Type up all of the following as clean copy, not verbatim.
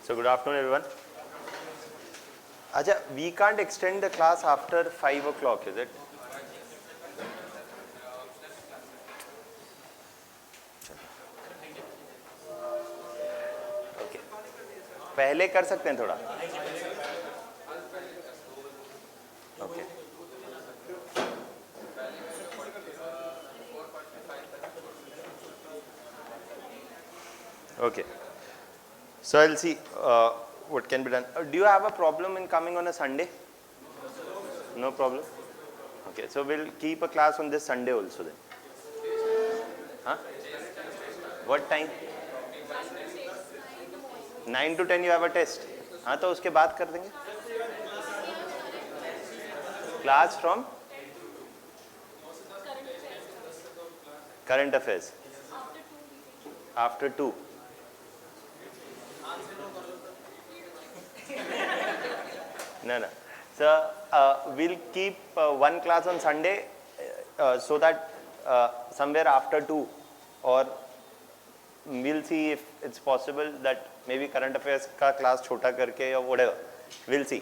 So good afternoon everyone. Acha, we can't extend the class after 5 o'clock, is it? Okay. पहले कर सकते हैं थोड़ा. Okay. Okay. So I'll see what can be done. Do you have a problem in coming on a Sunday? No problem. Okay. So we'll keep a class on this Sunday also then. Huh? What time? 9 to 10 you have a test. हाँ तो उसके बाद कर देंगे. Class from current affairs. After 2. No. So we'll keep one class on Sunday so that somewhere after 2, or we'll see if it's possible that maybe current affairs ka class chota karke or whatever. We'll see.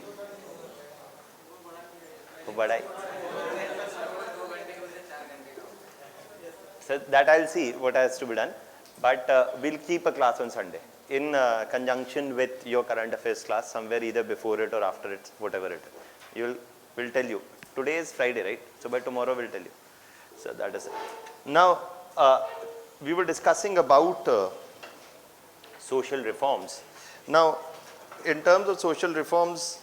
So that I'll see what has to be done. But we'll keep a class on Sunday in conjunction with your current affairs class, somewhere either before it or after it, whatever it is. We'll tell you. Today is Friday, right? So by tomorrow we'll tell you. So that is it. Now, we were discussing about social reforms. Now, in terms of social reforms,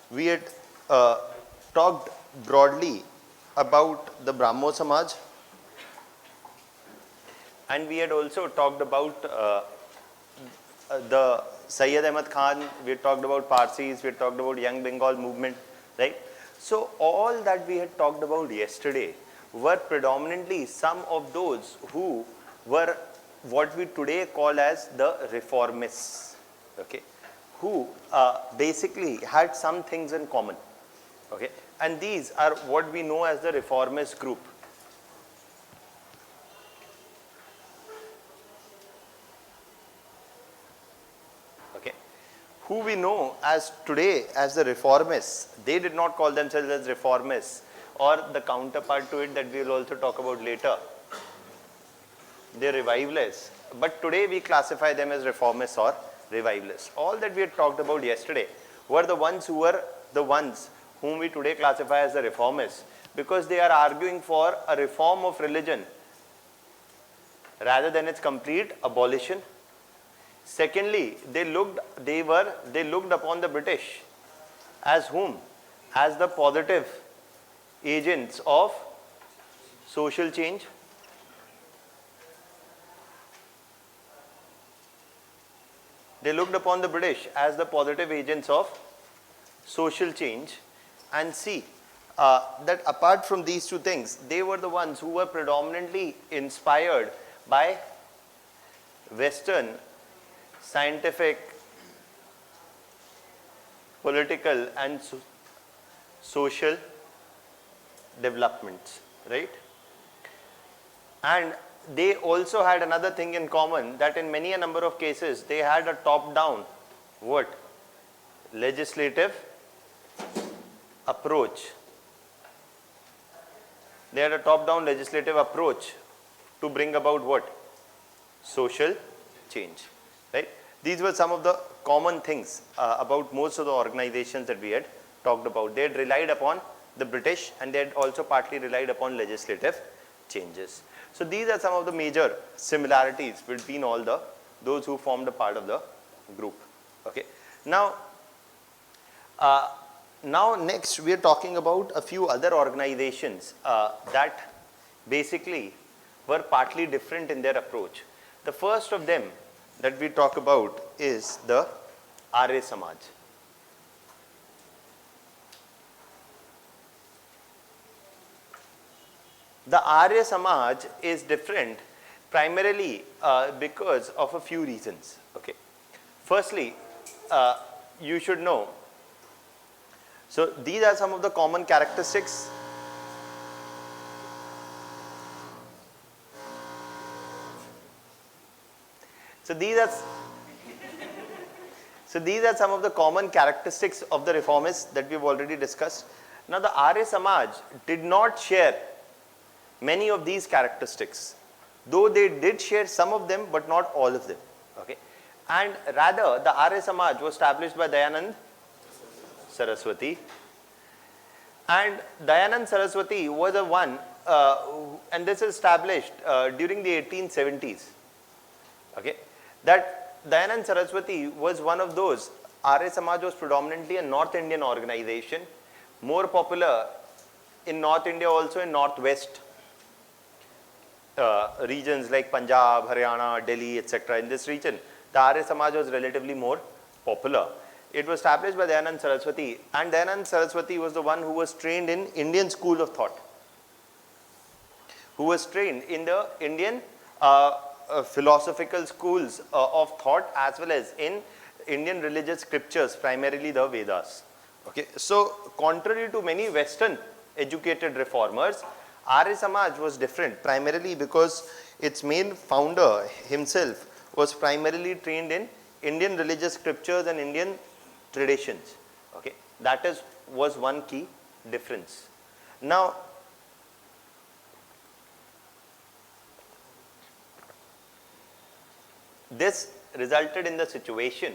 we had talked broadly about the Brahmo Samaj, and we had also talked about the Sayyid Ahmad Khan, we had talked about Parsis, we had talked about Young Bengal movement, right? So all that we had talked about yesterday were predominantly some of those who were what we today call as the reformists, okay, who basically had some things in common, okay, and these are what we know as the reformist group. Okay, who we know as today as the reformists. They did not call themselves as reformists, or the counterpart to it that we will also talk about later, they're revivalists, but today we classify them as reformists or revivalists. All that we had talked about yesterday were the ones whom we today classify as the reformists, because they are arguing for a reform of religion rather than its complete abolition. Secondly, they looked upon the British as whom? As the positive agents of social change. They looked upon the British as the positive agents of social change, and see that apart from these two things, they were the ones who were predominantly inspired by Western scientific, political and social developments, right? And they also had another thing in common, that in many a number of cases they had a top-down legislative approach. They had a top-down legislative approach to bring about social change, right? These were some of the common things about most of the organizations that we had talked about. They had relied upon the British, and they had also partly relied upon legislative changes. So these are some of the major similarities between all those who formed a part of the group. Okay. Now next we are talking about a few other organizations that basically were partly different in their approach. The first of them that we talk about is the Arya Samaj. The Arya Samaj is different primarily because of a few reasons. Okay. Firstly, you should know So these are some of the common characteristics. So these are some of the common characteristics of the reformists that we have already discussed. Now the Arya Samaj did not share many of these characteristics, though they did share some of them but not all of them. Okay? And rather the Arya Samaj was established by Dayanand Saraswati, and Dayanand Saraswati was the one and this is established during the 1870s. Okay? That Dayanand Saraswati was one of those. Arya Samaj was predominantly a North Indian organization, more popular in North India, also in Northwest regions like Punjab, Haryana, Delhi, etc. In this region, the Arya Samaj was relatively more popular. It was established by Dayanand Saraswati, and Dayanand Saraswati was the one who was trained in Indian school of thought, who was trained in the Indian philosophical schools of thought, as well as in Indian religious scriptures, primarily the Vedas. Okay. So contrary to many Western educated reformers, Arya Samaj was different, primarily because its main founder himself was primarily trained in Indian religious scriptures and Indian traditions. Okay. That was one key difference. Now, this resulted in the situation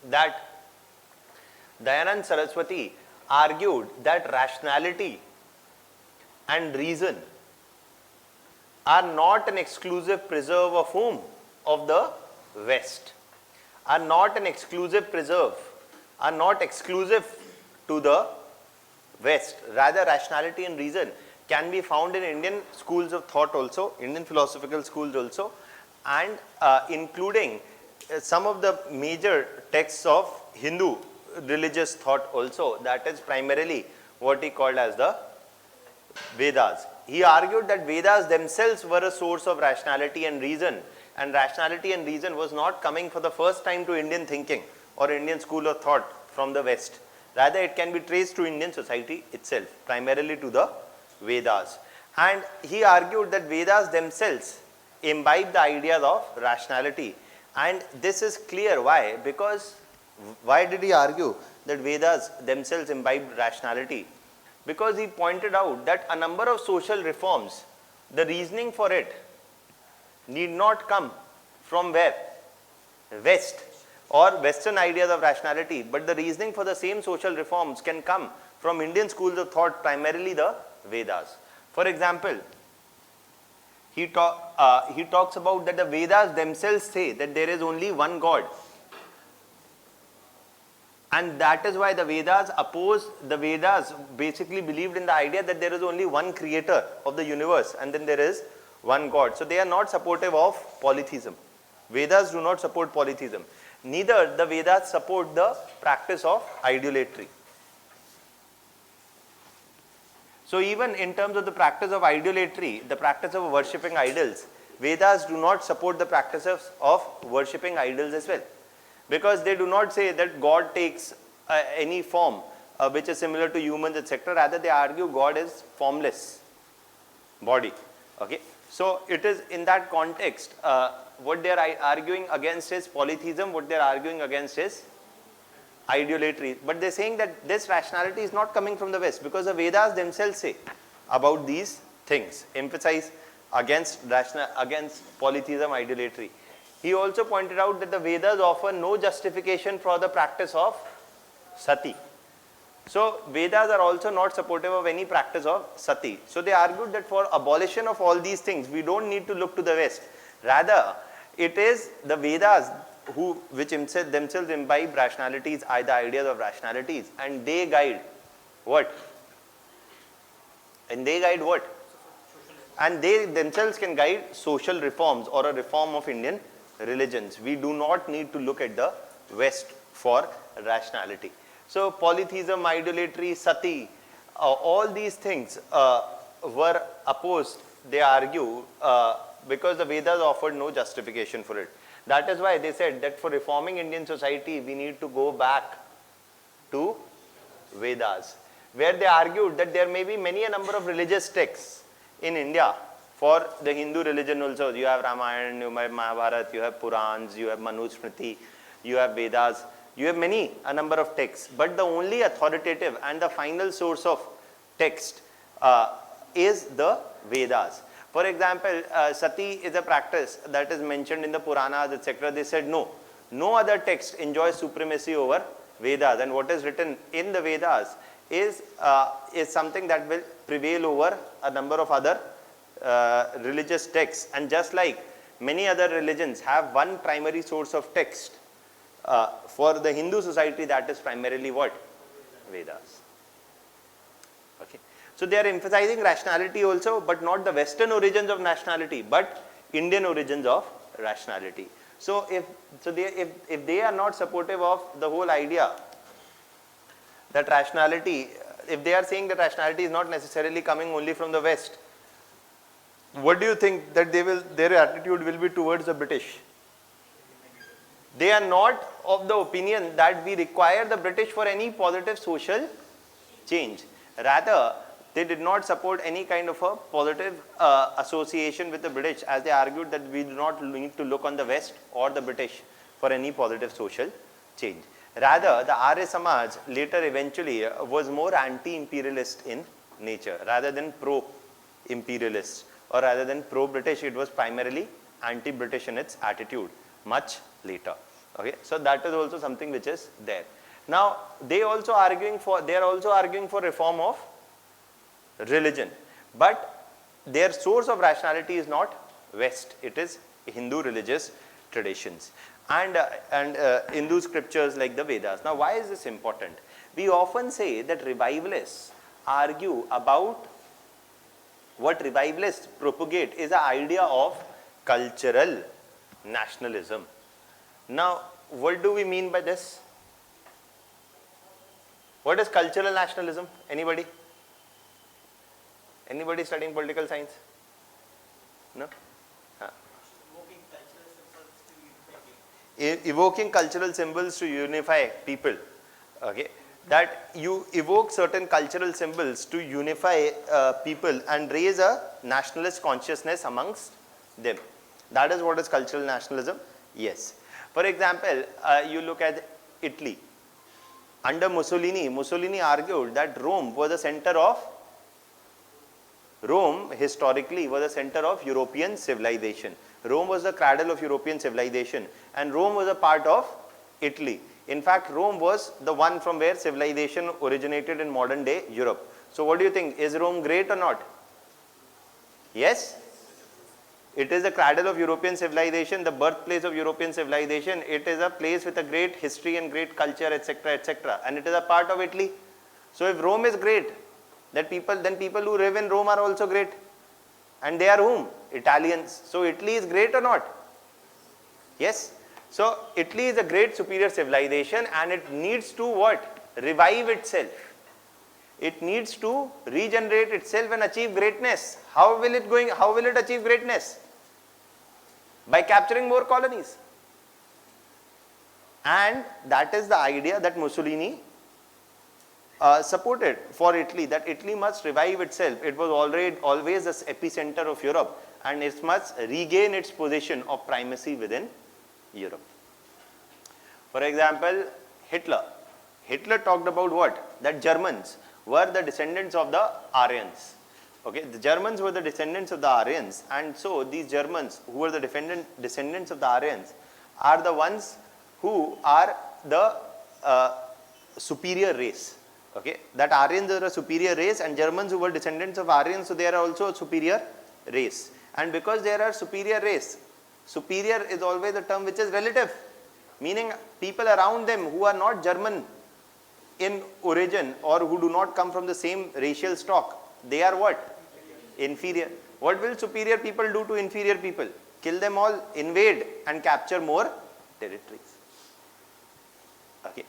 that Dayanand Saraswati argued that rationality and reason are not an exclusive preserve of whom? Of the West. Are not an exclusive preserve, are not exclusive to the West. Rather, rationality and reason can be found in Indian schools of thought also, Indian philosophical schools also, and including some of the major texts of Hindu religious thought also, that is primarily what he called as the Vedas. He argued that Vedas themselves were a source of rationality and reason was not coming for the first time to Indian thinking or Indian school of thought from the West. Rather, it can be traced to Indian society itself, primarily to the Vedas. And he argued that Vedas themselves imbibe the ideas of rationality, and this is clear. Why? Because why did he argue that Vedas themselves imbibe rationality? Because he pointed out that a number of social reforms, the reasoning for it need not come from where? West or Western ideas of rationality, but the reasoning for the same social reforms can come from Indian schools of thought, primarily the Vedas. For example, he talks about that the Vedas themselves say that there is only one God, and that is why the Vedas basically believed in the idea that there is only one creator of the universe and then there is one God. So they are not supportive of polytheism. Vedas do not support polytheism. Neither the Vedas support the practice of idolatry. So even in terms of the practice of idolatry, the practice of worshipping idols, Vedas do not support the practices of worshipping idols as well. Because they do not say that God takes any form which is similar to humans, etc. Rather, they argue God is formless body. Okay. So it is in that context, what they are arguing against is polytheism, what they are arguing against is idolatry. But they are saying that this rationality is not coming from the West, because the Vedas themselves say about these things, emphasize against polytheism, idolatry. He also pointed out that the Vedas offer no justification for the practice of sati. So Vedas are also not supportive of any practice of sati. So they argued that for abolition of all these things, we don't need to look to the West. Rather, it is the Vedas which themselves imbibe rationalities, the ideas of rationalities, and they guide what? And they guide what? And they themselves can guide social reforms or a reform of Indian religions. We do not need to look at the West for rationality. So polytheism, idolatry, sati, all these things were opposed, they argue, because the Vedas offered no justification for it. That is why they said that for reforming Indian society, we need to go back to Vedas, where they argued that there may be many a number of religious texts in India. For the Hindu religion also, you have Ramayana, you have Mahabharata, you have Purans, you have Manusmriti, you have Vedas, you have a number of texts. But the only authoritative and the final source of text is the Vedas. For example, sati is a practice that is mentioned in the Puranas, etc. They said no other text enjoys supremacy over Vedas, and what is written in the Vedas is something that will prevail over a number of other religious texts. And just like many other religions have one primary source of text, for the Hindu society that is primarily what? Vedas. Okay. So they are emphasizing rationality also, but not the Western origins of nationality, but Indian origins of rationality. So if they are not supportive of the whole idea that rationality, if they are saying that rationality is not necessarily coming only from the West, what do you think that their attitude will be towards the British? They are not of the opinion that we require the British for any positive social change. Rather, they did not support any kind of a positive association with the British, as they argued that we do not need to look on the West or the British for any positive social change. Rather, the Arya Samaj later eventually was more anti-imperialist in nature rather than pro-imperialist, or rather than pro-British. It was primarily anti-British in its attitude much later. Okay, so that is also something which is there. Now they are also arguing for reform of religion, but their source of rationality is not West. It is Hindu religious traditions and Hindu scriptures like the Vedas. Now why is this important? We often say that revivalists argue about, what revivalists propagate is the idea of cultural nationalism. Now, what do we mean by this? What is cultural nationalism? Anybody? Anybody studying political science? No? Evoking cultural symbols to unify people. Okay, that you evoke certain cultural symbols to unify people and raise a nationalist consciousness amongst them. That is what is cultural nationalism. Yes. For example, you look at Italy. Under Mussolini argued that Rome historically was the center of European civilization. Rome was the cradle of European civilization, and Rome was a part of Italy. In fact, Rome was the one from where civilization originated in modern day Europe. So what do you think? Is Rome great or not? Yes? It is the cradle of European civilization, the birthplace of European civilization. It is a place with a great history and great culture, etc., etc. And it is a part of Italy. So if Rome is great, then people who live in Rome are also great. And they are whom? Italians. So Italy is great or not? Yes. So Italy is a great superior civilization, and it needs to what? Revive itself. It needs to regenerate itself and achieve greatness. How will it achieve greatness? By capturing more colonies. And that is the idea that Mussolini supported for Italy, that Italy must revive itself. It was always the epicenter of Europe, and it must regain its position of primacy within Europe. For example, Hitler talked about what? That Germans were the descendants of the Aryans. Okay, the Germans were the descendants of the Aryans, and so these Germans who were the descendants of the Aryans are the ones who are the superior race. Okay, that Aryans are a superior race, and Germans who were descendants of Aryans, so they are also a superior race. And because they are a superior race, superior is always a term which is relative, meaning people around them who are not German in origin or who do not come from the same racial stock, they are what? Inferior. What will superior people do to inferior people? Kill them all, invade and capture more territories. Okay.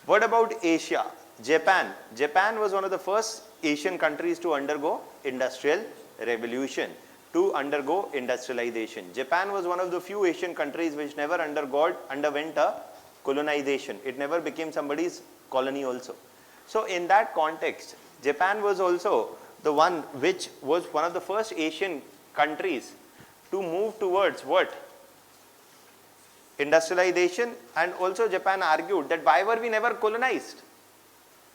What about Asia? Japan. Japan was one of the first Asian countries to undergo industrial revolution, to undergo industrialization. Japan was one of the few Asian countries which never underwent a colonization. It never became somebody's colony also. So in that context, Japan was also the one which was one of the first Asian countries to move towards what? Industrialization. And also Japan argued that why were we never colonized?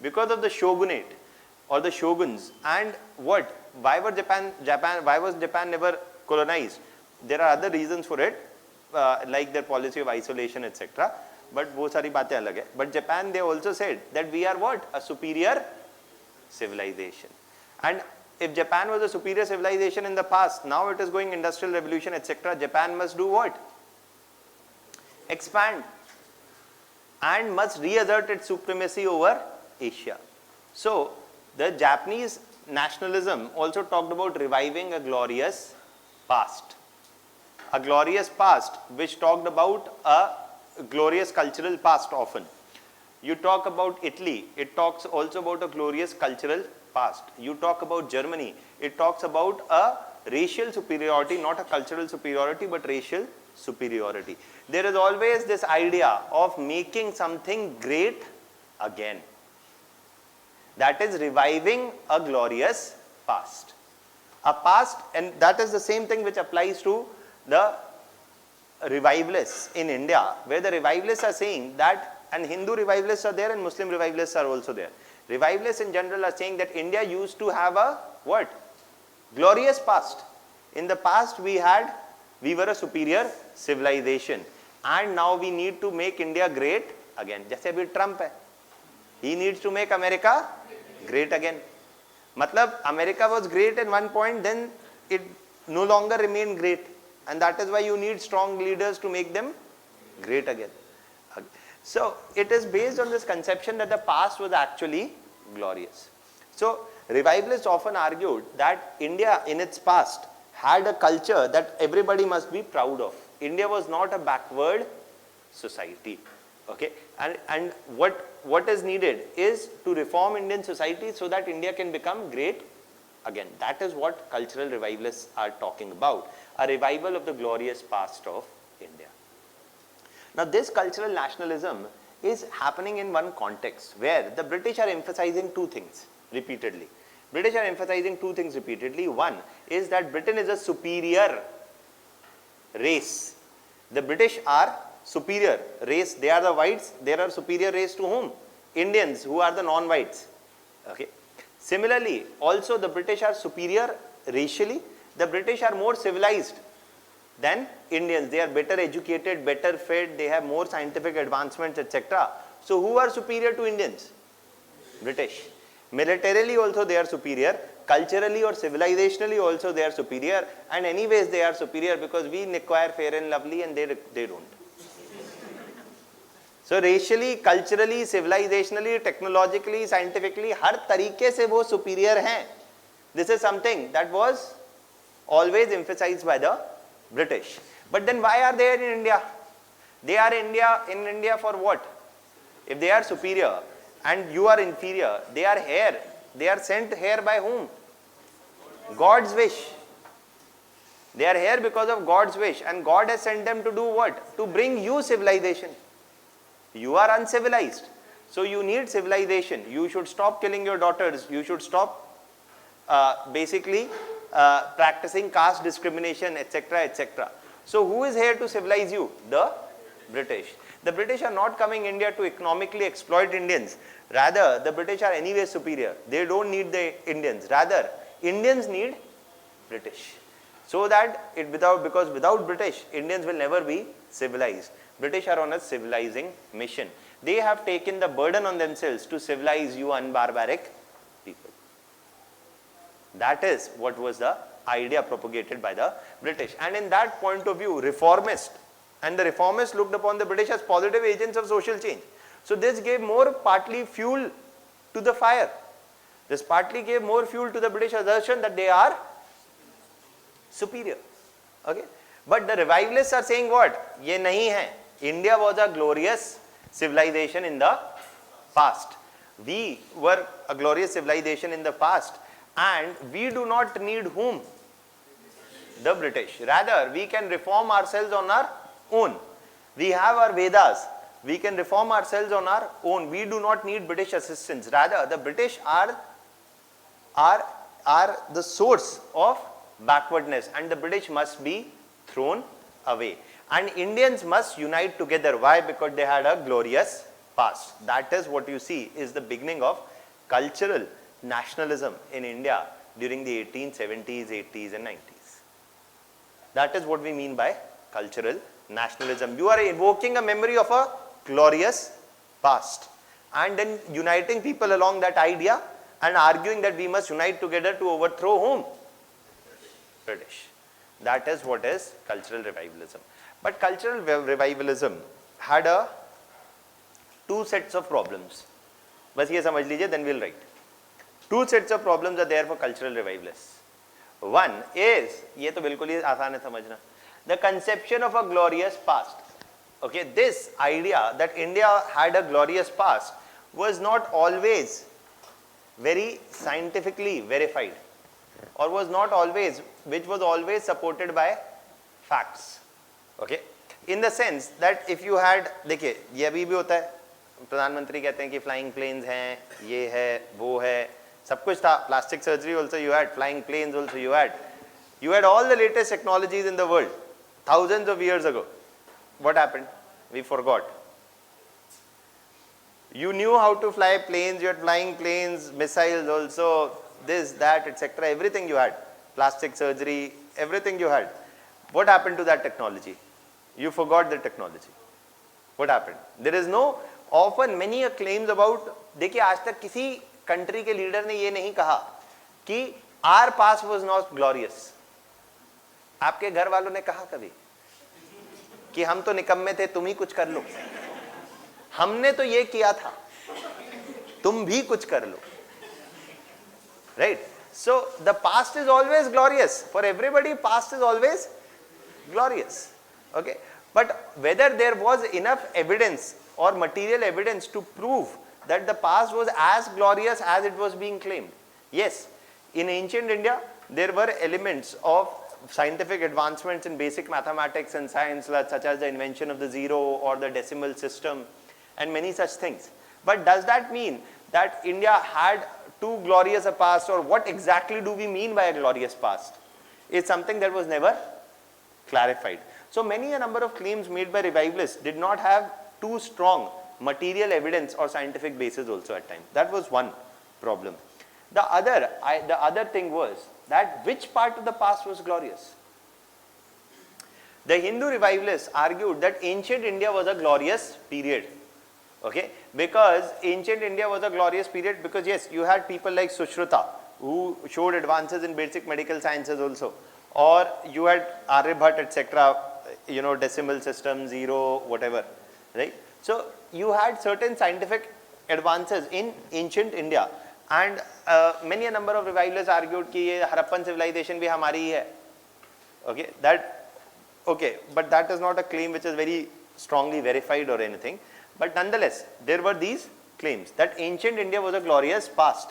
Because of the shogunate or the shoguns. And what? Why was Japan never colonized? There are other reasons for it, like their policy of isolation, etc. But wo sari baatein alag hai. But Japan, they also said that we are what? A superior civilization. And if Japan was a superior civilization in the past, now it is going industrial revolution, etc. Japan must do what? Expand and must reassert its supremacy over Asia. So the Japanese nationalism also talked about reviving a glorious past. A glorious past which talked about a glorious cultural past often. You talk about Italy, it talks also about a glorious cultural past. You talk about Germany, it talks about a racial superiority, not a cultural superiority, but racial superiority. There is always this idea of making something great again. That is reviving a glorious past. A past, and that is the same thing which applies to the revivalists in India, where the revivalists are saying that, and Hindu revivalists are there and Muslim revivalists are also there. Revivalists in general are saying that India used to have a what? Glorious past. In the past we were a superior civilization, and now we need to make India great again. Jaise abhi Trump hai. He needs to make America great again. Matlab, America was great at one point, then it no longer remained great. And that is why you need strong leaders to make them great again. So it is based on this conception that the past was actually glorious. So revivalists often argued that India in its past had a culture that everybody must be proud of. India was not a backward society. Okay, and what is needed is to reform Indian society so that India can become great again. That is what cultural revivalists are talking about, a revival of the glorious past of India. Now this cultural nationalism is happening in one context where the British are emphasizing two things repeatedly. British are emphasizing two things repeatedly. One is that Britain is a superior race. The British are superior race. They are the whites. They are superior race to whom? Indians, who are the non-whites. Okay. Similarly, also the British are superior racially. The British are more civilized than Indians. They are better educated, better fed, they have more scientific advancements, etc. So who are superior to Indians? British. Militarily also they are superior. Culturally or civilizationally also they are superior. And anyways they are superior because we acquire fair and lovely and they don't. So racially, culturally, civilizationally, technologically, scientifically, हर तरीके से वो superior हैं. This is something that was always emphasized by the British. But then why are they in India? They are in India for what? If they are superior and you are inferior, they are here. They are sent here by whom? God's wish. They are here because of God's wish, and God has sent them to do what? To bring you civilization. You are uncivilized. So you need civilization. You should stop killing your daughters. You should stop practicing caste discrimination, etc., etc. So who is here to civilize you? The British. The British are not coming India to economically exploit Indians. Rather, the British are anyway superior. They don't need the Indians. Rather, Indians need British. So that because without British, Indians will never be civilized. British are on a civilizing mission. They have taken the burden on themselves to civilize you unbarbaric people. That is what was the idea propagated by the British. And in that point of view, reformists looked upon the British as positive agents of social change. So this gave more partly fuel to the fire. This partly gave more fuel to the British assertion that they are superior. Okay? But the revivalists are saying what? Ye nahi hai. India was a glorious civilization in the past. We were a glorious civilization in the past, and we do not need whom? The British. Rather, we can reform ourselves on our own. We have our Vedas. we can reform ourselves on our own. We do not need British assistance. Rather, the British are the source of backwardness, and the British must be thrown away. And Indians must unite together. Why? Because they had a glorious past. That is what you see is the beginning of cultural nationalism in India during the 1870s, 80s and 90s. That is what we mean by cultural nationalism. You are evoking a memory of a glorious past and then uniting people along that idea and arguing that we must unite together to overthrow whom? British. That is what is cultural revivalism. But cultural revivalism had two sets of problems. बस ये समझ लीजिए, then we'll write. Two sets of problems are there for cultural revivalists. One is, ये तो बिल्कुल ही आसान है समझना, the conception of a glorious past. Okay, this idea that India had a glorious past was not always very scientifically verified, or was not always, which was always supported by facts. Okay, in the sense that if you had, देखिए ये अभी भी होता है, प्रधानमंत्री कहते हैं कि फ्लाइंग प्लेन्स हैं, ये है, वो है, सब कुछ था, plastic surgery also you had, flying planes also you had all the latest technologies in the world thousands of years ago. What happened? We forgot. You knew how to fly planes, you had flying planes, missiles also, this, that, etc. Everything you had, plastic surgery, everything you had. What happened to that technology? You forgot the technology. What happened? There is no, often many claims about, देखिए आज तक किसी country के leader ने ये नहीं कहा कि our past was not glorious. आपके घर वालों ने कहा कभी कि हम तो निकम्मे थे, तुम ही कुछ कर लो, हमने तो ये किया था, तुम भी कुछ कर लो. Right? So the past is always glorious. For everybody, past is always glorious. Okay? But whether there was enough evidence or material evidence to prove that the past was as glorious as it was being claimed. Yes, in ancient India, there were elements of scientific advancements in basic mathematics and science, such as the invention of the zero or the decimal system and many such things. But does that mean that India had too glorious a past, or what exactly do we mean by a glorious past? It's something that was never clarified. So many a number of claims made by revivalists did not have too strong material evidence or scientific basis also at times. That was one problem. The other thing was that which part of the past was glorious? The Hindu revivalists argued that ancient India was a glorious period. Okay, because ancient India was a glorious period because yes, you had people like Sushruta who showed advances in basic medical sciences also, or you had Aryabhat, etc., you know, decimal system, zero, whatever, right? So you had certain scientific advances in ancient India, and many a number of revivalists argued कि ये Harappan civilization भी हमारी ही है. Okay, but that is not a claim which is very strongly verified or anything. But nonetheless, there were these claims that ancient India was a glorious past.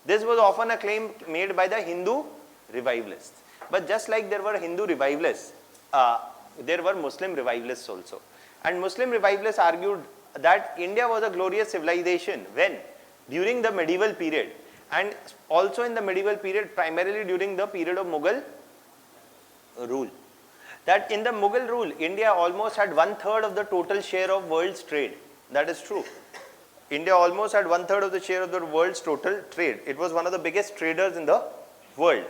This was often a claim made by the Hindu revivalists. But just like there were Hindu revivalists, there were Muslim revivalists also. And Muslim revivalists argued that India was a glorious civilization when, during the medieval period, and also in the medieval period, primarily during the period of Mughal rule. That in the Mughal rule, India almost had 1/3 of the total share of world's trade. That is true. India almost had 1/3 of the share of the world's total trade. It was one of the biggest traders in the world.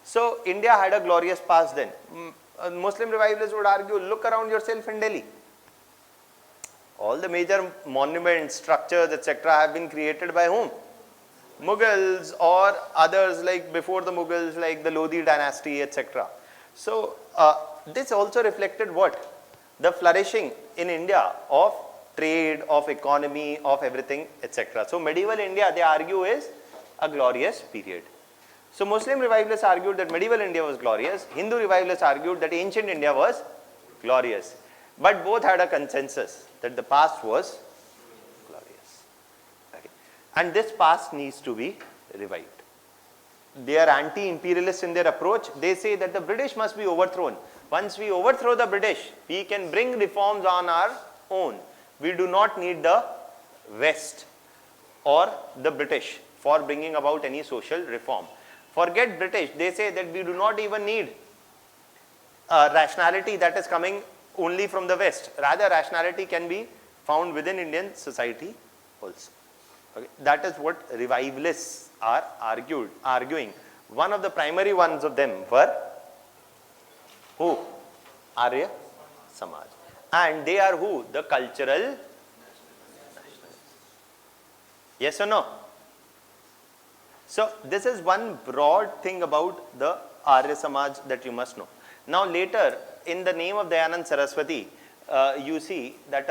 So India had a glorious past then. Muslim revivalists would argue, look around yourself in Delhi. All the major monuments, structures, etc. have been created by whom? Mughals or others like before the Mughals, like the Lodi dynasty, etc. So this also reflected what? The flourishing in India of trade, of economy, of everything, etc. So medieval India, they argue, is a glorious period. So Muslim revivalists argued that medieval India was glorious. Hindu revivalists argued that ancient India was glorious. But both had a consensus that the past was glorious. Okay. And this past needs to be revived. They are anti-imperialist in their approach. They say that the British must be overthrown. Once we overthrow the British, we can bring reforms on our own. We do not need the West or the British for bringing about any social reform. Forget British, they say that we do not even need rationality that is coming only from the West. Rather, rationality can be found within Indian society also. Okay. That is what revivalists are arguing. One of the primary ones of them were who? Arya Samaj. And they are who? The cultural. Yes or no? So this is one broad thing about the Arya Samaj that you must know. Now later, in the name of Dayanand Saraswati, you see that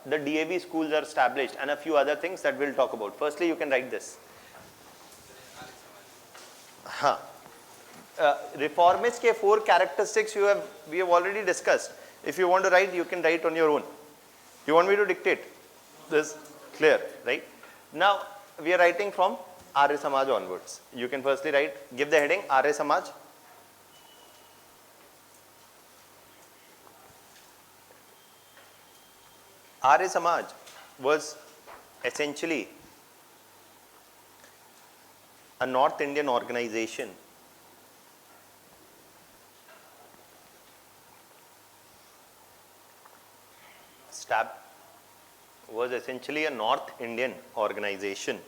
the DAV schools are established and a few other things that we'll talk about. Firstly, you can write this. Reformist के 4 characteristics we have already discussed. If you want to write, you can write on your own. You want me to dictate? This clear, right? Now we are writing from Arya Samaj onwards. You can firstly write, give the heading Arya Samaj. Arya Samaj was essentially a North Indian organization was essentially a North Indian organization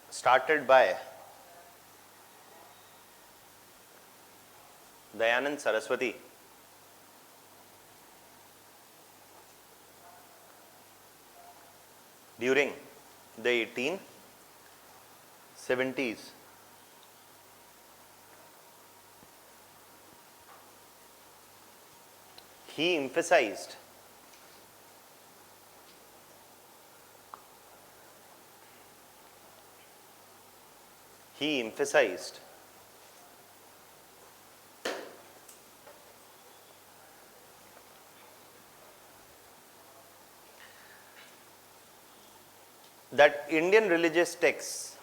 started by Dayanand Saraswati during the 1870s. He emphasized that Indian religious texts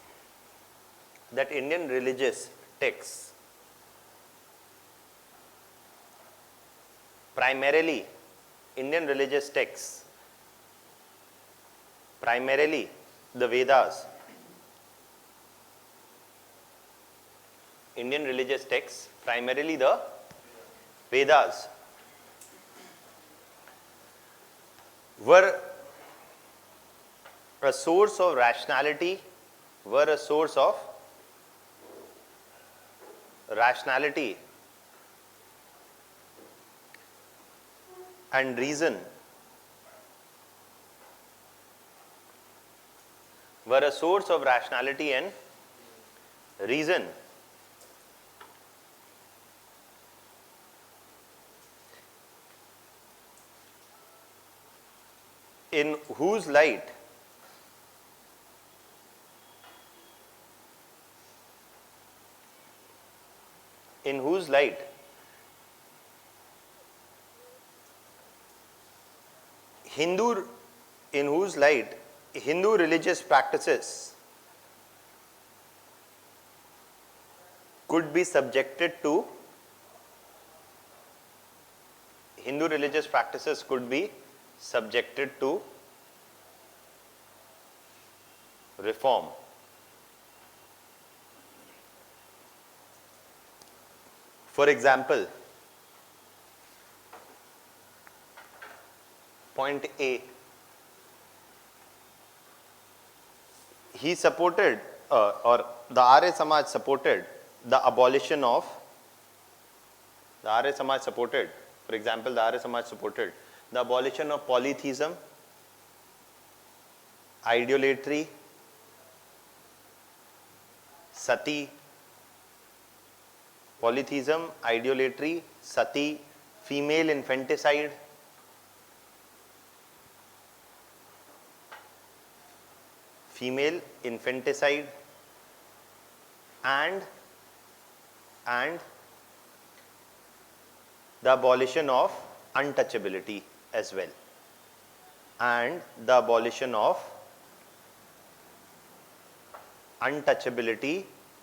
primarily the Vedas, were a source of rationality, and reason, in whose light Hindu religious practices could be subjected to reform. For example, point A, he supported or the Arya Samaj supported the abolition of polytheism, idolatry, sati, female infanticide, and the abolition of untouchability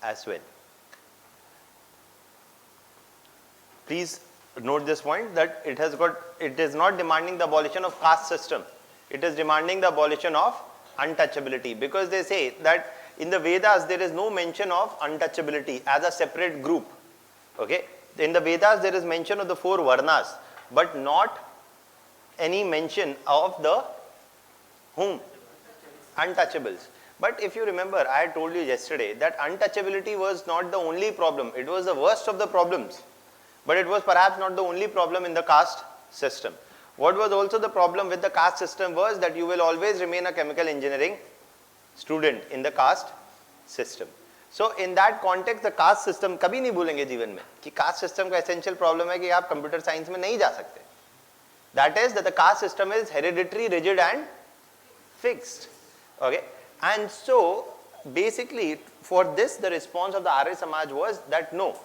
as well. Please note this point, that it is not demanding the abolition of caste system. It is demanding the abolition of untouchability, because they say that in the Vedas there is no mention of untouchability as a separate group. Okay, in the Vedas there is mention of the 4 varnas, but not any mention of the whom? Untouchables. But if you remember, I had told you yesterday that untouchability was not the only problem. It was the worst of the problems. But it was perhaps not the only problem in the caste system. What was also the problem with the caste system was that you will always remain a chemical engineering student in the caste system. So in that context, the caste system, कभी नहीं भूलेंगे जीवन में कि caste system का essential problem है कि आप computer science में नहीं जा सकते. That is that the caste system is hereditary, rigid and fixed. Okay, and so basically for this the response of the Arya Samaj was that no,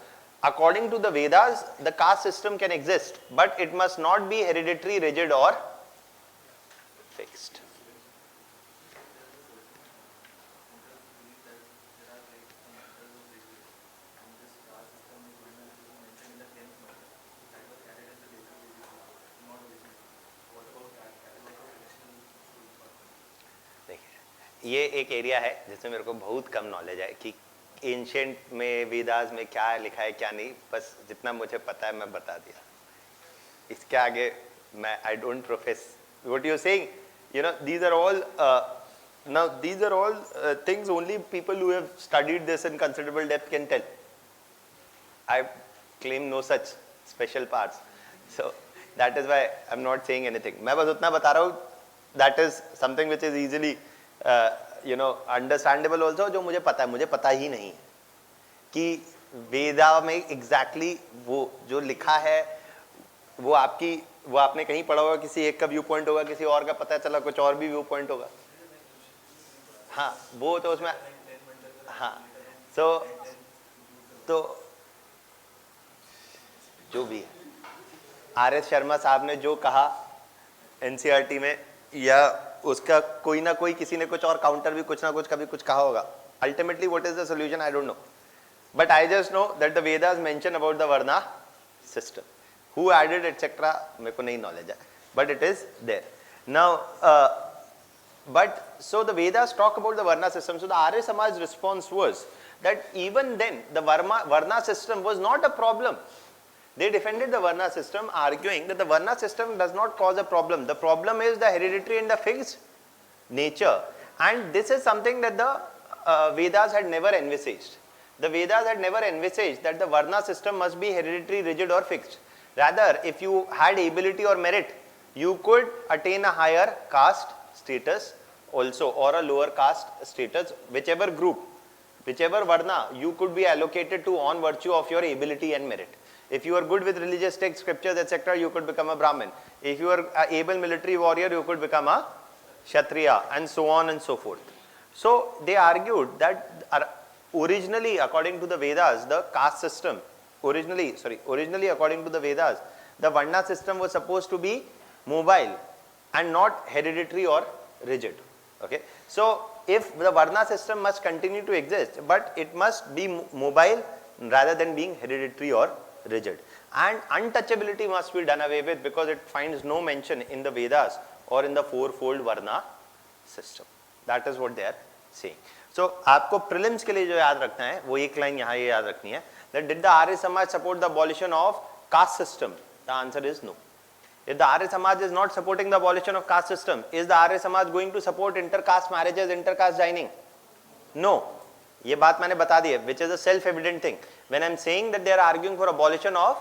according to the Vedas the caste system can exist, but it must not be hereditary, rigid or fixed. ये एक area है जिसमें मेरे को बहुत कम knowledge है कि ancient में वेदास में क्या लिखा है क्या नहीं, बस जितना मुझे पता है मैं बता दिया. इसके आगे मैं I don't profess what you are saying, you know, these are all things only people who have studied this in considerable depth can tell. I claim no such special parts, so that is why I'm not saying anything. मैं बस उतना बता रहा हूँ, that is something which is easily understandable also, जो मुझे पता है. मुझे पता ही नहीं कि वेदा में एग्जैक्टली वो जो लिखा है वो आपने कहीं पढ़ा होगा, किसी एक का व्यू पॉइंट होगा, किसी और का पता चला कुछ और भी व्यू पॉइंट होगा. हाँ, वो तो उसमें हाँ, तो जो भी है, आर.एस. शर्मा साहब ने जो कहा एनसीईआरटी में, या उसका कोई ना कोई किसी ने कुछ और काउंटर भी कुछ ना कुछ कभी कुछ कहा होगा. Ultimately what is the solution I don't know, but I just know that the Vedas mention about the varna system. Who added et cetera मेरे को नहीं नॉलेज है, but it is there now. But so the Vedas talk about the varna system. So the Arya Samaj response was that even then the varna system was not a problem. They defended the Varna system, arguing that the Varna system does not cause a problem. The problem is the hereditary and the fixed nature. And this is something that the Vedas had never envisaged. The Vedas had never envisaged that the Varna system must be hereditary, rigid or fixed. Rather, if you had ability or merit, you could attain a higher caste status also, or a lower caste status, whichever group, whichever Varna, you could be allocated to on virtue of your ability and merit. If you are good with religious texts, scriptures, etc., you could become a Brahmin. If you are an able military warrior, you could become a Kshatriya, and so on and so forth. So they argued that originally, according to the Vedas, the caste system, originally according to the Vedas, the Varna system was supposed to be mobile and not hereditary or rigid. Okay. So if the Varna system must continue to exist, but it must be mobile rather than being hereditary or rigid, and untouchability must be done away with, because it finds no mention in the Vedas or in the fourfold Varna system. That is what they are saying. So आपको prelims के लिए जो याद रखना है वो एक line यहाँ ये याद रखनी है, that did the Arya Samaj support the abolition of caste system? The answer is no. If the Arya Samaj is not supporting the abolition of caste system, is the Arya Samaj going to support intercaste marriages, intercaste joining? No. ये बात मैंने बता दी है, which is a self-evident thing. When I am saying that they are arguing for abolition of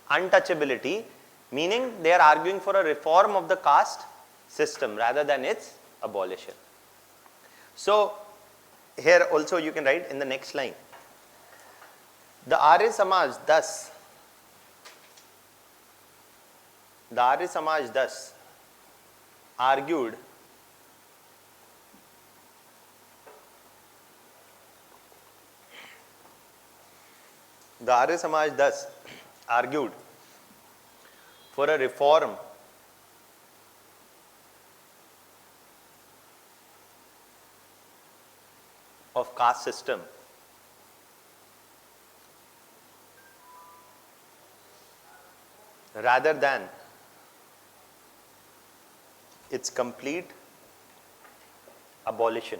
untouchability, meaning they are arguing for a reform of the caste system rather than its abolition. So here also you can write in the next line, the Arya Samaj thus argued for a reform of caste system rather than its complete abolition.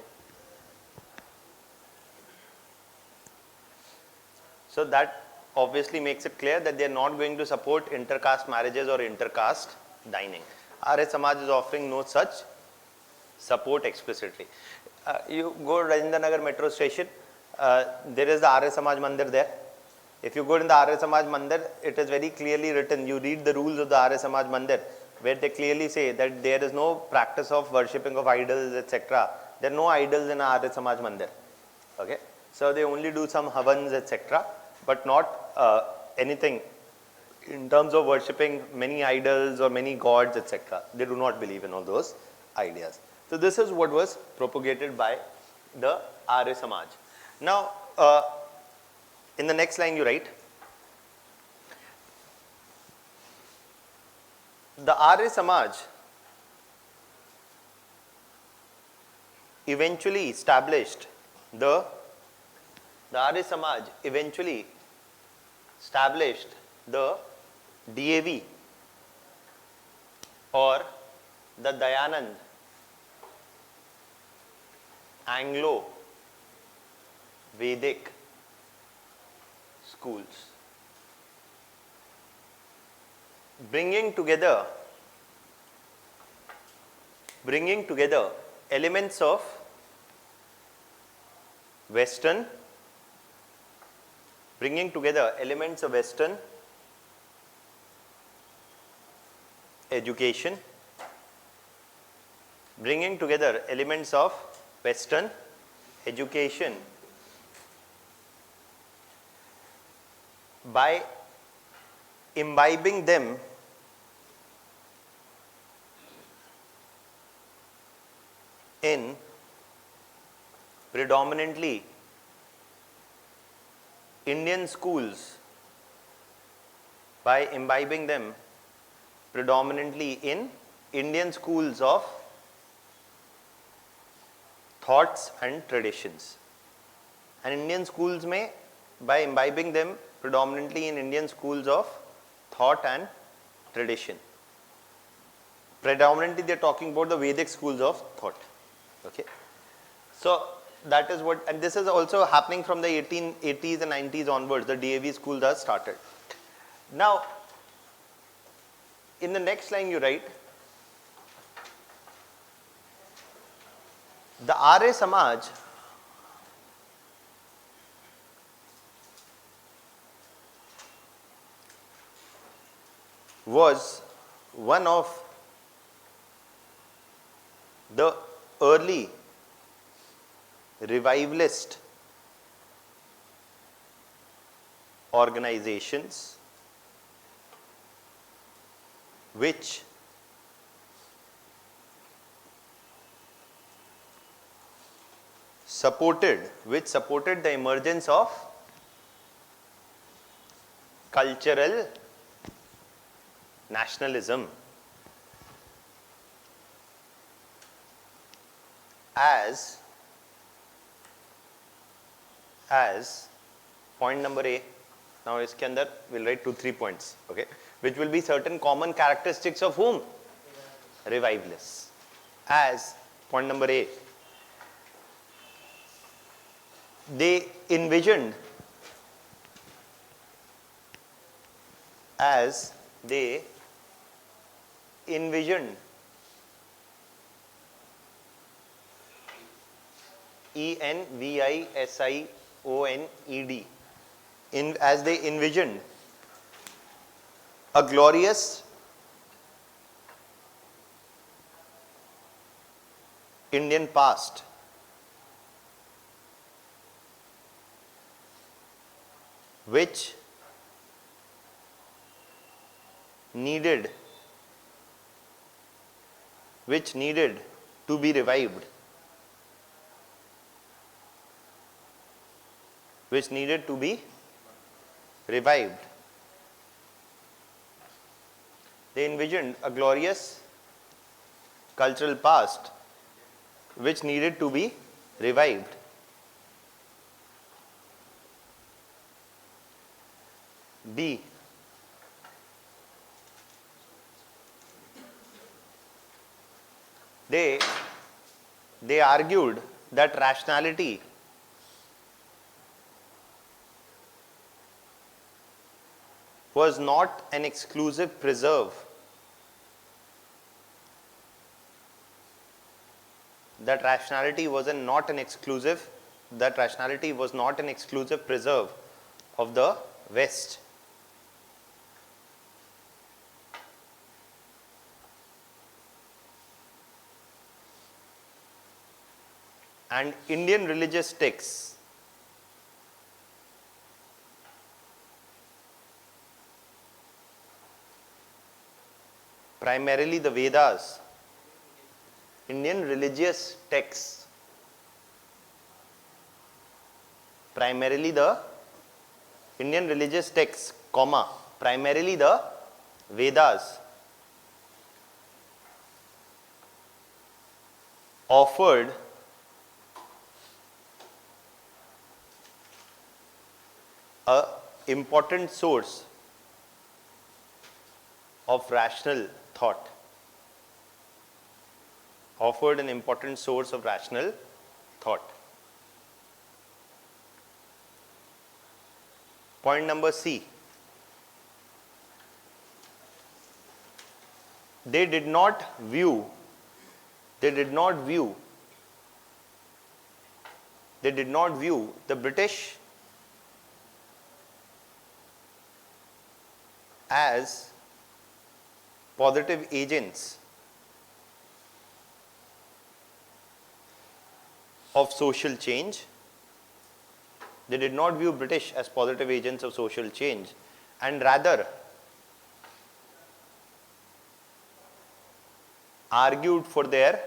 So that obviously makes it clear that they are not going to support intercaste marriages or intercaste dining. Arya Samaj is offering no such support explicitly. You go Rajendra Nagar metro station, there is the Arya Samaj Mandir there. If you go in the Arya Samaj Mandir, it is very clearly written, you read the rules of the Arya Samaj Mandir, where they clearly say that there is no practice of worshipping of idols, etc. There are no idols in Arya Samaj Mandir. Okay? So they only do some havans, etc. but not anything in terms of worshipping many idols or many gods, etc. They do not believe in all those ideas. So this is what was propagated by the Arya Samaj. Now, in the next line you write, the Arya Samaj eventually established the Arya Samaj eventually established the DAV or the Dayanand Anglo Vedic schools, bringing together elements of Western education, by imbibing them in predominantly Indian schools, of thoughts and traditions. And Indian schools में, by imbibing them predominantly in Indian schools of thought and tradition. Predominantly they are talking about the Vedic schools of thought. Okay. So that is what, and this is also happening from the 1880s and 90s onwards, the DAV schools are started. Now, in the next line you write, the Arya Samaj was one of the early revivalist organizations which supported the emergence of cultural nationalism as point number A. Now iske andar we'll write 2-3 points, okay, which will be certain common characteristics of whom? Revivalists. As point number A, they envisioned as they envisioned a glorious Indian past which needed to be revived, They envisioned a glorious cultural past which needed to be revived. B, they argued that rationality was not an exclusive preserve. That rationality was not an exclusive preserve of the West. And Indian religious texts primarily the Vedas, Indian religious texts, primarily the Indian religious texts, comma, primarily the Vedas, offered a important source of rational thought. Offered an important source of rational thought. Point number C. They did not view the British as positive agents of social change. They did not view British as positive agents of social change, and rather argued for their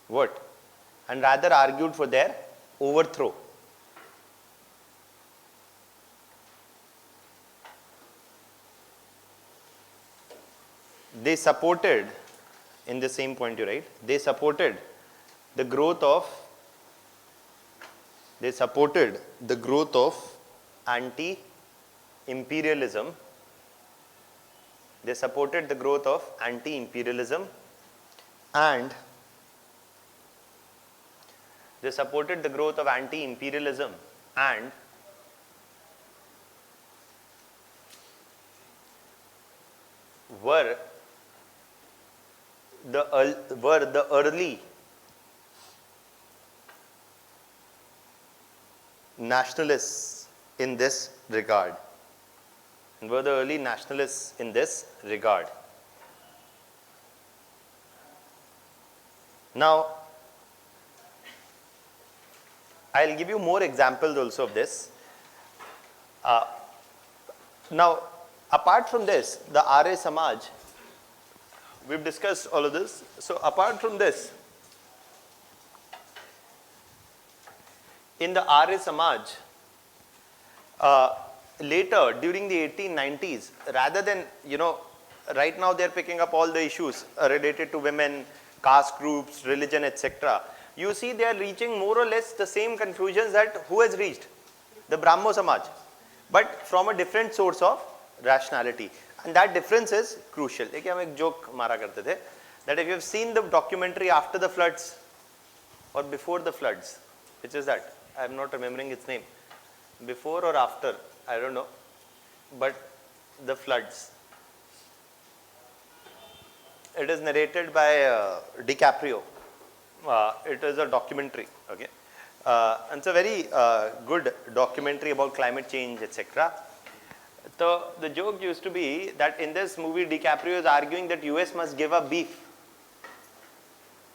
what? And rather argued for their overthrow. They supported, in the same point you write, they supported the growth of anti-imperialism. They supported the growth of anti-imperialism, and they supported the growth of anti-imperialism and were the early nationalists in this regard. Now, I'll give you more examples also of this. Now, apart from this, the Arya Samaj, we've discussed all of this. So, apart from this, in the Arya Samaj, later during the 1890s, rather than, right now they're picking up all the issues related to women, caste groups, religion, etc. You see they are reaching more or less the same conclusions that who has reached? The Brahmo Samaj, but from a different source of rationality. And that difference is crucial. एक हम एक joke मारा करते थे that if you have seen the documentary After the Floods or Before the Floods, which is that? I am not remembering its name. Before or after, I don't know. But the floods. It is narrated by DiCaprio. It is a documentary. Okay, and it's a very good documentary about climate change, etc. So the joke used to be that in this movie, DiCaprio is arguing that US must give up beef.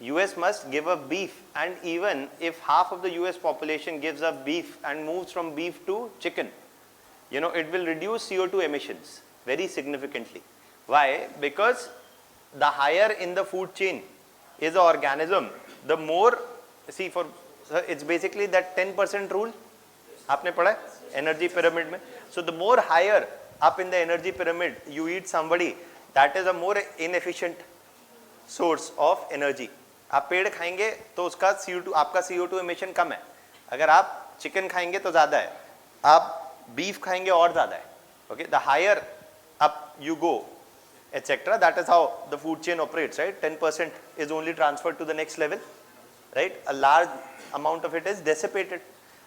US must give up beef, and even if half of the US population gives up beef and moves from beef to chicken, it will reduce CO2 emissions very significantly. Why? Because the higher in the food chain is the organism, the more, see, it's basically that 10% rule. आपने पढ़ा है energy pyramid में. So the more higher up in the energy pyramid you eat somebody, that is a more inefficient source of energy. आप पेड़ खाएंगे तो उसका CO2, आपका CO2 emission कम है. अगर आप चिकन खाएंगे तो ज़्यादा है, आप बीफ खाएंगे और ज़्यादा है. Okay, the higher up you go etc. That is how the food chain operates, right? 10% is only transferred to the next level, right? A large amount of it is dissipated,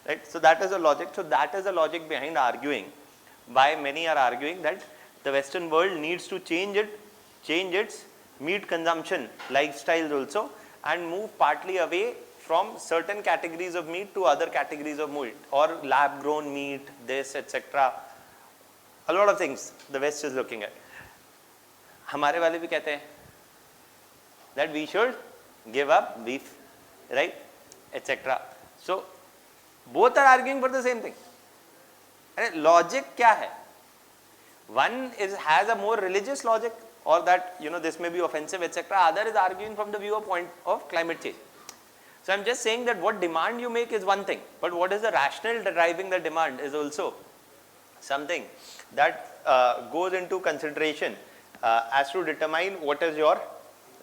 right? So that is the logic. So that is the logic behind arguing, why many are arguing that the Western world needs to change its meat consumption lifestyles also, and move partly away from certain categories of meat to other categories of meat, or lab grown meat, this, etc. A lot of things the West is looking at. हमारे वाले भी कहते हैं that we should give up beef, right, etc. So both are arguing for the same thing. Logic क्या है? One has a more religious logic, or that this may be offensive, etc. Other is arguing from the viewpoint of climate change. So I'm just saying that what demand you make is one thing, but what is the rationale driving the demand is also something that goes into consideration as to determine what is your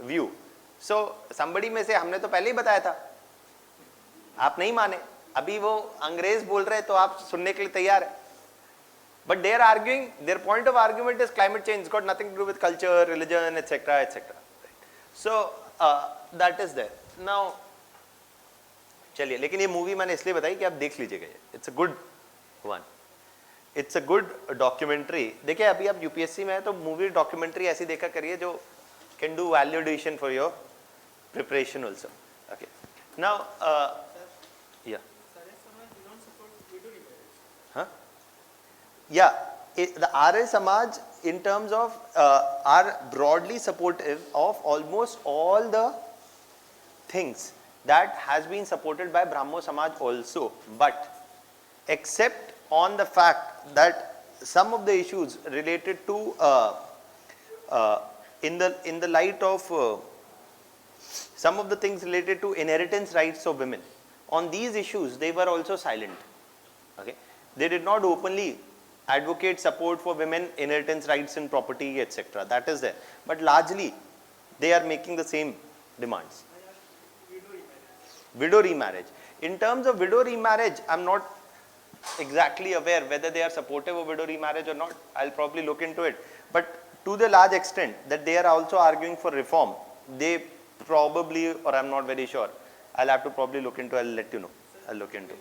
view. So somebody में से हमने तो पहले ही बताया था, आप नहीं माने, अभी वो अंग्रेज बोल रहे तो आप सुनने के लिए तैयार है. But they are arguing, their point of argument is climate change, it's got nothing to do with culture, religion, etc. etc. So that is there. Now चलिए, लेकिन ये मूवी मैंने इसलिए बताई कि आप देख लीजिएगा, it's a good one, it's a good documentary. देखिए अभी आप यूपीएससी में है तो मूवी डॉक्यूमेंट्री ऐसी देखा करिए जो can do value addition for your preparation also. Okay, now या yeah, the Arya Samaj in terms of are broadly supportive of almost all the things that has been supported by Brahmo Samaj also, but except on the fact that some of the issues related to in the light of some of the things related to inheritance rights of women, on these issues they were also silent. Okay, they did not openly advocate support for women inheritance rights in property, etc. That is there, but largely they are making the same demands. Widow remarriage. In terms of widow remarriage, I'm not exactly aware whether they are supportive of widow remarriage or not. I'll probably look into it, but to the large extent that they are also arguing for reform, they probably, or I'm not very sure, I'll have to probably look into, I'll let you know. I'll look into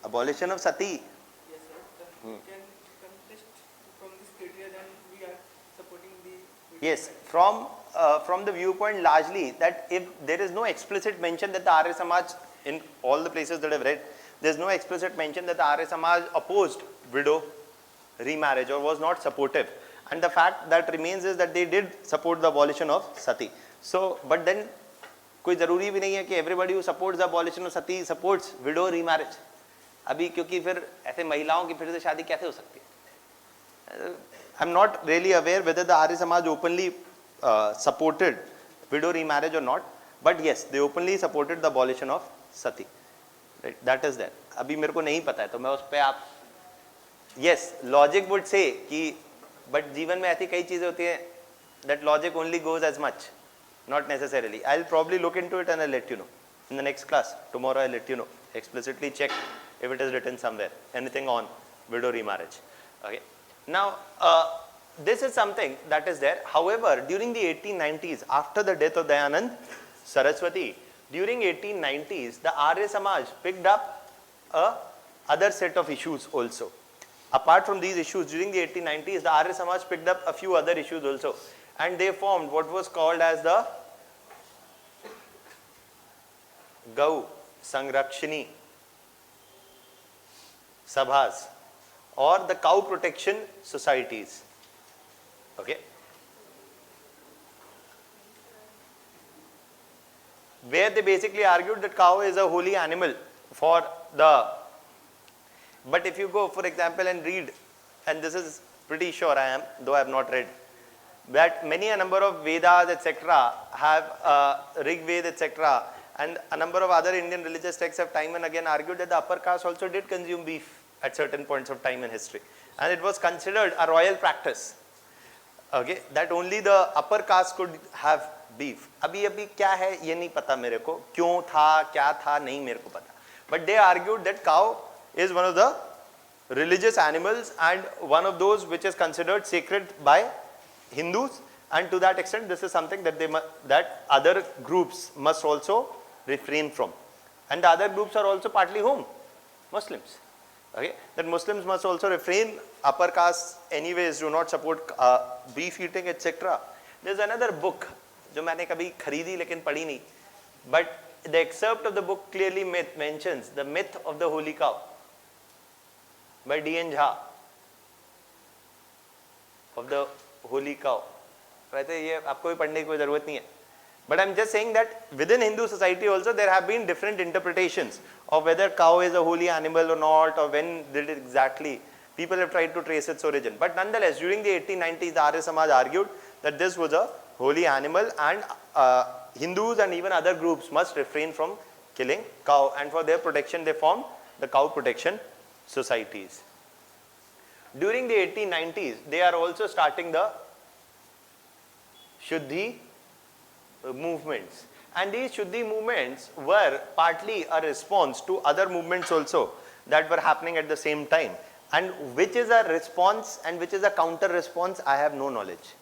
abolition of sati. Yes, from the viewpoint largely that if there is no explicit mention that the Arya Samaj, in all the places that I've read, there is no explicit mention that the Arya Samaj opposed widow remarriage or was not supportive, and the fact that remains is that they did support the abolition of sati. So, but then कोई ज़रूरी भी नहीं है कि everybody who supports the abolition of sati supports widow remarriage. अभी क्योंकि फिर ऐसे महिलाओं की फिर से शादी कैसे हो सकती है? I'm not really aware whether the Arya Samaj openly supported widow remarriage or not, but yes, they openly supported the abolition of sati. Right? That is there. अभी मेरे को नहीं पता है तो मैं उस पे आप yes, logic would say कि but जीवन में ऐसी कई चीजें होती हैं that logic only goes as much, not necessarily. I'll probably look into it and I'll let you know in the next class. Tomorrow I'll let you know, explicitly check if it is written somewhere, anything on widow remarriage. Okay. Now, this is something that is there. However, during the 1890s, after the death of Dayanand Saraswati, during 1890s, the Arya Samaj picked up a other set of issues also. Apart from these issues, during the 1890s, the Arya Samaj picked up a few other issues also, and they formed what was called as the Gau Sangrakshini Sabhas, or the cow protection societies. Okay, where they basically argued that cow is a holy animal for the, but if you go for example and read, and this is pretty sure I am, though I have not read, that many a number of Vedas etc. have Rig Veda etc. and a number of other Indian religious texts have time and again argued that the upper caste also did consume beef at certain points of time in history, and it was considered a royal practice. Okay, that only the upper caste could have beef. अभी क्या है ये नहीं पता मेरे को, क्यों था क्या था नहीं मेरे को पता, but they argued that cow is one of the religious animals and one of those which is considered sacred by Hindus, and to that extent this is something that that other groups must also refrain from, and the other groups are also partly whom? Muslims. Okay, that Muslims must also refrain, upper caste anyways do not support beef eating etc. There is another book जो मैंने कभी खरीदी लेकिन पढ़ी नहीं, but the excerpt of the book clearly mentions the myth of the holy cow by D.N. Jha, of the holy cow. कहते ये आपको भी पढ़ने की कोई जरूरत नहीं है, but I'm just saying that within Hindu society also there have been different interpretations of whether cow is a holy animal or not, or when did it exactly. People have tried to trace its origin, but nonetheless during the 1890s the Arya Samaj argued that this was a holy animal and Hindus and even other groups must refrain from killing cow, and for their protection they formed the cow protection societies. During the 1890s they are also starting the Shuddhi movements, and these Shuddhi movements were partly a response to other movements also that were happening at the same time, and which is a response and which is a counter response I have no knowledge,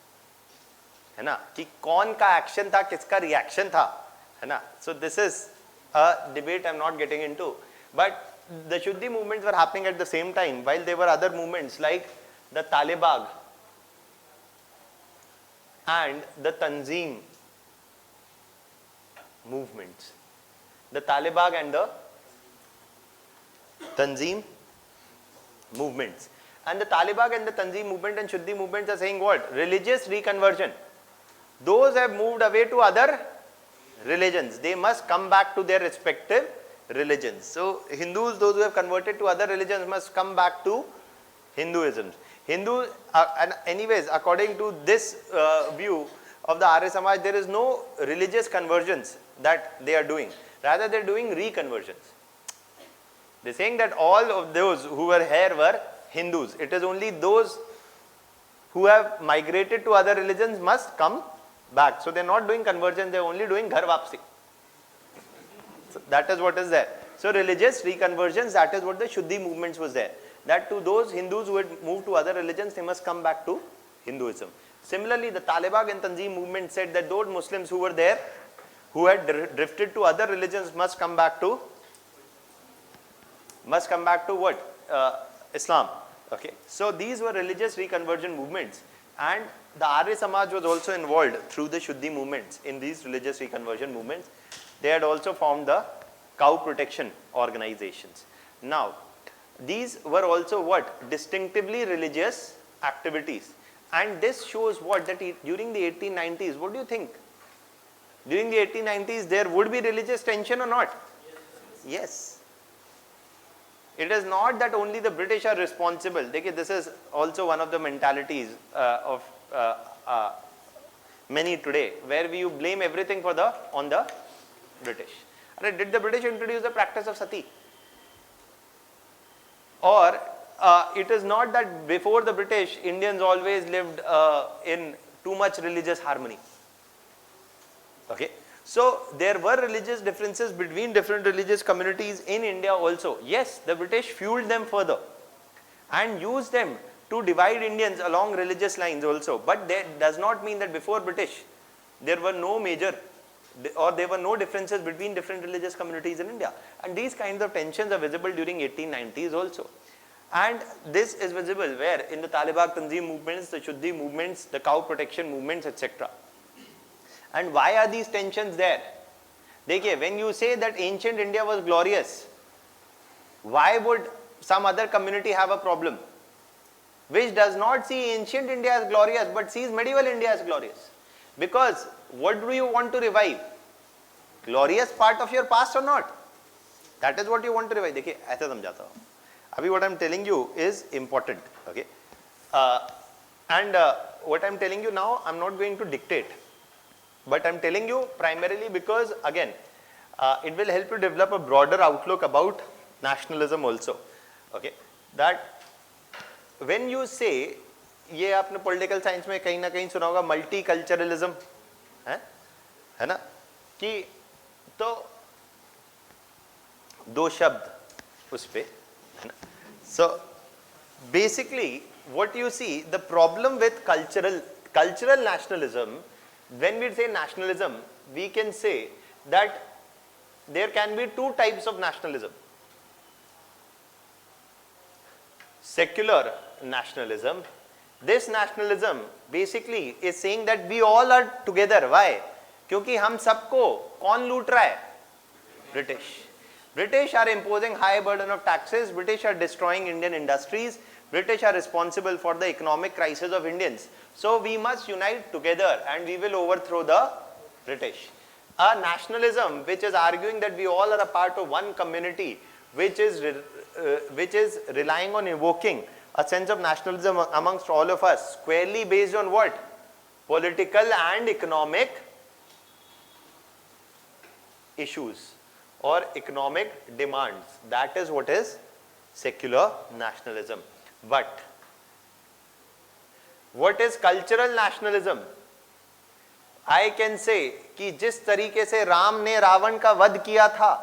है ना, कि कौन का action था किसका reaction था, है ना. So this is a debate I am not getting into, but the Shuddhi movements were happening at the same time, while there were other movements like the Talibag and the Tanzim movements. The Talibag and the Tanzim movements. And the Talibag and the Tanzim movement and Shuddhi movements are saying what? Religious reconversion. Those have moved away to other religions. They must come back to their respective religions. So Hindus, those who have converted to other religions, must come back to Hinduism. Hindu, and anyways, according to this view of the Arya Samaj, there is no religious conversions that they are doing. Rather, they are doing reconversions. They are saying that all of those who were here were Hindus. It is only those who have migrated to other religions must come back. So they are not doing conversion, they are only doing ghar wapsi. So that is what is there. So religious reconversions, that is what the Shuddhi movements was there. That to those Hindus who had moved to other religions, they must come back to Hinduism. Similarly, the Talibag and Tanzim movement said that those Muslims who were there, who had drifted to other religions, must come back to what? Islam. Okay. So these were religious reconversion movements, and the Arya Samaj was also involved through the Shuddhi movements in these religious reconversion movements. They had also formed the cow protection organizations. Now, these were also what? Distinctively religious activities. And this shows what? That during the 1890s, what do you think? During the 1890s, there would be religious tension or not? Yes. It is not that only the British are responsible. This is also one of the mentalities of many today, where you blame everything on the British. Did the British introduce the practice of sati? Or it is not that before the British, Indians always lived in too much religious harmony. Okay. So there were religious differences between different religious communities in India also. Yes, the British fueled them further and used them to divide Indians along religious lines also. But that does not mean that before British, there were no major or there were no differences between different religious communities in India. And these kinds of tensions are visible during 1890s also. And this is visible where? In the Talibag Tanzim movements, the Shuddhi movements, the cow protection movements, etc. And why are these tensions there? Dekhiye, when you say that ancient India was glorious, why would some other community have a problem which does not see ancient India as glorious but sees medieval India as glorious? Because what do you want to revive? Glorious part of your past or not? That is what you want to revive. Dekhiye, aisa samjhata hu. Abhi what I am telling you is important. Okay? What I am telling you now, I am not going to dictate. But I am telling you primarily because again, it will help you develop a broader outlook about nationalism also. Okay, that when you say, ये आपने political science में कहीं ना कहीं सुना होगा multiculturalism, है ना, कि तो दो शब्द उस पे, है ना. So Basically, what you see, the problem with cultural nationalism, when we say nationalism, we can say that there can be two types of nationalism. Secular nationalism. This nationalism basically is saying that we all are together. Why? क्योंकि हम सबको कौन लूट रहा है? British are imposing high burden of taxes. British are destroying Indian industries. British are responsible for the economic crisis of Indians. So we must unite together and we will overthrow the British. A nationalism which is arguing that we all are a part of one community, which is relying on evoking a sense of nationalism amongst all of us, squarely based on what? Political and economic issues or economic demands. That is what is secular nationalism. But what is cultural nationalism? I can say कि जिस तरीके से राम ने रावण का वध किया था,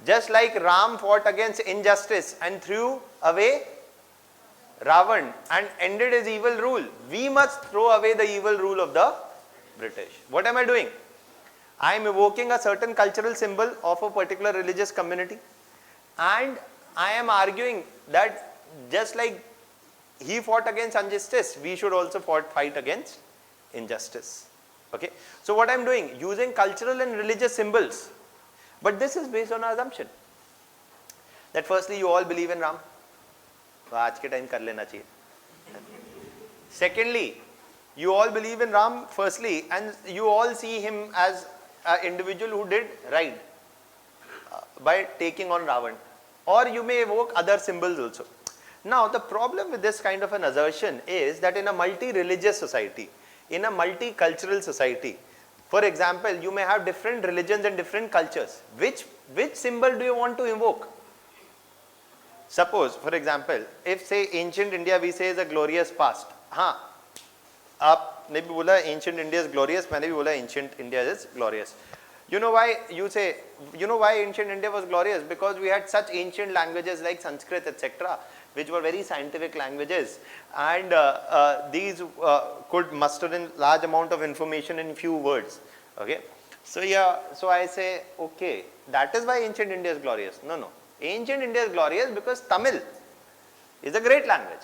just like Ram fought against injustice and threw away Ravan and ended his evil rule, we must throw away the evil rule of the British. What am I doing? I am evoking a certain cultural symbol of a particular religious community, and I am arguing that just like he fought against injustice, we should also fight against injustice. Okay? So what I am doing? Using cultural and religious symbols. But this is based on an assumption that firstly you all believe in Ram. तो आज के time कर लेना चाहिए. Secondly, you all believe in Ram firstly, and you all see him as an individual who did right by taking on Ravan. Or you may evoke other symbols also. Now the problem with this kind of an assertion is that in a multi-religious society, in a multicultural society, for example, you may have different religions and different cultures. Which symbol do you want to invoke? Suppose, for example, if say ancient India we say is a glorious past. हाँ, आपने भी बोला ancient India is glorious, मैंने भी बोला ancient India is glorious. You know why ancient India was glorious? Because we had such ancient languages like Sanskrit, etc., which were very scientific languages, and these could muster in large amount of information in few words. Okay, so yeah, so I say, okay, that is why ancient India is glorious. No, ancient India is glorious because Tamil is a great language,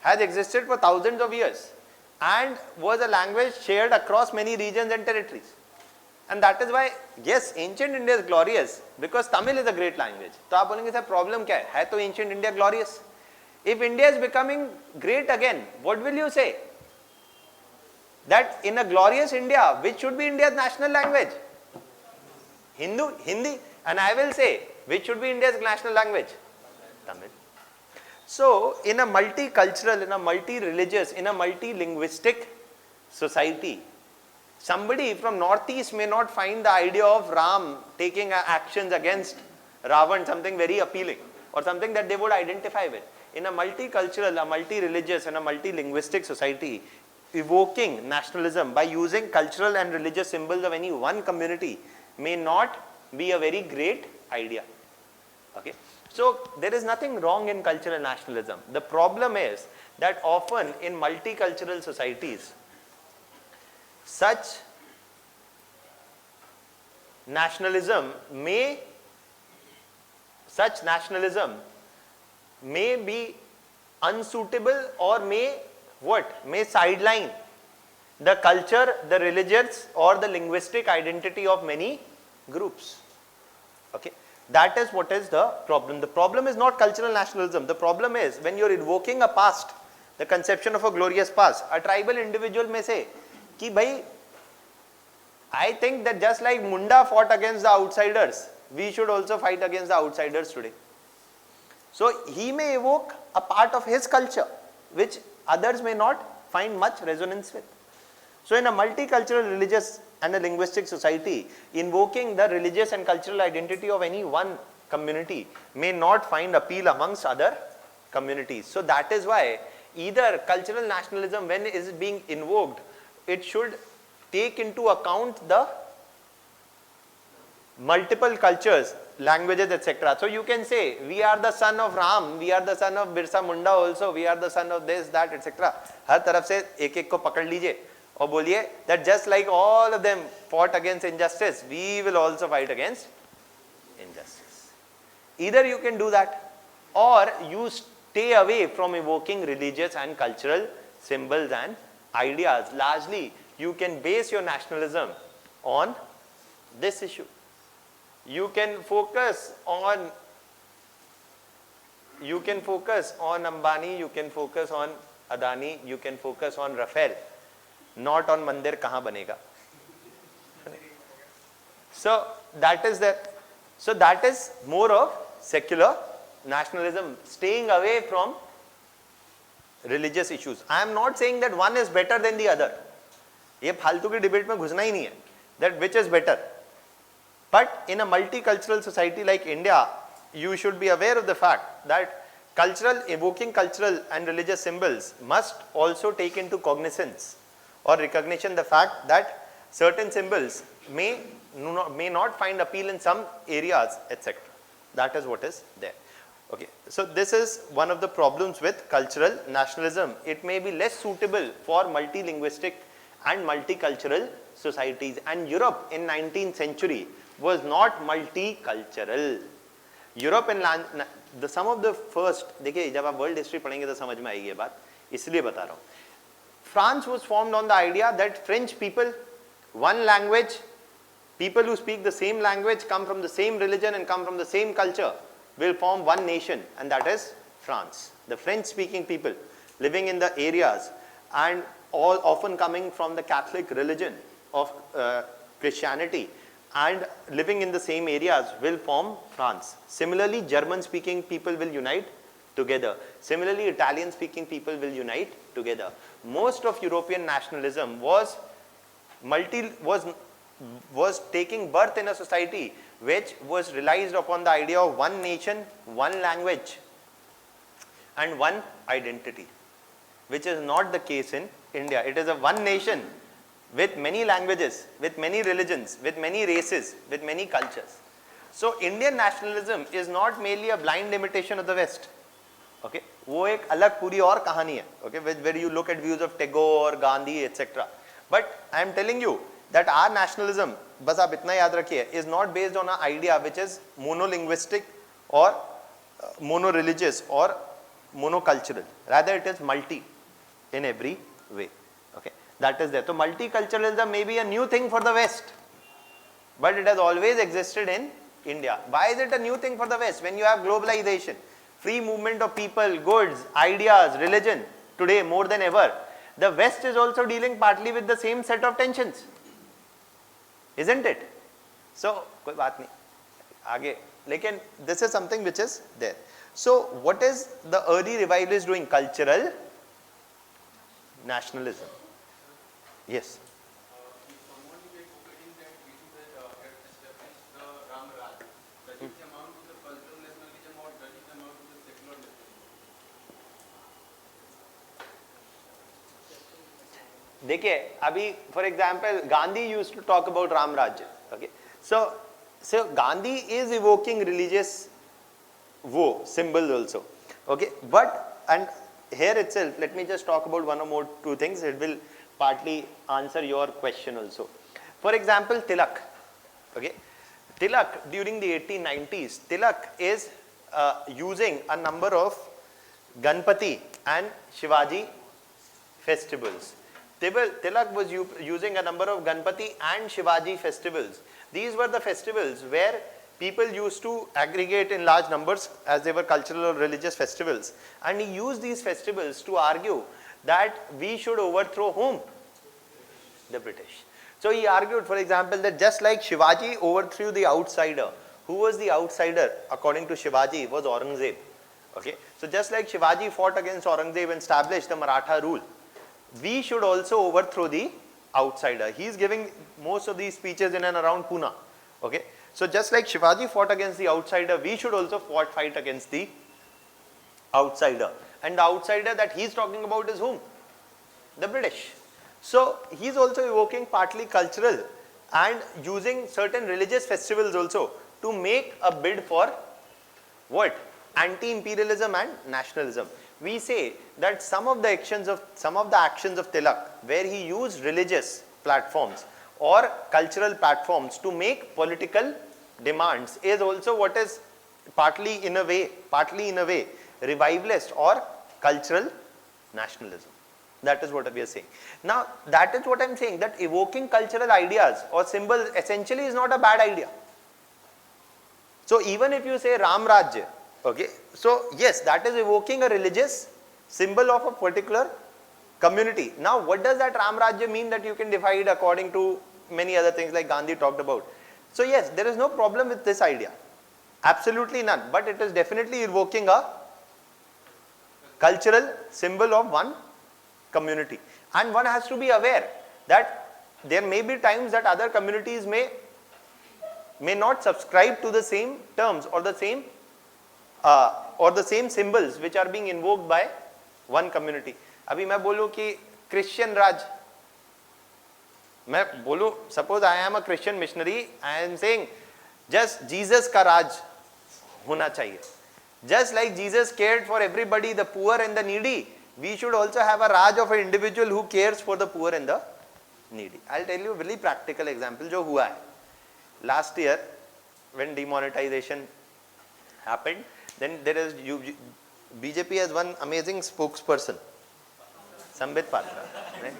has existed for thousands of years, and was a language shared across many regions and territories. And that is why, yes, ancient India is glorious because Tamil is a great language. तो आप बोलेंगे sir problem क्या है तो ancient India glorious. If India is becoming great again, what will you say? That in a glorious India, which should be India's national language? Hindi. And I will say, which should be India's national language? Tamil. So, in a multicultural, in a multi-religious, in a multi-linguistic society, somebody from northeast may not find the idea of Ram taking actions against Ravan something very appealing or something that they would identify with. In a multicultural, a multi-religious and a multi-linguistic society, evoking nationalism by using cultural and religious symbols of any one community may not be a very great idea. Okay? So there is nothing wrong in cultural nationalism. The problem is that often in multicultural societies, such nationalism may be unsuitable or may sideline the culture, the religious or the linguistic identity of many groups. Okay, that is what is the problem. The problem is not cultural nationalism. The problem is when you are invoking a past, the conception of a glorious past. A tribal individual may say कि भाई, I think that just like Munda fought against the outsiders, we should also fight against the outsiders today. So he may evoke a part of his culture which others may not find much resonance with. So in a multicultural, religious and a linguistic society, invoking the religious and cultural identity of any one community may not find appeal amongst other communities. So that is why either cultural nationalism, when it is being invoked, it should take into account the multiple cultures, languages, etc. So you can say we are the son of Ram, we are the son of Birsa Munda also, we are the son of this, that, etc. हर तरफ से एक एक को पकड़ लीजिए और बोलिए that just like all of them fought against injustice, we will also fight against injustice. Either you can do that, or you stay away from evoking religious and cultural symbols and ideas. Largely, you can base your nationalism on this issue. You can focus on Ambani, you can focus on Adani, you can focus on Rafael, not on Mandir kahan banega. So that is the, so that is more of secular nationalism, staying away from religious issues. I am not saying that one is better than the other. ये फालतू की debate में घुसना ही नहीं है, that which is better. But in a multicultural society like India, you should be aware of the fact that evoking cultural and religious symbols must also take into cognizance or recognition the fact that certain symbols may not find appeal in some areas, etc. That is what is there. Okay, so this is one of the problems with cultural nationalism. It may be less suitable for multilinguistic and multicultural societies, and Europe in 19th century was not multicultural. Europe in the some of the first, देखिए जब आप world history पढ़ेंगे तो समझ में आएगी ये बात, इसलिए बता रहा हूँ. France was formed on the idea that French people, one language, people who speak the same language, come from the same religion and come from the same culture, will form one nation, and that is France. The French speaking people living in the areas and all often coming from the Catholic religion of Christianity and living in the same areas will form France. Similarly, German speaking people will unite together. Similarly, Italian speaking people will unite together. Most of European nationalism was taking birth in a society which was realized upon the idea of one nation, one language and one identity, which is not the case in India. It is a one nation with many languages, with many religions, with many races, with many cultures. So Indian nationalism is not merely a blind imitation of the West. Okay, वो एक अलग पूरी और कहानी है. Okay, where you look at views of Tagore, Gandhi, etc. But I am telling you that our nationalism, बस आप इतना याद रखिए, is not based on an idea which is monolinguistic or mono-religious or monocultural. Rather, it is multi in every way. Okay, that is there. So multiculturalism may be a new thing for the West, but it has always existed in India. Why is it a new thing for the West? When you have globalization, free movement of people, goods, ideas, religion, today more than ever, the West is also dealing partly with the same set of tensions, isn't it? So कोई बात नहीं आगे, लेकिन this is something which is there. So what is the early revivalists doing? Cultural nationalism. Yes. If someone is advocating that we should establish the Ram Raj, does it amount to the cultural nationalism or does it amount to the secular nationalism? देखिए अभी for example Gandhi used to talk about Ram Rajya. Okay, so Gandhi is evoking religious symbols also. Okay, but and here itself let me just talk about one or more two things. It will partly answer your question also. For example, Tilak. Okay, Tilak during the 1890s, Tilak is using a number of Ganpati and Shivaji festivals. Tilak was using a number of Ganpati and Shivaji festivals. These were the festivals where people used to aggregate in large numbers as they were cultural or religious festivals. And he used these festivals to argue that we should overthrow whom? The British. So he argued, for example, that just like Shivaji overthrew the outsider, who was the outsider according to Shivaji was Aurangzeb. Okay, so just like Shivaji fought against Aurangzeb and established the Maratha rule, we should also overthrow the outsider. He is giving most of these speeches in and around Pune. Okay, so just like Shivaji fought against the outsider, we should also fight against the outsider. And the outsider that he is talking about is whom? The British. So he is also evoking partly cultural and using certain religious festivals also to make a bid for what? Anti-imperialism and nationalism. We say that some of the actions of Tilak, where he used religious platforms or cultural platforms to make political demands, is also what is partly in a way revivalist or cultural nationalism. That is what we are saying. Now, that is what I am saying, that evoking cultural ideas or symbols essentially is not a bad idea. So, even if you say Ram Rajya, okay, so yes, that is evoking a religious symbol of a particular community. Now, what does that Ram Rajya mean that you can divide according to many other things like Gandhi talked about? So, yes, there is no problem with this idea. Absolutely none. But it is definitely evoking a cultural symbol of one community. And one has to be aware that there may be times that other communities may not subscribe to the same terms or the same symbols which are being invoked by one community. अभी मैं बोलूँ कि Christian राज, मैं बोलूँ suppose I am a Christian missionary, I am saying just Jesus का राज होना चाहिए. Just like Jesus cared for everybody, the poor and the needy, we should also have a Raj of an individual who cares for the poor and the needy. I'll tell you a very practical example जो हुआ है. Last year, when demonetization happened, then there is BJP has one amazing spokesperson, Sambit Patra. Right?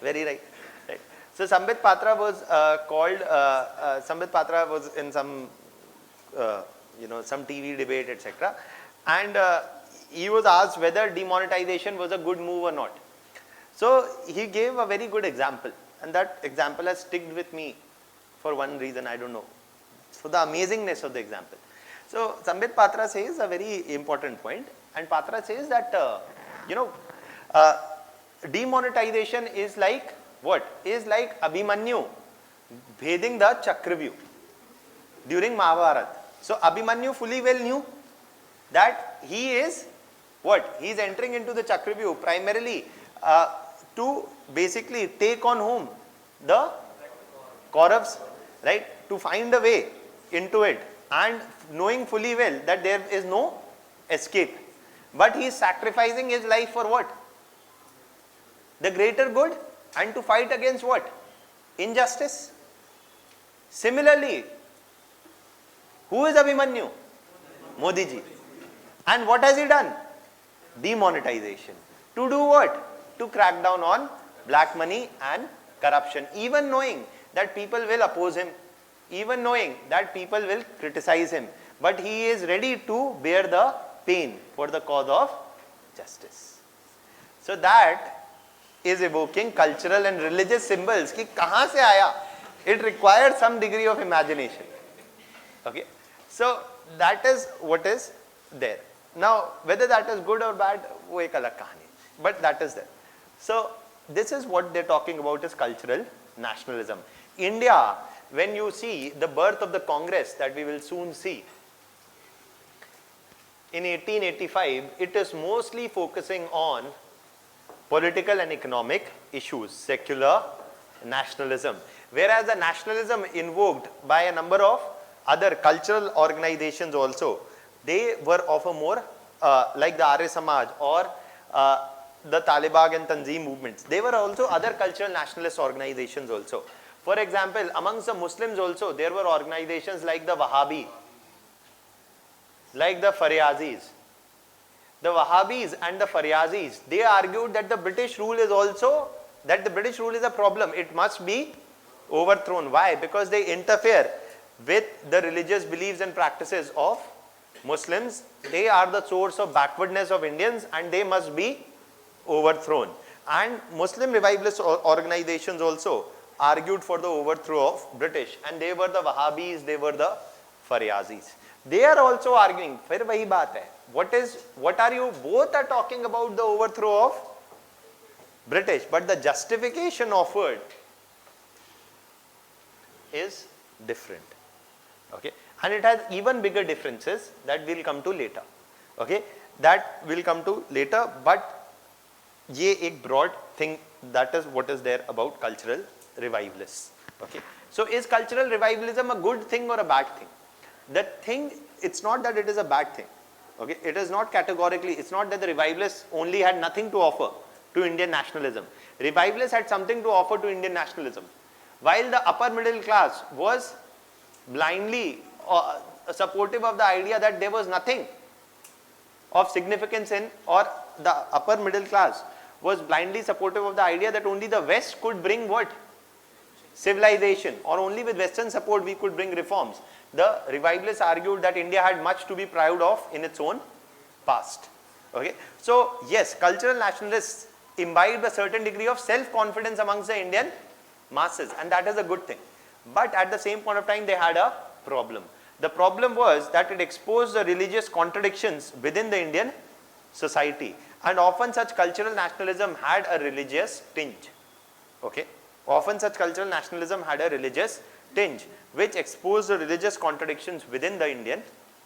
Very right. Right. So Sambit Patra was Sambit Patra was in some some TV debate, etc. And he was asked whether demonetization was a good move or not. So he gave a very good example, and that example has stuck with me for one reason, I don't know, for the amazingness of the example. So Sambit Patra says a very important point, and Patra says that demonetization is like what? Is like Abhimanyu bheding the Chakravyuh during Mahabharata. So Abhimanyu fully well knew that he is what? He is entering into the Chakravyuh primarily to basically take on whom? The Kauravas, right? To find a way into it, and knowing fully well that there is no escape. But he is sacrificing his life for what? The greater good, and to fight against what? Injustice. Similarly, who is Abhimanyu? Modi ji. And what has he done? Demonetization. To do what? To crack down on black money and corruption, even knowing that people will oppose him, even knowing that people will criticize him, but he is ready to bear the pain for the cause of justice. So that is evoking cultural and religious symbols. Ki kahan se aaya? It requires some degree of imagination. Okay, so that is what is there. Now, whether that is good or bad, wo ek alag kahani. But that is there. So this is what they're talking about is cultural nationalism. India, when you see the birth of the Congress that we will soon see, in 1885, it is mostly focusing on political and economic issues, secular nationalism. Whereas the nationalism invoked by a number of other cultural organizations also, they were of a more like the Arya Samaj or the Talibag and Tanzim movements. They were also other cultural nationalist organizations also. For example, amongst the Muslims also, there were organizations like the Wahhabi, like the Faryazis. The Wahhabis and the Faryazis, they argued that the British rule is also, that the British rule is a problem. It must be overthrown. Why? Because they interfere with the religious beliefs and practices of Muslims. They are the source of backwardness of Indians and they must be overthrown. And Muslim revivalist organizations also argued for the overthrow of British, and they were the Wahhabis, they were the Faryazis. They are also arguing, फिर वही बात है. What are you, both are talking about the overthrow of British, but the justification offered is different. Okay, and it has even bigger differences that we'll come to later. Okay, that will come to later, but ये एक broad thing, that is what is there about cultural revivalists. Okay, So is cultural revivalism a good thing or a bad thing? The thing, it's not that it is a bad thing. Okay, it is not categorically, it's not that the revivalists only had nothing to offer to Indian nationalism. Revivalists had something to offer to Indian nationalism. While the upper middle class was blindly supportive of the idea that there was nothing of significance in, or the upper middle class was blindly supportive of the idea that only the West could bring what? Civilization, or only with Western support we could bring reforms. The revivalists argued that India had much to be proud of in its own past. Okay, so yes, cultural nationalists imbibed a certain degree of self-confidence amongst the Indian masses, and that is a good thing. But at the same point of time, they had a problem. The problem was that it exposed the religious contradictions within the Indian society, and often such cultural nationalism had a religious tinge. Okay, often such cultural nationalism had a religious tinge, which exposed the religious contradictions within the Indian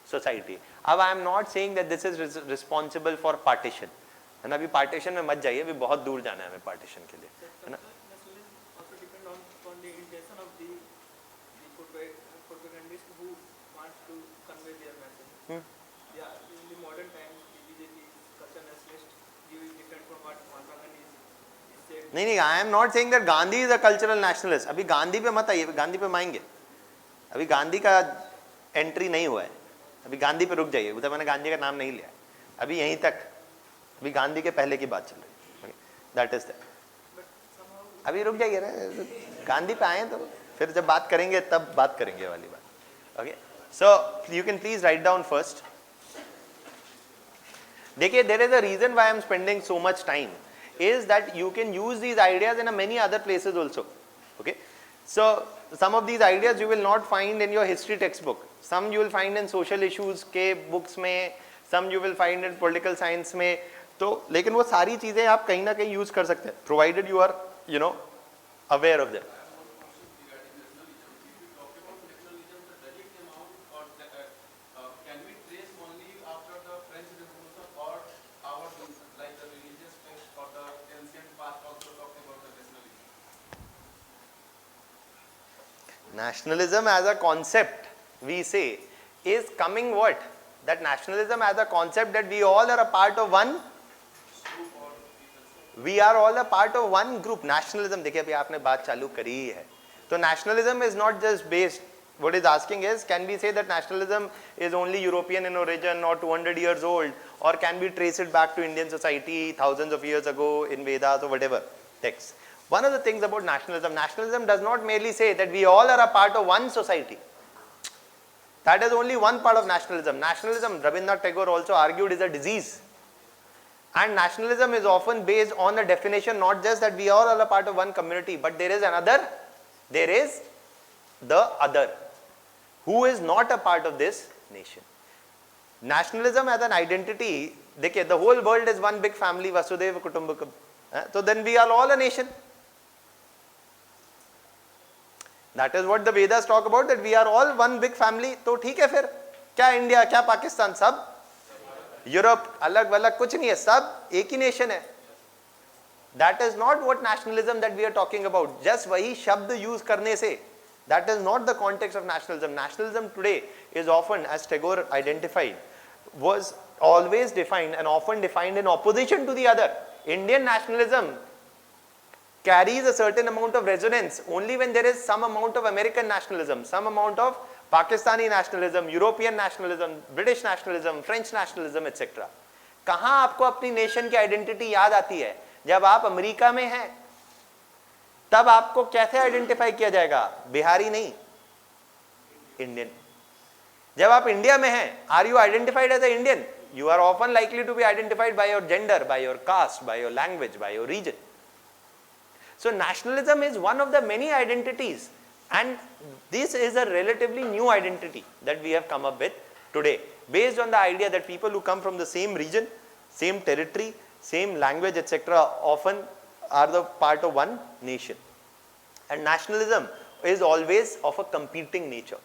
society. Now, I am not saying that this is responsible for partition. है ना, अभी partition में मत जाइए, अभी बहुत दूर जाना है हमें partition के लिए, है ना? Also depend on the intention of the propagandists who want to convey their message. Yeah, in the modern times, the BJP culture nationalist view is different from what Mahatma Gandhi is said. नहीं, I am not saying that Gandhi is a cultural nationalist. अभी गांधी पे मत आइए, गांधी पे आएंगे. अभी गांधी का entry नहीं हुआ है, अभी गांधी पे रुक जाइए, उधर मैंने गांधी का नाम नहीं लिया, अभी यहीं तक, अभी गांधी के पहले की बात चल रही है. That is that. अभी रुक जाइए ना, गांधी पे आए तो फिर जब बात करेंगे तब बात करेंगे वाली बात. Okay, so you can please write down first. देखिए, there is a reason why I am spending so much time is that you can use these ideas in many other places also. Okay, so some of these ideas you will not find in your history textbook, some you will find in social issues के books में, some you will find in political science में. तो लेकिन वो सारी चीजें आप कहीं ना कहीं यूज कर सकते हैं, provided you are aware of them. Nationalism as a concept, we say, is coming what? That nationalism as a concept, that we all are a part of one, we are all a part of one group. Nationalism, देखिए अभी आपने बात चालू करी ही है. तो nationalism is not just based, what is asking is, can we say that nationalism is only European in origin or 200 years old, or can we trace it back to Indian society thousands of years ago in Vedas or whatever text? One of the things about nationalism, nationalism does not merely say that we all are a part of one society. That is only one part of nationalism. Nationalism, Rabindranath Tagore also argued, is a disease. And nationalism is often based on a definition, not just that we all are a part of one community, but there is another, there is the other, who is not a part of this nation. Nationalism as an identity, देखिए, the whole world is one big family, Vasudhaiva Kutumbakam. So then we are all a nation. That is what the Vedas talk about, that we are all one big family. तो ठीक है, फिर क्या India, क्या पाकिस्तान, सब Europe अलग अलग कुछ नहीं है, सब एक ही नेशन है. That is not what nationalism that we are talking about. Just वही शब्द यूज करने से, that is not the context of nationalism. Nationalism today is often, as Tagore identified, was always defined and often defined in opposition to the other. Indian nationalism carries a certain amount of resonance only when there is some amount of American nationalism, some amount of Pakistani nationalism, European nationalism, British nationalism, French nationalism, etc. कहाँ आपको अपनी nation की identity याद आती है? जब आप America में हैं, तब आपको कैसे आइडेंटिफाई किया जाएगा? बिहारी नहीं, इंडियन. जब आप इंडिया में हैं, are you identified as a Indian? You are often likely to be identified by your gender, by your caste, by your language, by your region. So nationalism is one of the many identities, and this is a relatively new identity that we have come up with today, based on the idea that people who come from the same region, same territory, same language, etc., often are the part of one nation. And nationalism is always of a competing nature.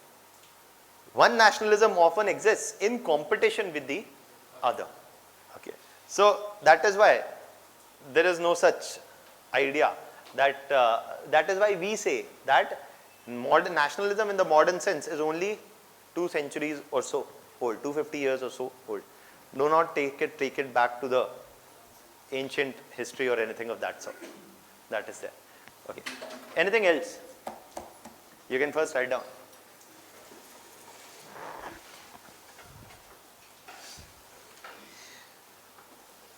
One nationalism often exists in competition with the other. Okay, so that is why there is no such idea that that is why we say that Modern nationalism in the modern sense is only 2 centuries or so old, 250 years or so old. Do not take it back to the ancient history or anything of that sort. That is there. Okay. Anything else? You can first write down.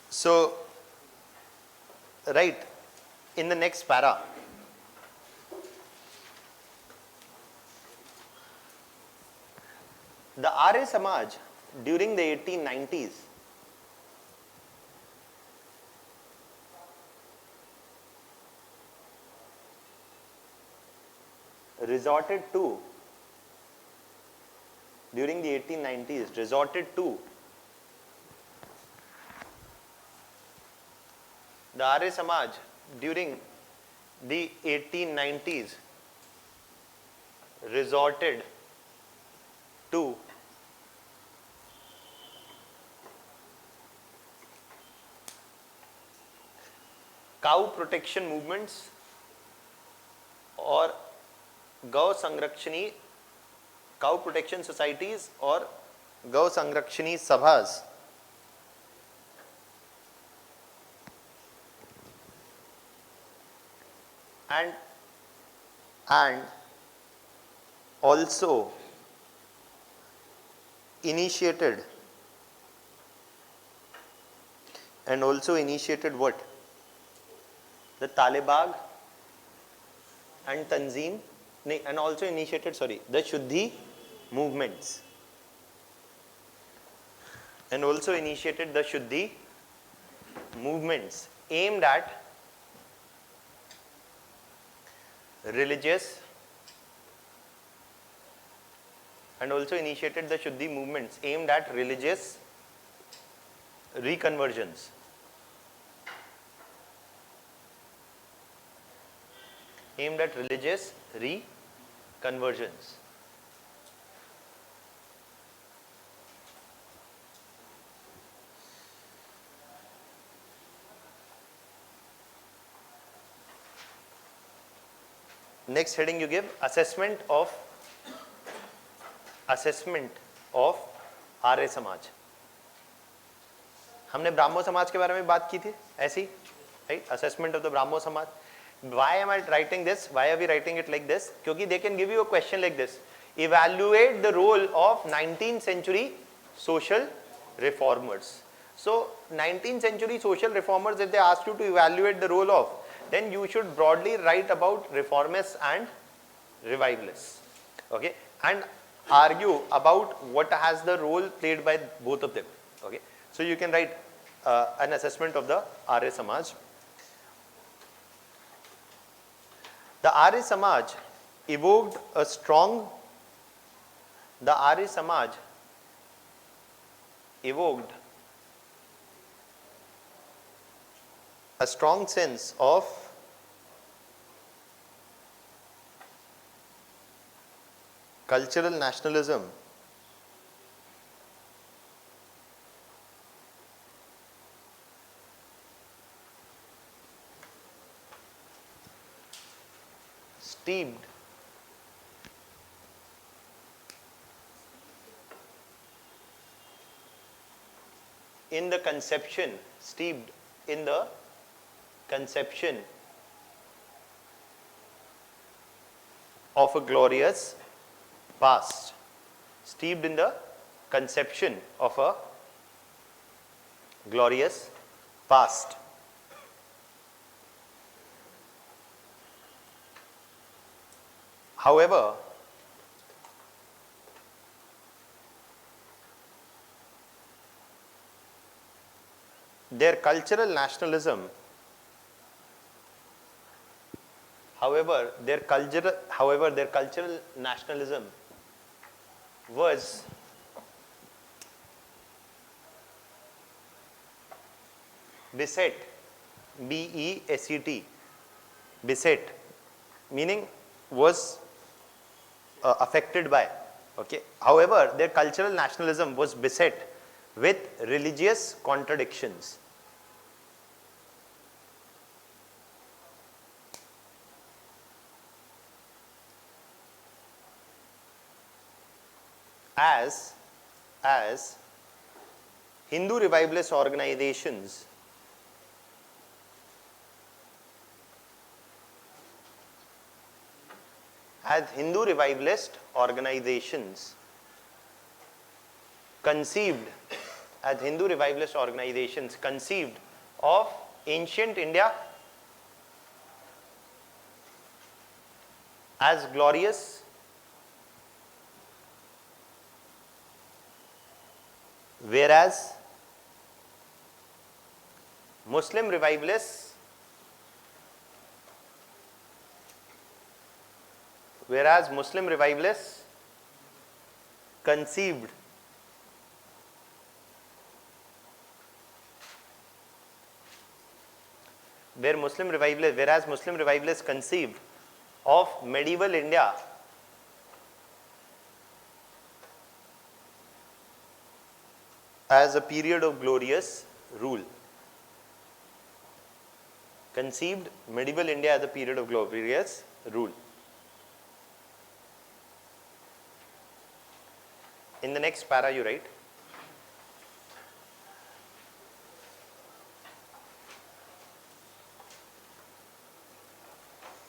So, right in the next para, the Arya Samaj during the 1890s resorted to the Arya Samaj during the 1890s resorted to cow protection movements or Gau Sangrakshani, cow protection societies or Gau Sangrakshani Sabhas, and also initiated what? The Talibag and Tanzim, and also initiated, the Shuddhi movements. And also initiated the Shuddhi movements aimed at religious, and also initiated the Shuddhi movements aimed at religious reconversions. Aimed at religious reconversions. Next heading you give assessment of Arya Samaj. हमने ब्राह्मो समाज के बारे में बात की थी ऐसी, right? Assessment of the Brahmo समाज. Why am I writing this? Why are we writing it like this? क्योंकि they can give you a question like this: evaluate the role of 19th century social reformers. So 19th century social reformers, if they ask you to evaluate the role of, then you should broadly write about reformists and revivalists, okay, and argue about what has the role played by both of them, okay. So you can write an assessment of the Arya Samaj. The Arya Samaj evoked a strong sense of cultural nationalism steeped in the conception of a glorious past. Steeped in the conception of a glorious past. However, their cultural nationalism was beset, B-E-S-E-T, beset, meaning was affected by, okay. However, their cultural nationalism was beset with religious contradictions. as Hindu revivalist organizations conceived of ancient India as glorious, whereas Muslim revivalists conceived of medieval India as a period of glorious rule. Conceived medieval India as a period of glorious rule. In the next para you write,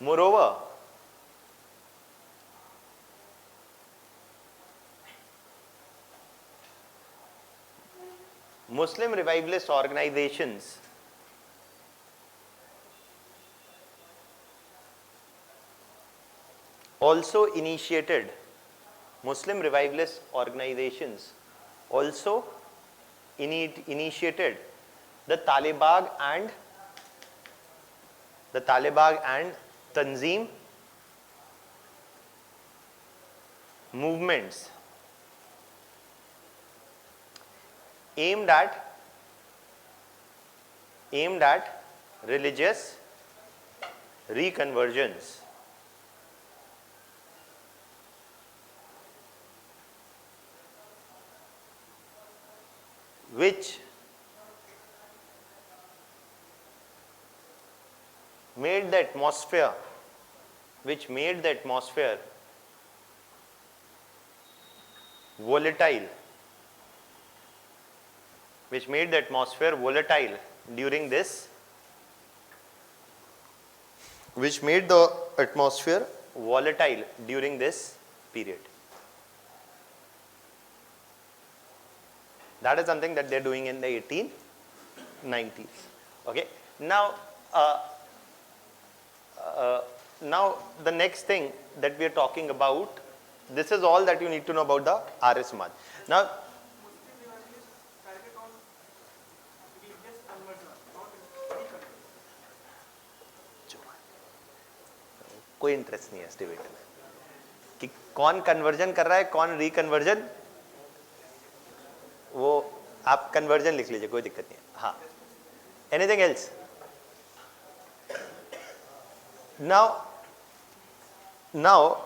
moreover, Muslim revivalist organizations also initiated the Taliban and Tanzim movements aimed at religious reconversions. Which made the atmosphere volatile during this period. That is something that they're doing in the 1890s. Okay. Now the next thing that we are talking about, this is all that you need to know about the Arya Samaj. Now, target on religious conversion, not reconversion. कोई interest नहीं है इस debate में कि कौन conversion कर रहा है, कौन रिकन्वर्जन, वो आप कन्वर्जन लिख लीजिए, कोई दिक्कत नहीं है. हाँ, anything else? Now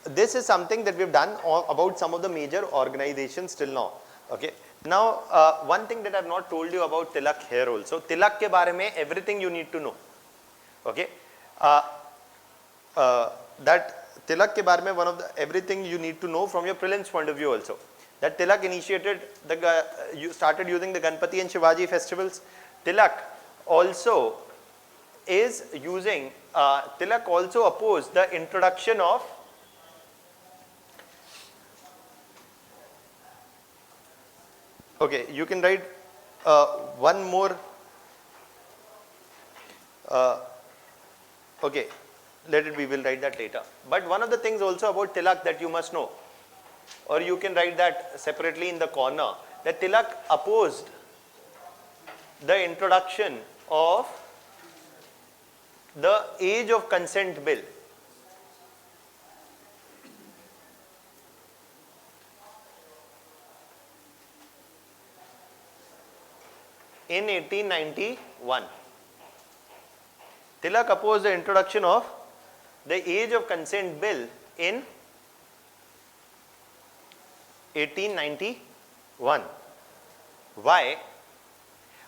this is something that we've done about some of the major organizations till now. Okay. Now one thing that I've not told you about Tilak here also. Tilak ke बारे में everything you need to know. Okay. That Tilak ke बारे में one of the everything you need to know from your prelims point of view also. That Tilak initiated you started using the Ganpati and Shivaji festivals. Tilak also is using Tilak also opposed the introduction of okay, you can write one more okay, let it be, we'll write that later. But one of the things also about Tilak that you must know, or you can write that separately in the corner, that Tilak opposed the introduction of the age of consent bill. In 1891. Tilak opposed the introduction of the age of consent bill in 1891. Why?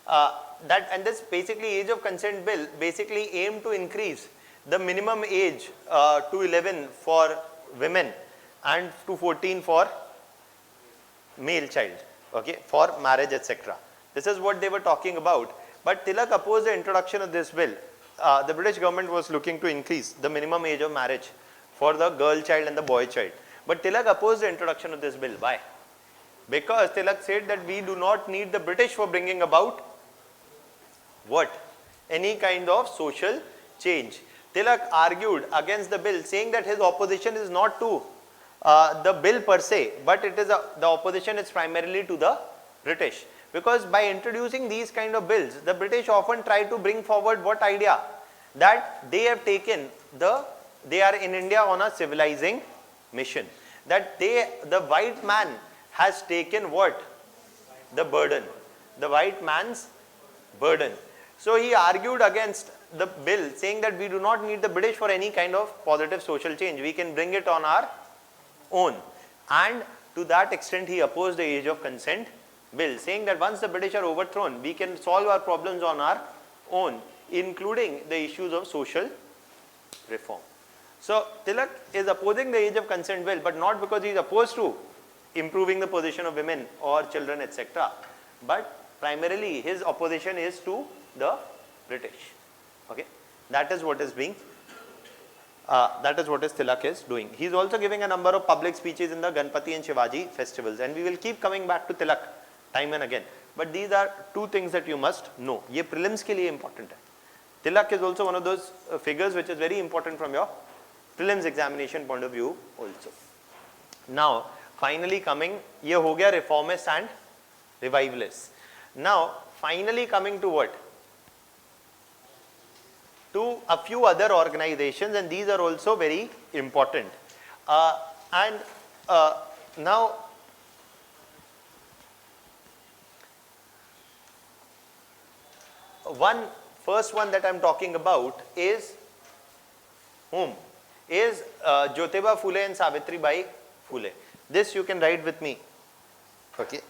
And this basically age of consent bill basically aimed to increase the minimum age to 11 for women and to 14 for male child, okay, for marriage, etc. This is what they were talking about. But Tilak opposed the introduction of this bill. The British government was looking to increase the minimum age of marriage for the girl child and the boy child. But Tilak opposed the introduction of this bill. Why? Because Tilak said that we do not need the British for bringing about what? Any kind of social change. Tilak argued against the bill, saying that his opposition is not to the bill per se, but it is the opposition is primarily to the British. Because by introducing these kind of bills, the British often try to bring forward what idea? That they have taken they are in India on a civilizing mission. That the white man has taken what? The burden. The white man's burden. So he argued against the bill, saying that we do not need the British for any kind of positive social change. We can bring it on our own. And to that extent he opposed the age of consent bill, saying that once the British are overthrown, we can solve our problems on our own, including the issues of social reform. So Tilak is opposing the age of consent bill, but not because he is opposed to improving the position of women or children, etc. But primarily his opposition is to the British. Okay, that is what is being that is what Tilak is doing. He is also giving a number of public speeches in the Ganpati and Shivaji festivals, and we will keep coming back to Tilak time and again. But these are two things that you must know. ये prelims के लिए important है. Tilak is also one of those figures which is very important from your prelims examination point of view also. Now finally coming, ये हो गया reformists and revivalists. Now finally coming to what? To a few other organizations, and these are also very important. Now first one that I am talking about is whom? Is Jyotiba Phule and Savitri Bai Phule. This you can write with me. Okay.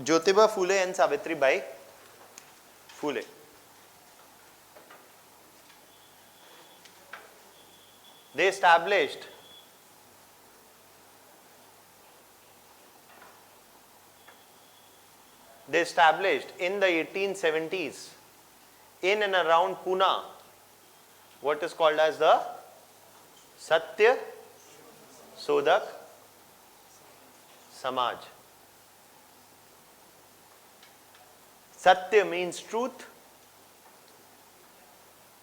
Jyotiba Phule and Savitri Bai Phule. They established in the 1870s in and around Pune what is called as the Satya Sodak Samaj. Satya means truth,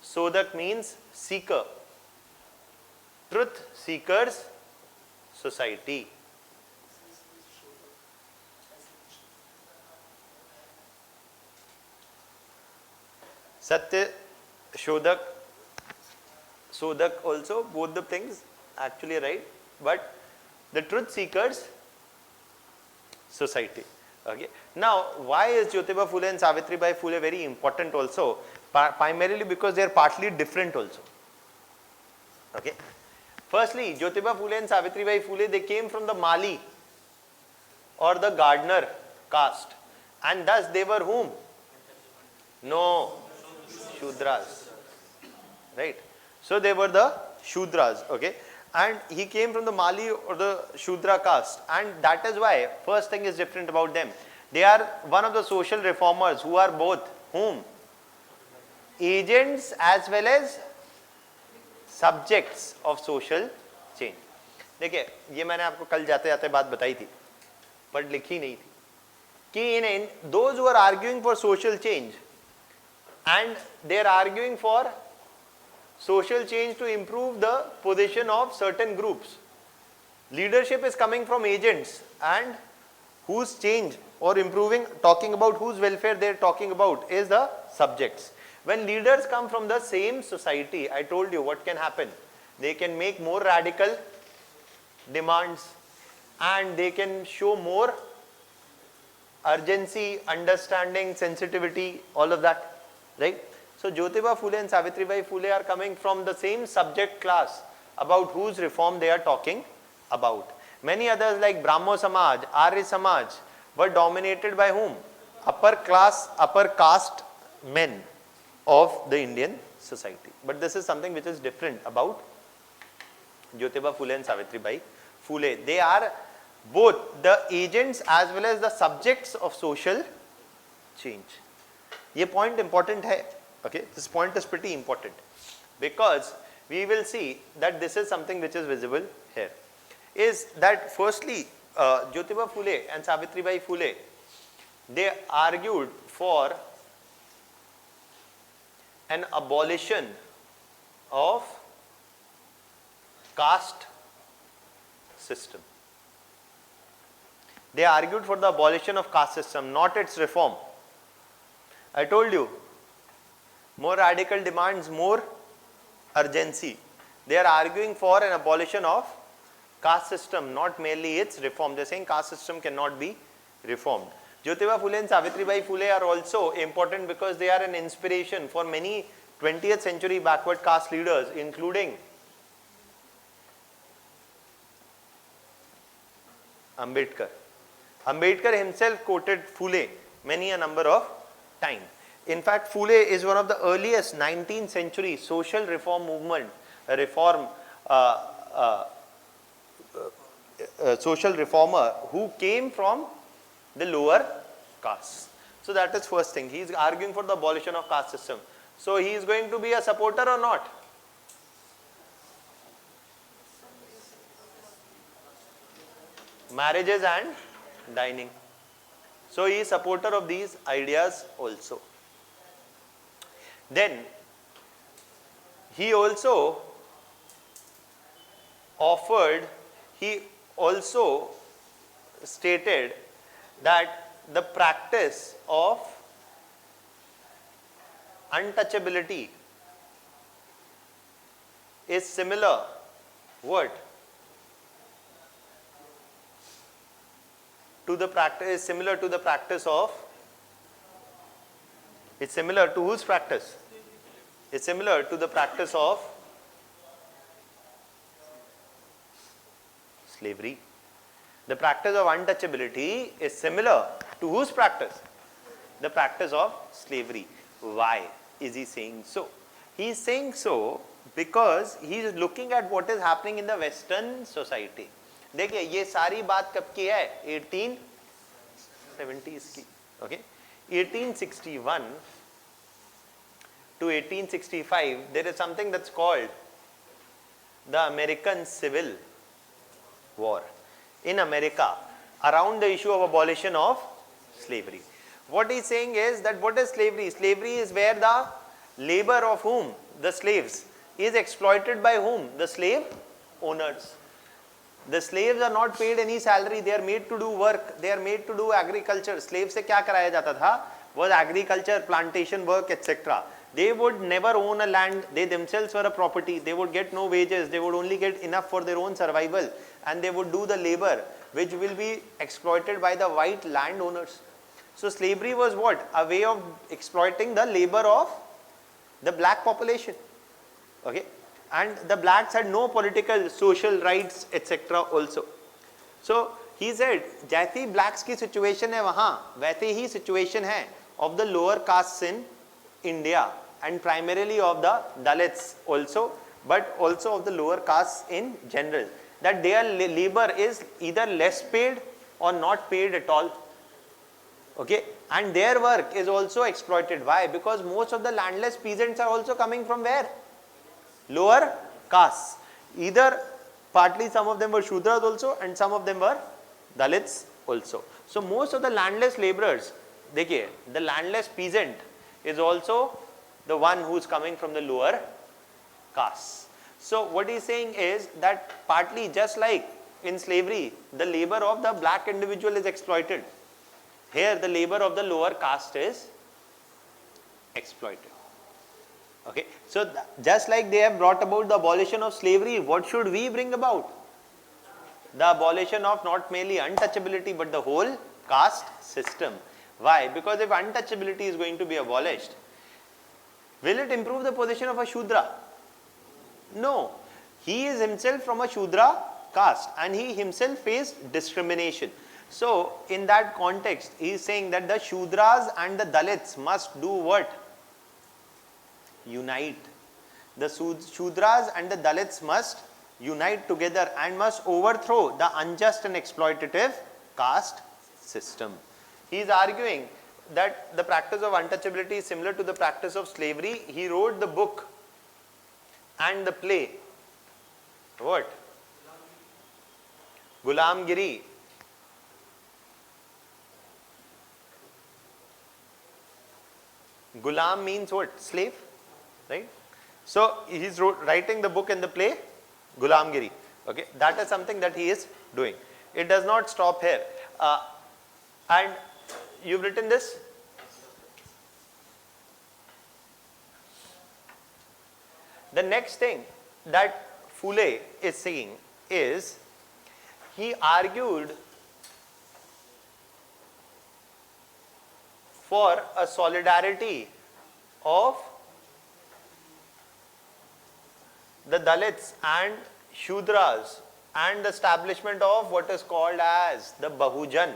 Sodak means seeker. Truth Seekers Society. Satya Sodak also, both the things actually right, but the Truth Seekers Society. Okay. Now why is Jyotiba Phule and Savitri Bai Phule very important also? Primarily because they are partly different also. Okay. Firstly, Jyotiba Phule and Savitri Bai Phule, they came from the Mali or the gardener caste, and thus they were whom? No, Shudras, right? So they were the Shudras, okay? And he came from the Mali or the Shudra caste, and that is why first thing is different about them. They are one of the social reformers who are both whom? Agents as well as subjects of social change. देखिए ये मैंने आपको कल जाते जाते बात बताई थी बट लिखी नहीं थी कि in those who are arguing for social change and they are arguing for social change to improve the position of certain groups, leadership is coming from agents, and whose change or improving, talking about whose welfare they are talking about is the subjects. When leaders come from the same society, I told you what can happen. They can make more radical demands and they can show more urgency, understanding, sensitivity, all of that, right? So Jyotiba Phule and Savitri Bai Phule are coming from the same subject class about whose reform they are talking about. Many others like Brahmo Samaj, Arya Samaj were dominated by whom? Upper class, upper caste men of the Indian society. But this is something which is different about Jyotiba Phule and Savitri Bai Phule. They are both the agents as well as the subjects of social change. ये point important है. Okay, this point is pretty important because we will see that this is something which is visible here. Is that firstly Jyotiba Phule and Savitribai Phule, they argued for an abolition of caste system. They argued for the abolition of caste system, not its reform. I told you, more radical demands, more urgency. They are arguing for an abolition of caste system, not merely its reform. They are saying caste system cannot be reformed. Jyotiba Phule and Savitribai Phule are also important because they are an inspiration for many 20th century backward caste leaders, including Ambedkar. Ambedkar himself quoted Phule many a number of times. In fact, Phule is one of the earliest 19th century social reform movement, social reformer who came from the lower caste. So that is first thing. He is arguing for the abolition of caste system. So he is going to be a supporter or not? Marriages and dining. So he is supporter of these ideas also. Then he also stated that the practice of untouchability is similar what? To the practice is similar to the practice of, it's similar to whose practice? It's similar to the practice of slavery. The practice of untouchability is similar to whose practice? The practice of slavery. Why is he saying so? He is saying so because he is looking at what is happening in the Western society. देखिए ये सारी बात कब की है? 1870s की. Okay? 1861 to 1865 there is something that's called the American Civil War in America around the issue of abolition of slavery. What he is saying is that what is slavery? Slavery is where the labor of whom? The slaves is exploited by whom? The slave owners. The slaves are not paid any salary. They are made to do work. They are made to do agriculture. Slaves से क्या कराया जाता था? Was agriculture, plantation work, etc. They would never own a land. They themselves were a property. They would get no wages. They would only get enough for their own survival, and they would do the labor which will be exploited by the white landowners. So slavery was what? A way of exploiting the labor of the black population. Okay? And the blacks had no political, social rights, etc. also. So he said, जैसी blacks की situation है वहाँ, वैसे ही situation है of the lower castes in India and primarily of the Dalits also, but also of the lower castes in general. That their labor is either less paid or not paid at all. Okay, and their work is also exploited. Why? Because most of the landless peasants are also coming from where? Lower castes. Either partly some of them were Shudras also and some of them were Dalits also. So most of the landless laborers, देखिए, the landless peasant is also the one who is coming from the lower castes. So what he is saying is that partly just like in slavery, the labor of the black individual is exploited. Here the labor of the lower caste is exploited. Okay, so just like they have brought about the abolition of slavery, what should we bring about? The abolition of not merely untouchability but the whole caste system. Why? Because if untouchability is going to be abolished, will it improve the position of a Shudra? No. He is himself from a Shudra caste and he himself faced discrimination. So in that context, he is saying that the Shudras and the Dalits must do what? Unite. The Shudras and the Dalits must unite together and must overthrow the unjust and exploitative caste system. He is arguing that the practice of untouchability is similar to the practice of slavery. He wrote the book and the play. What? Gulamgiri. Gulam means what? Slave, right? So he is writing the book and the play Gulamgiri. Okay, that is something that he is doing. It does not stop here. And you've written this? The next thing that Phule is saying is, he argued for a solidarity of the Dalits and Shudras and the establishment of what is called as the Bahujan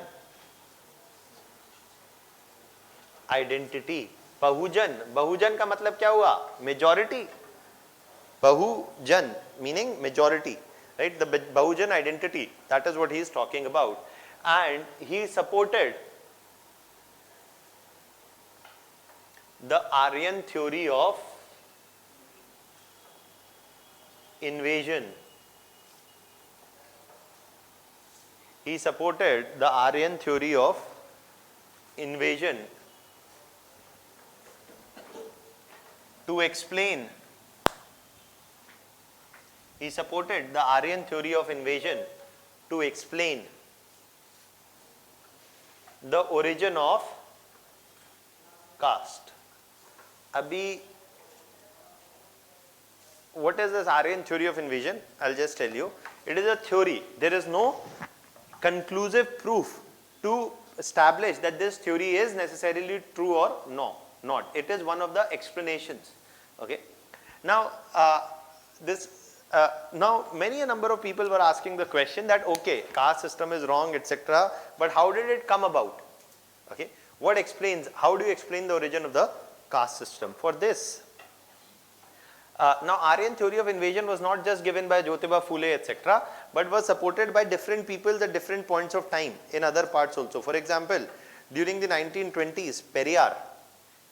identity. Bahujan का मतलब क्या हुआ? Majority. Bahujan meaning majority, right? The Bahujan identity, that is what he is talking about. And he supported the Aryan theory of invasion. He supported the Aryan theory of invasion to explain. He supported the Aryan theory of invasion to explain the origin of caste. Abhi, what is this Aryan theory of invasion? I'll just tell you. It is a theory. There is no conclusive proof to establish that this theory is necessarily true or not. It is one of the explanations. Okay. Now, now many a number of people were asking the question that okay, caste system is wrong, etc. But how did it come about? Okay. What explains? How do you explain the origin of the caste system? For this, now Aryan theory of invasion was not just given by Jyotiba Phule, etc., but was supported by different people at different points of time in other parts also. For example, during the 1920s, Periyar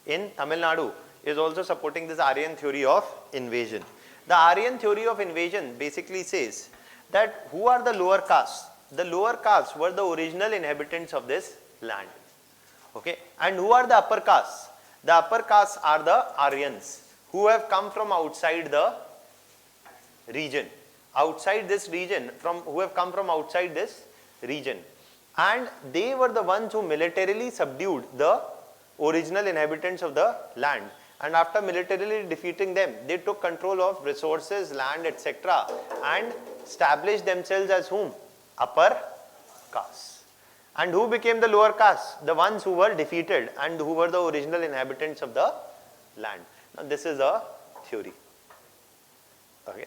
in Tamil Nadu is also supporting this Aryan theory of invasion. The Aryan theory of invasion basically says that who are the lower castes? The lower castes were the original inhabitants of this land. Okay, and who are the upper castes? The upper castes are the Aryans who have come from outside the region, who have come from outside this region, and they were the ones who militarily subdued the original inhabitants of the land, and after militarily defeating them, they took control of resources, land, etc., and established themselves as whom? Upper castes. And who became the lower caste? The ones who were defeated and who were the original inhabitants of the land. Now this is a theory. Okay.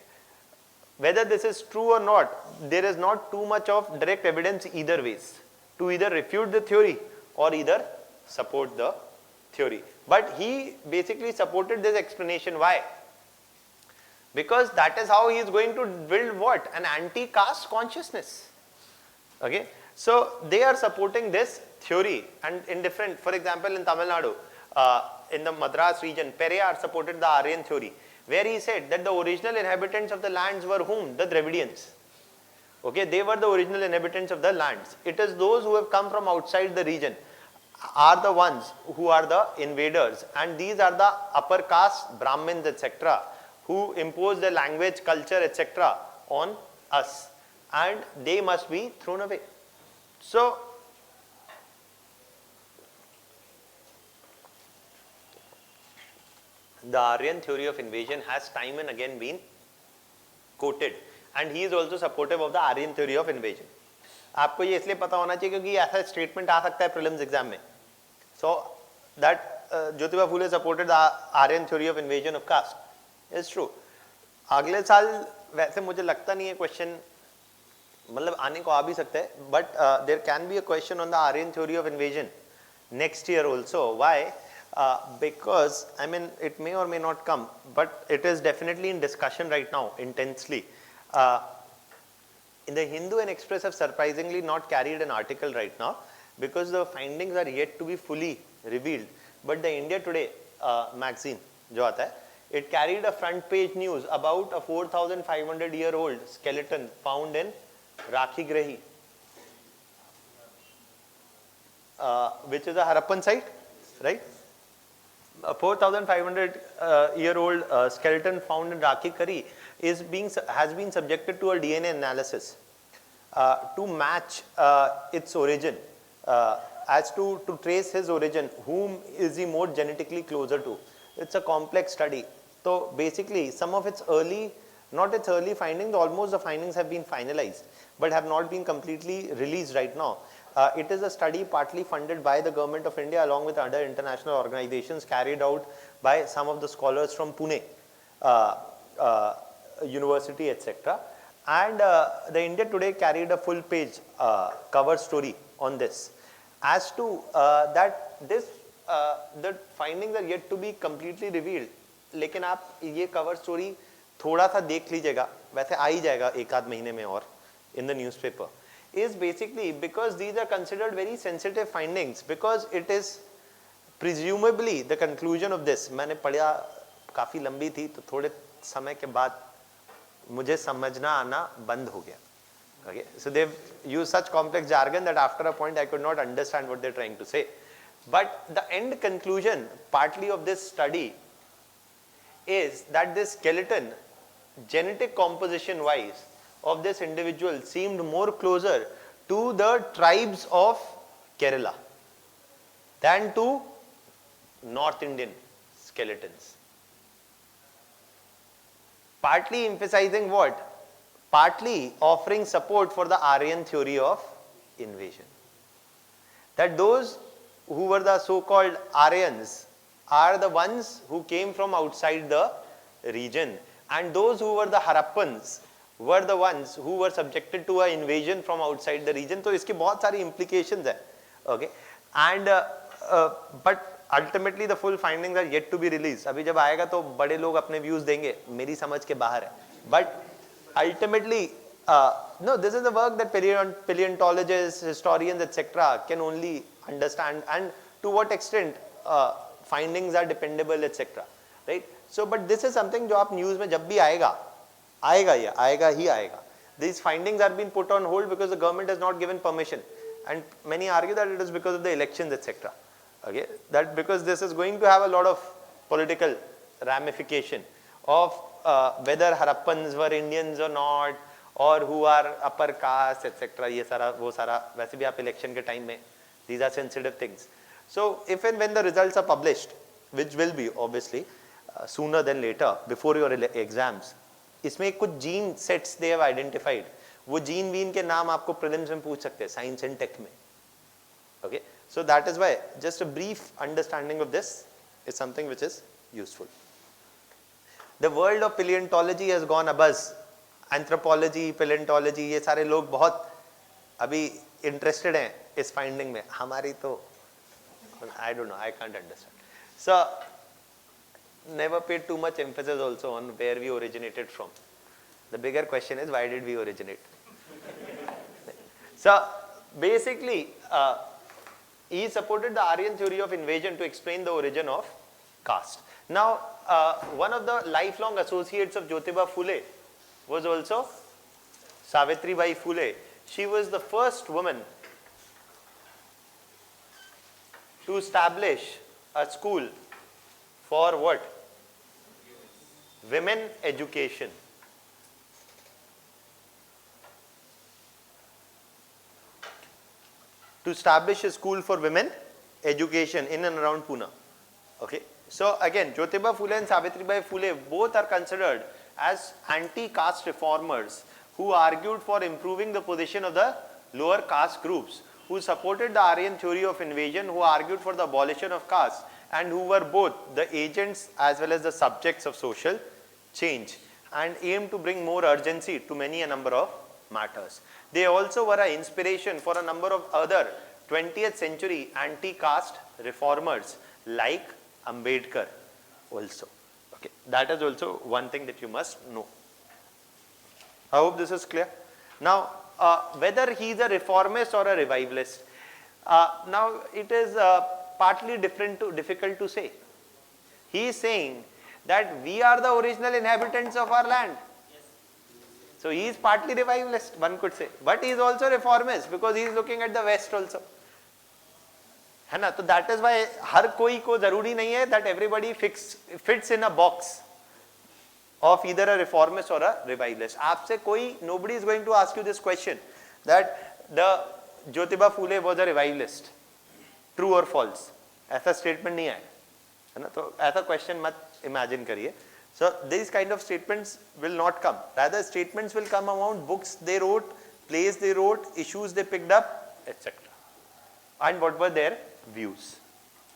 Whether this is true or not, there is not too much of direct evidence either ways to either refute the theory or either support the theory. But he basically supported this explanation. Why? Because that is how he is going to build what? An anti-caste consciousness. Okay. So they are supporting this theory, and in different, for example, in Tamil Nadu, in the Madras region, Periyar supported the Aryan theory, where he said that the original inhabitants of the lands were whom? The Dravidians. Okay, they were the original inhabitants of the lands. It is those who have come from outside the region are the ones who are the invaders, and these are the upper caste, Brahmins, etc., who impose their language, culture, etc. on us, and they must be thrown away. So, the Aryan theory of invasion has time and again been quoted, and he is also supportive of the Aryan theory of invasion. आपको ये इसलिए पता होना चाहिए क्योंकि ऐसा statement आ सकता है प्रीलिम्स एग्जाम में. So that Jyotiba Phule supported the Aryan theory of invasion of caste is true. अगले साल वैसे मुझे लगता नहीं है क्वेश्चन, मतलब आने को आ भी सकता है, but there can be a question on the Aryan theory of invasion next year also. Why? Because I mean it may or may not come, but it is definitely in discussion right now intensely. In the Hindu and Express have surprisingly not carried an article right now because the findings are yet to be fully revealed. But the India Today magazine, जो आता है, it carried a front page news about a 4,500-year-old skeleton found in Rakhi Grahi, which is a Harappan site, right? A 4,500-year-old skeleton found in Rakhi Grahi has been subjected to a DNA analysis to match its origin, as to trace his origin, whom is he more genetically closer to. It's a complex study. So basically, some of its early, not its early findings, almost the findings have been finalized, but have not been completely released right now. It is a study partly funded by the government of India along with other international organizations, carried out by some of the scholars from Pune University, etc. And the India Today carried a full page cover story on this. As to that this the findings are yet to be completely revealed. लेकिन आप ये cover story थोड़ा सा देख लीजिएगा, वैसे आ ही जाएगा एक आध महीने में और in the newspaper, is basically because these are considered very sensitive findings, because it is presumably the conclusion of this. मैंने पढ़ा, काफी लंबी थी, तो थोड़े समय के बाद मुझे समझना आना बंद हो गया. Okay, so they've used such complex jargon that after a point I could not understand what they're trying to say. But the end conclusion, partly of this study, is that this skeleton, genetic composition wise, of this individual seemed more closer to the tribes of Kerala than to North Indian skeletons. Partly emphasizing what? Partly offering support for the Aryan theory of invasion. That those who were the so-called Aryans are the ones who came from outside the region, and those who were the Harappans were the ones who were subjected to an invasion from outside the region. So इसकी बहुत सारी implications है. Okay, and but ultimately the full findings are yet to be released. अभी जब आएगा तो बड़े लोग अपने views देंगे, मेरी समझ के बाहर है. But ultimately, no, this is the work that paleontologists, historians, etc. can only understand, and to what extent findings are dependable, etc. Right? So, but this is something जो आप news में जब भी आएगा ही आएगा. These findings are being put on hold because the government has not given permission, and many argue that it is because of the elections, etc. Okay, that because this is going to have a lot of political ramification of whether Harappans were Indians or not, or who are upper caste, etc. ये सारा वो सारा वैसे भी आप election के time में, these are sensitive things. So if and when the results are published, which will be obviously sooner than later before your exams, इसमें कुछ gene sets they have identified. वो gene वीन के नाम आपको prelims में पूछ सकते हैं science and tech में. Okay, so that is why just a brief understanding of this is something which is useful. The world of paleontology has gone abuzz. Anthropology, paleontology, ये सारे लोग बहुत अभी interested हैं इस finding में. हमारी तो I don't know, I can't understand. So never paid too much emphasis also on where we originated from. The bigger question is, why did we originate? So basically, he supported the Aryan theory of invasion to explain the origin of caste. Now, one of the lifelong associates of Jyotiba Phule was also Savitribai Phule. She was the first woman to establish a school for what? Women education. To establish a school for women education in and around Pune. Okay. So again, Jyotiba Phule and Savitribai Phule both are considered as anti-caste reformers who argued for improving the position of the lower caste groups, who supported the Aryan theory of invasion, who argued for the abolition of caste, and who were both the agents as well as the subjects of social change, and aimed to bring more urgency to many a number of matters. They also were an inspiration for a number of other 20th century anti-caste reformers like Ambedkar also. Okay, that is also one thing that you must know. I hope this is clear. Now, whether he is a reformist or a revivalist, now it is partly difficult to say. He is saying that we are the original inhabitants of our land. So he is partly revivalist, one could say, but he is also reformist because he is looking at the West also. है ना? तो that is why हर कोई को जरूरी नहीं है that everybody fits in a box of either a reformist or a revivalist. आपसे कोई, nobody is going to ask you this question that the Jyotiba Phule was a revivalist, true or false. ऐसा statement नहीं आएगा, है ना? तो ऐसा question मत imagine करिए. So these kind of statements will not come. Rather, statements will come around books they wrote, plays they wrote, issues they picked up, etc. And what were their views.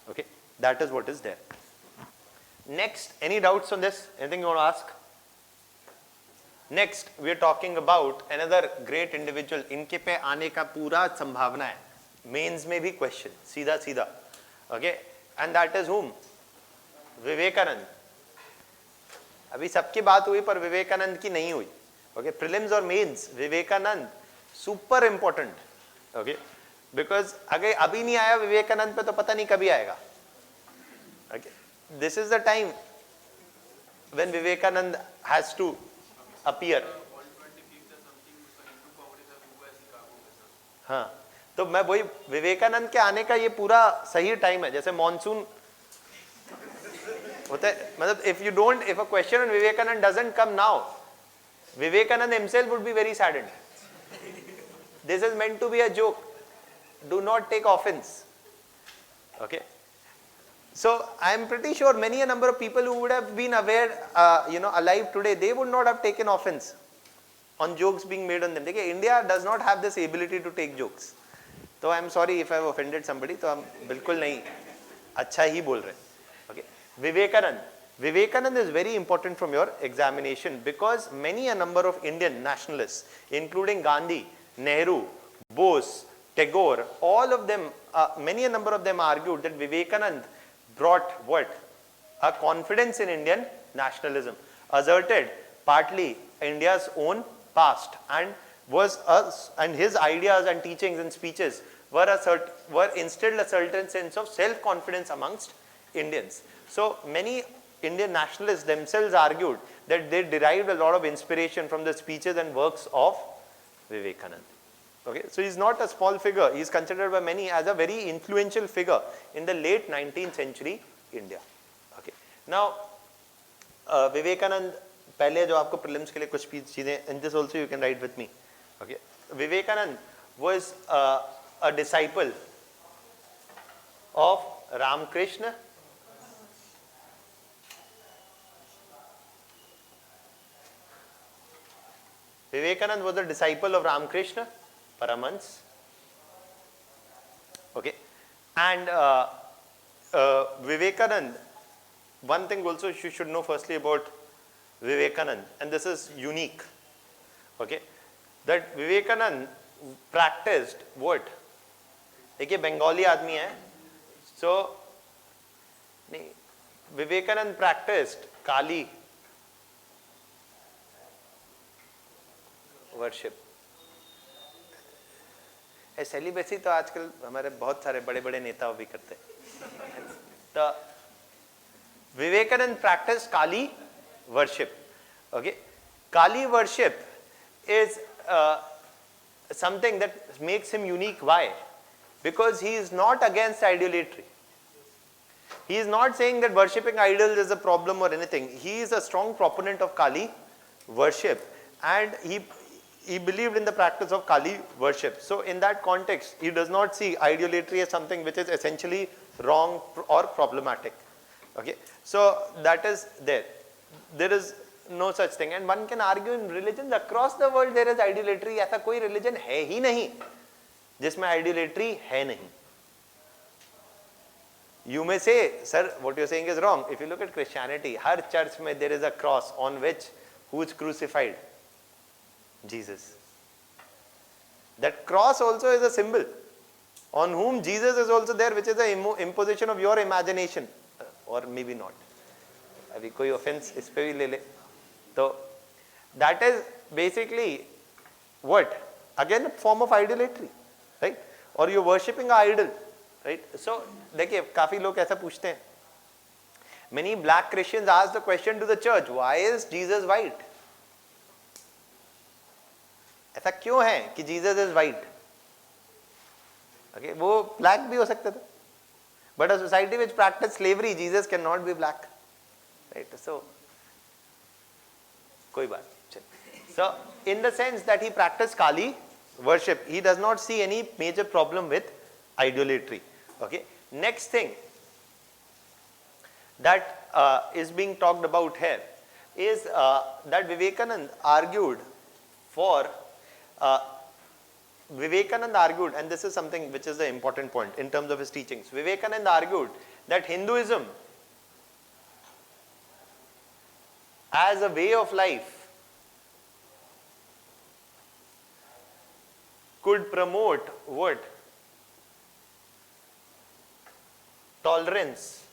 Okay, that is what is there. Next, any doubts on this? Anything you want to ask? Next, we are talking about another great individual. इनके पे आने का पूरा संभावना है. Mains में भी question, सीधा सीधा. Okay, and that is whom? Vivekananda. अभी सबकी बात हुई पर विवेकानंद की नहीं हुई. Okay, prelims और mains, Vivekananda super important. Okay, because अगर अभी नहीं आया विवेकानंद पे तो पता नहीं कभी आएगा. Okay, this is the time when Vivekanand has to appear. हाँ, तो मैं वही विवेकानंद के आने का ये पूरा सही टाइम है. जैसे मॉनसून होता है, मतलब if a question on Vivekanand doesn't come now, Vivekanand himself would be very saddened. This is meant to be a joke. Do not take offense. Okay. So I am pretty sure many a number of people who would have been aware, alive today, they would not have taken offense on jokes being made on them. Okay, India does not have this ability to take jokes. So I am sorry if I have offended somebody. तो हम बिल्कुल नहीं, अच्छा ही बोल रहे. Okay. Vivekanand is very important from your examination because many a number of Indian nationalists, including Gandhi, Nehru, Bose, Tagore, all of them, many a number of them argued that Vivekanand brought what? A confidence in Indian nationalism, asserted partly India's own past, and and his ideas and teachings and speeches were instilled a certain sense of self-confidence amongst Indians. So many Indian nationalists themselves argued that they derived a lot of inspiration from the speeches and works of Vivekanand. Okay, so he's not a small figure. He is considered by many as a very influential figure in the late 19th century India. Okay, now Vivekanand, पहले जो आपको prelims के लिए कुछ चीजें, and this also you can write with me. Okay, Vivekanand was a disciple of Ramakrishna. Vivekanand was a disciple of Ramakrishna Paramhans. Okay, and Vivekanand, one thing also you should know firstly about Vivekanand, and this is unique. Okay, that Vivekanand practiced what? देखिए बंगाली आदमी है, so Vivekanand practiced Kali worship. Celibacy तो आजकल हमारे बहुत सारे बड़े बड़े नेता भी करते हैं. तो Vivekanand practiced Kali worship. Okay, Kali worship is something that makes him unique. Why? Because he is not against idolatry. He is not saying that worshipping idols is a problem or anything. He is a strong proponent of Kali worship, and he believed in the practice of Kali worship. So in that context, he does not see idolatry as something which is essentially wrong or problematic. Okay, so that is there. There is no such thing, and one can argue in religions across the world there is idolatry. ऐसा कोई religion है ही नहीं जिसमें idolatry है नहीं. You may say, sir, what you are saying is wrong. If you look at Christianity, her church में there is a cross on which who is crucified? Jesus. That cross also is a symbol on whom Jesus is also there, which is an imposition of your imagination, or maybe not. अभी कोई offense इस पे भी ले ले. तो that is basically what? Again a form of idolatry, right? Or you're worshipping an idol, right? So देखिए काफी लोग ऐसा पूछते हैं. Many black Christians ask the question to the church, why is Jesus white? ऐसा क्यों है कि Jesus is white? Okay, वो black भी हो सकता था. But a society which practiced slavery, Jesus cannot be black, right? So कोई बात नहीं. So in the sense that he practiced Kali worship, he does not see any major problem with idolatry. Okay. Next thing that is being talked about here is that Vivekananda argued for and this is something which is the important point in terms of his teachings. Vivekananda argued that Hinduism as a way of life could promote what? Tolerance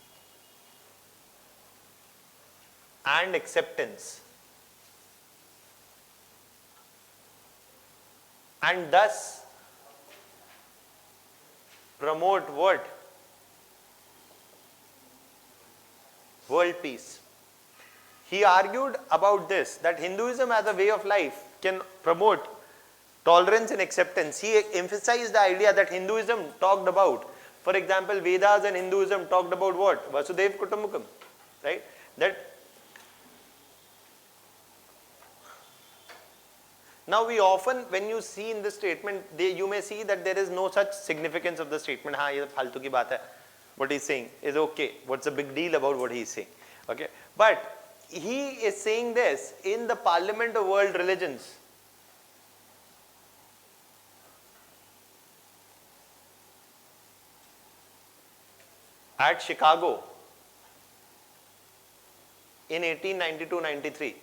and acceptance, and thus promote what? World peace. He argued about this, that Hinduism as a way of life can promote tolerance and acceptance. He emphasized the idea that Hinduism talked about, for example, Vedas and Hinduism talked about what? Vasudev Kutumbakam, right? That now we often, when you see in this statement, you may see that there is no such significance of the statement. हाँ ये फालतू की बात है. What he's saying is okay. What's the big deal about what he's saying? Okay, but he is saying this in the Parliament of World Religions. At Chicago in 1892-93.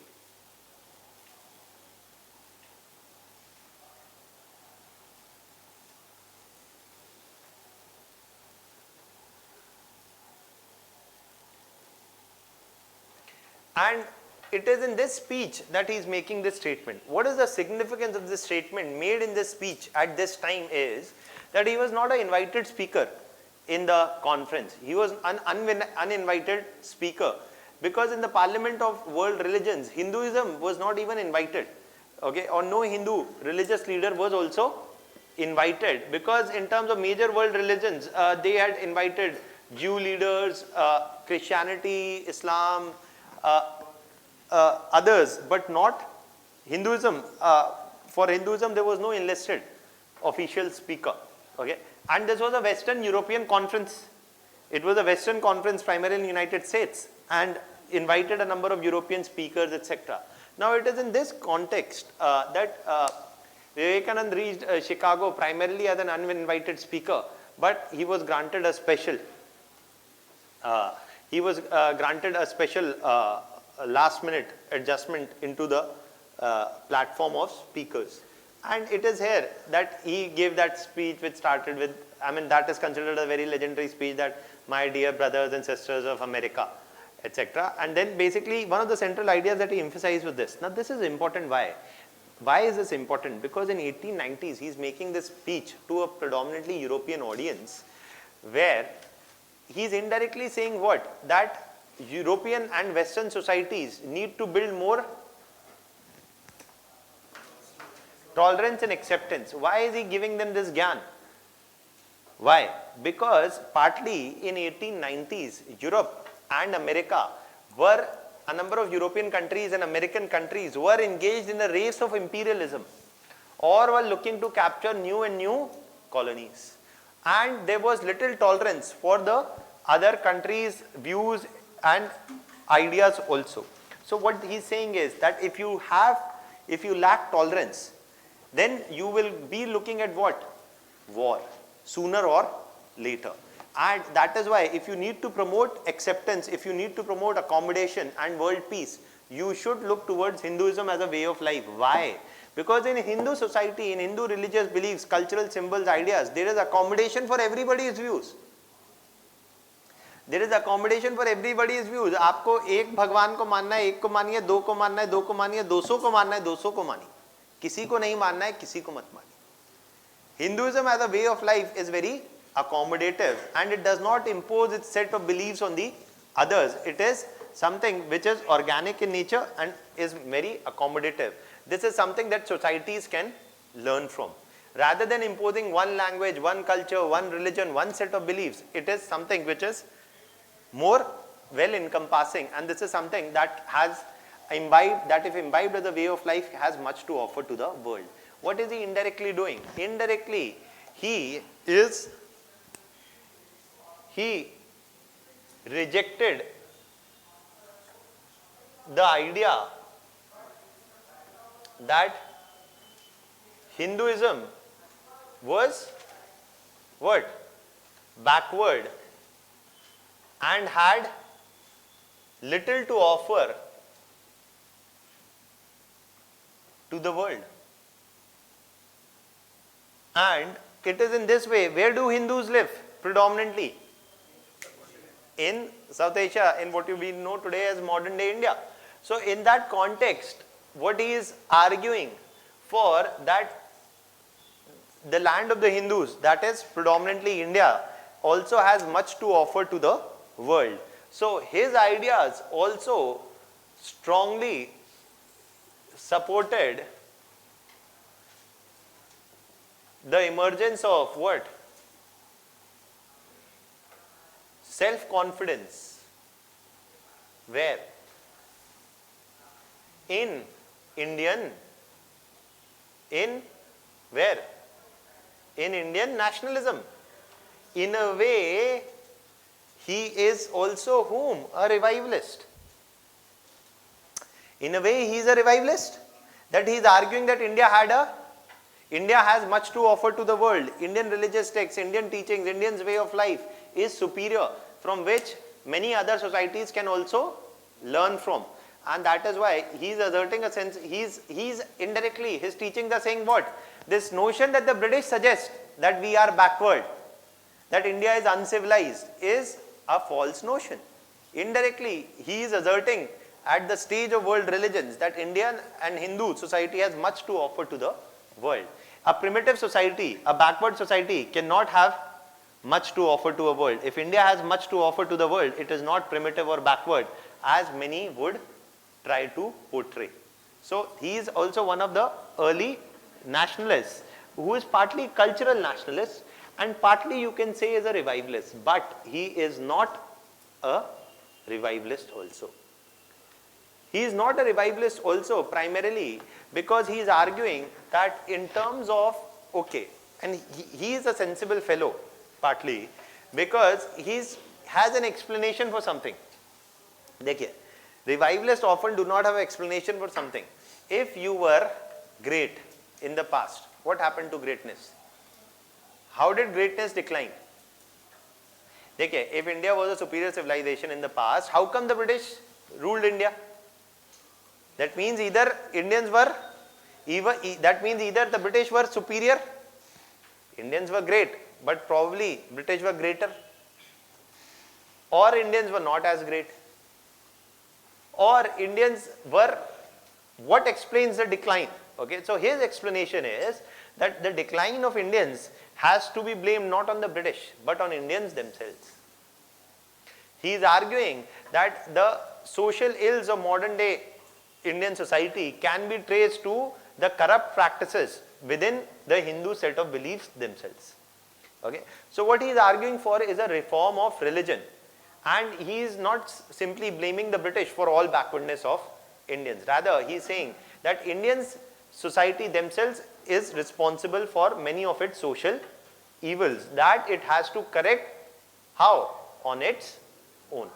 And it is in this speech that he is making this statement. What is the significance of this statement made in this speech at this time is that he was not an invited speaker in the conference. He was an uninvited speaker, because in the Parliament of World Religions, Hinduism was not even invited. Okay, or no Hindu religious leader was also invited, because in terms of major world religions, they had invited Jew leaders, Christianity, Islam, others, but not Hinduism. For Hinduism, there was no enlisted official speaker. Okay, and this was a Western European conference. It was a Western conference primarily in the United States and invited a number of European speakers, etc. Now it is in this context that Vivekananda reached Chicago primarily as an uninvited speaker, but he was granted a special last minute adjustment into the platform of speakers. And it is here that he gave that speech which started with, I mean, that is considered a very legendary speech, that my dear brothers and sisters of America, etc. And then basically one of the central ideas that he emphasized with this. Now this is important. Why? Why is this important? Because in 1890s he is making this speech to a predominantly European audience, where he is indirectly saying what? That European and Western societies need to build more tolerance and acceptance. Why is he giving them this gyan? Why? Because partly in 1890s, Europe and America were, a number of European countries and American countries were engaged in a race of imperialism, or were looking to capture new and new colonies. And there was little tolerance for the other countries' views and ideas also. So what he's saying is that if you lack tolerance, then you will be looking at what? War, sooner or later. And that is why if you need to promote acceptance, if you need to promote accommodation and world peace, you should look towards Hinduism as a way of life. Why? Because in Hindu society, in Hindu religious beliefs, cultural symbols, ideas, there is accommodation for everybody's views. There is accommodation for everybody's views. आपको एक भगवान को मानना है, एक को मानिए, दो को मानना है, दो को मानिए, 200 को मानना है, 200 को मानिए, किसी को नहीं मानना है, किसी को मत मानिए. Hinduism as a way of life is very accommodative and it does not impose its set of beliefs on the others. It is something which is organic in nature and is very accommodative. This is something that societies can learn from. Rather than imposing one language, one culture, one religion, one set of beliefs, it is something which is more well encompassing, and this is something that has imbibed, that if imbibed as a way of life, has much to offer to the world. What is he indirectly doing? Indirectly, he rejected the idea that Hinduism was what? Backward and had little to offer to the world. And it is in this way. Where do Hindus live predominantly? In South Asia, in what we know today as modern day India. So in that context, what he is arguing for, that the land of the Hindus, that is predominantly India, also has much to offer to the world. So his ideas also strongly supported the emergence of what? Self-confidence. Where? In Indian, in where? In Indian nationalism. In a way, he is also whom? A revivalist. In a way, he is a revivalist. That he is arguing that India has much to offer to the world. Indian religious texts, Indian teachings, Indian's way of life is superior, from which many other societies can also learn from. And that is why he is asserting a sense, he's indirectly, his teachings are saying what? This notion that the British suggest that we are backward, that India is uncivilized, is a false notion. Indirectly, he is asserting at the stage of world religions that Indian and Hindu society has much to offer to the world. A primitive society, a backward society cannot have much to offer to a world. If India has much to offer to the world, it is not primitive or backward, as many would try to portray. So he is also one of the early nationalists, who is partly cultural nationalist and partly you can say is a revivalist, but he is not a revivalist also. He is not a revivalist also primarily because he is arguing that in terms of, okay, and he is a sensible fellow partly because he has an explanation for something. Dekhiye, revivalists often do not have an explanation for something. If you were great in the past, what happened to greatness? How did greatness decline? Dekhiye, if India was a superior civilization in the past, how come the British ruled India? That means either either the British were superior, Indians were great, but probably British were greater, or Indians were not as great, or Indians were, what explains the decline? Okay, so his explanation is that the decline of Indians has to be blamed not on the British, but on Indians themselves. He is arguing that the social ills of modern day Indian society can be traced to the corrupt practices within the Hindu set of beliefs themselves. Okay, so what he is arguing for is a reform of religion, and he is not simply blaming the British for all backwardness of Indians. Rather, he is saying that Indians society themselves is responsible for many of its social evils that it has to correct. How? On its own.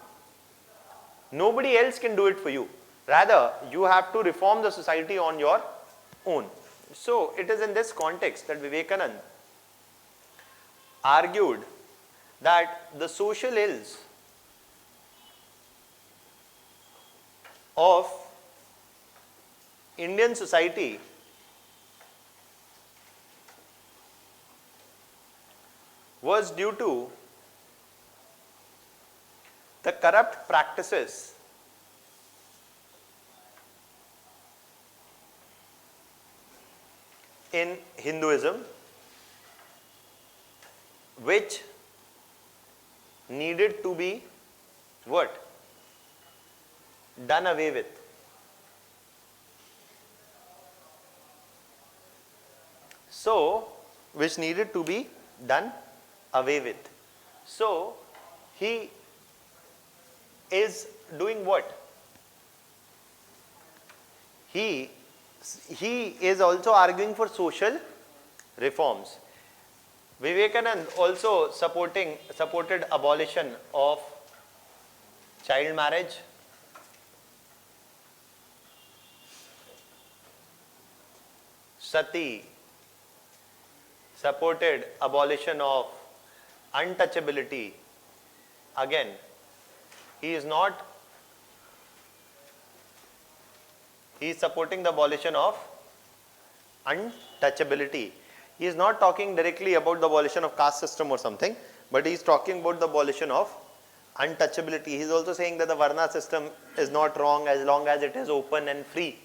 Nobody else can do it for you. Rather, you have to reform the society on your own. So, it is in this context that Vivekananda argued that the social ills of Indian society was due to the corrupt practices in Hinduism which needed to be what? Done away with. So, which needed to be done away with. So, he is doing what? He is also arguing for social reforms. Vivekanand also supported abolition of child marriage, sati, supported abolition of untouchability. Again, he is supporting the abolition of untouchability. He is not talking directly about the abolition of caste system or something, but he is talking about the abolition of untouchability. He is also saying that the Varna system is not wrong as long as it is open and free,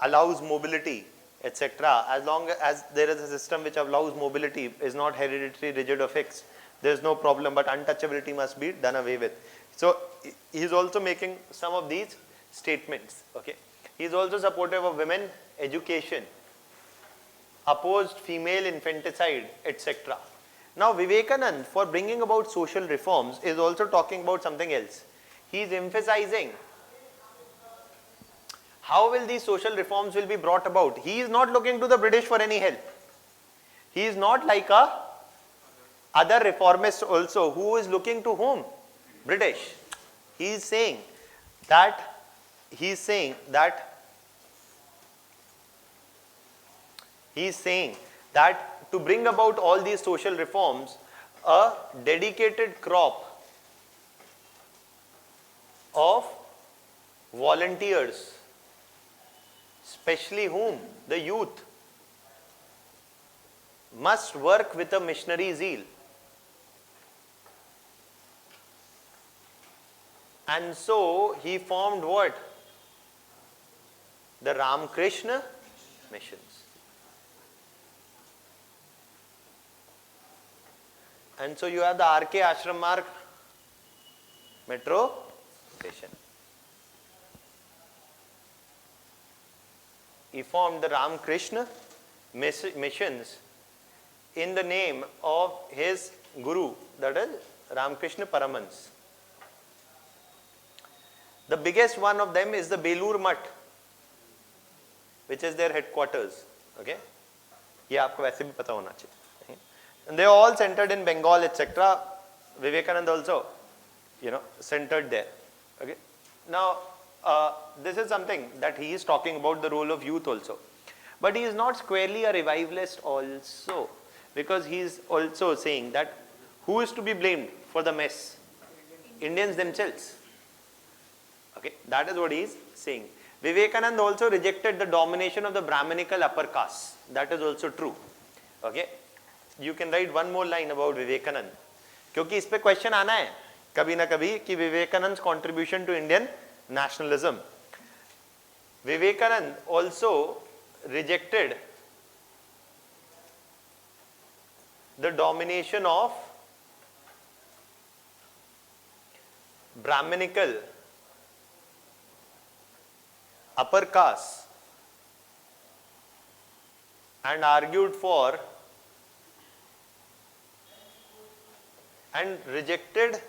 allows mobility, etc. As long as there is a system which allows mobility, is not hereditary, rigid or fixed, there is no problem, but untouchability must be done away with. So, he is also making some of these statements. Okay. He is also supportive of women education, opposed female infanticide, etc. Now, Vivekanand, for bringing about social reforms, is also talking about something else. He is emphasizing how will these social reforms will be brought about. He is not looking to the British for any help. He is not like a other reformist also who is looking to whom? British. He is saying that to bring about all these social reforms, a dedicated crop of volunteers, especially whom? The youth, must work with a missionary zeal. And so he formed what? The Ramakrishna missions. And so you have the RK Ashram Marg metro station. He formed the Ramakrishna missions in the name of his guru, that is Ramakrishna Paramhans. The biggest one of them is the Belur Mutt, which is their headquarters. Okay, ये आपको वैसे भी पता होना चाहिए. And they are all centered in Bengal, etc. Vivekananda also, centered there. Okay. Now, this is something that he is talking about, the role of youth also. But he is not squarely a revivalist also, because he is also saying that who is to be blamed for the mess? Indians themselves. Okay, that is what he is saying. Vivekananda also rejected the domination of the Brahminical upper caste. That is also true. Okay, you can write one more line about Vivekananda, क्योंकि इस पे question आना है कभी ना कभी कि Vivekananda's contribution to Indian nationalism. Vivekananda also rejected the domination of Brahminical upper caste and argued for and rejected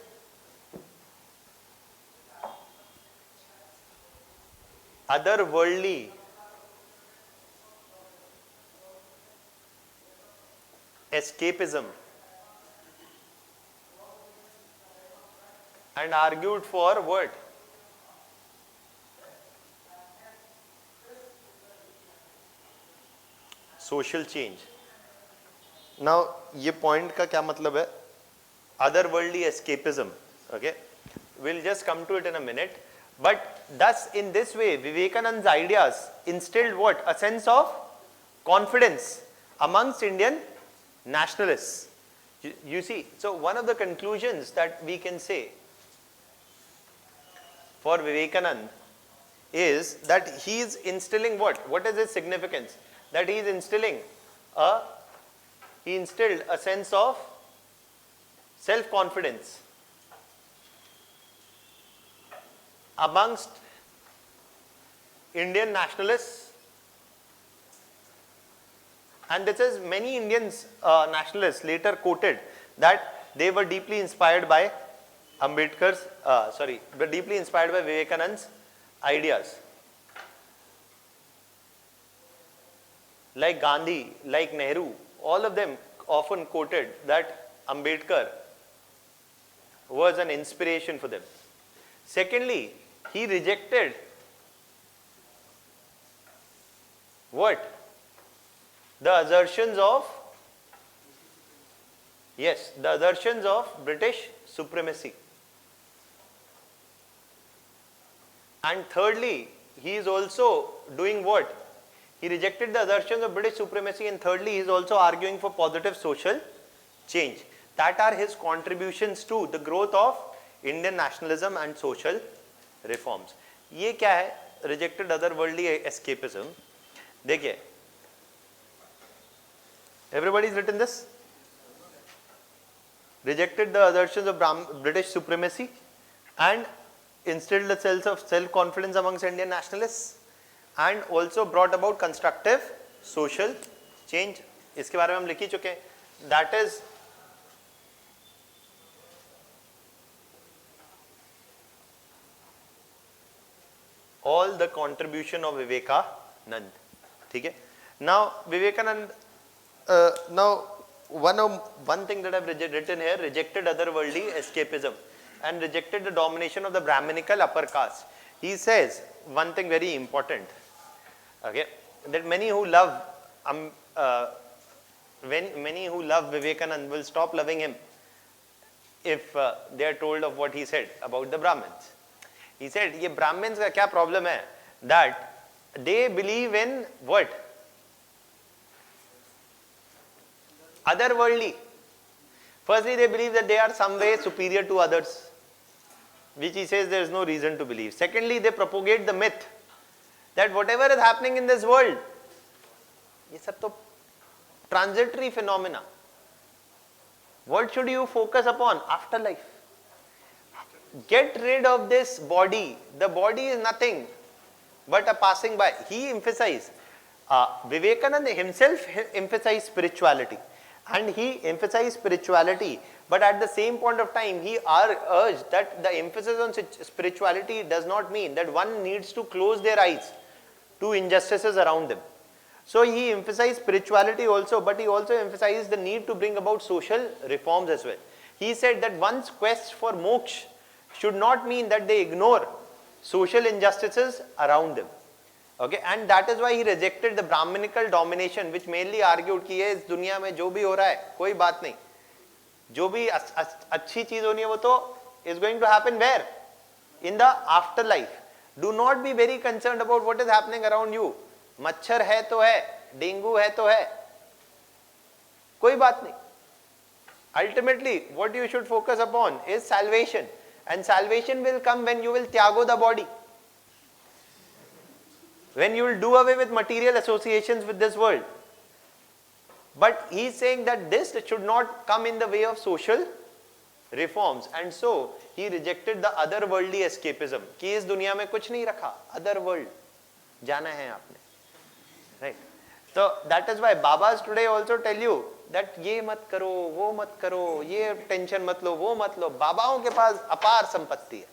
otherworldly escapism and argued for what? Social change. Now, ये point का क्या मतलब है? Otherworldly escapism. Okay, we'll just come to it in a minute. But thus, in this way, Vivekananda's ideas instilled what? A sense of confidence amongst Indian nationalists. You see, so one of the conclusions that we can say for Vivekanand is that he is instilling what? What is its significance? That he is instilling he instilled a sense of self-confidence amongst Indian nationalists, and this is many Indians nationalists later quoted that they were deeply inspired by were deeply inspired by Vivekanand's ideas. Like Gandhi, like Nehru, all of them often quoted that Ambedkar was an inspiration for them. Secondly, he rejected what? The assertions of British supremacy. And thirdly, he is also doing what? He rejected the assertions of British supremacy, and thirdly, he is also arguing for positive social change. That are his contributions to the growth of Indian nationalism and social reforms. ये क्या है? Rejected otherworldly escapism. देखिए, everybody's written this. Rejected the assertions of British supremacy and instilled a sense of self-confidence amongst Indian nationalists, and also brought about constructive social change. इसके बारे में हम लिख ही चुके हैं. That is all the contribution of Vivekanand. ठीक है? Now Vivekanand, now one thing that I've written here, rejected otherworldly escapism and rejected the domination of the Brahminical upper caste. He says one thing very important, okay, that many who love Vivekanand will stop loving him if they are told of what he said about the Brahmins. He said, ये Brahmins का क्या problem है? That they believe in what? Otherworldly. Firstly, they believe that they are some way superior to others, which he says there is no reason to believe. Secondly, they propagate the myth that whatever is happening in this world, ये सब तो transitory phenomena. What should you focus upon? Afterlife. Get rid of this body. The body is nothing but a passing by. He emphasized, Vivekananda himself emphasized spirituality. And he emphasized spirituality, but at the same point of time, he urged that the emphasis on spirituality does not mean that one needs to close their eyes to injustices around them. So he emphasized spirituality also, but he also emphasized the need to bring about social reforms as well. He said that one's quest for moksha should not mean that they ignore social injustices around them. Okay, and that is why he rejected the Brahminical domination, which mainly argued कि ये इस दुनिया में जो भी हो रहा है कोई बात नहीं, जो भी अच्छी चीज होनी है वो तो is going to happen where? In the afterlife. Do not be very concerned about what is happening around you. मच्छर है तो है, डेंगू है तो है, कोई बात नहीं. Ultimately, what you should focus upon is salvation, and salvation will come when you will tyago the body. When you will do away with material associations with this world. But he is saying that this should not come in the way of social reforms, and so he rejected the otherworldly escapism. कि इस दुनिया में कुछ नहीं रखा, other world जाना है आपने, right? So that is why Babas today also tell you that ये मत करो, वो मत करो, ये टेंशन मत लो, वो मत लो. बाबाओं के पास अपार संपत्ति है.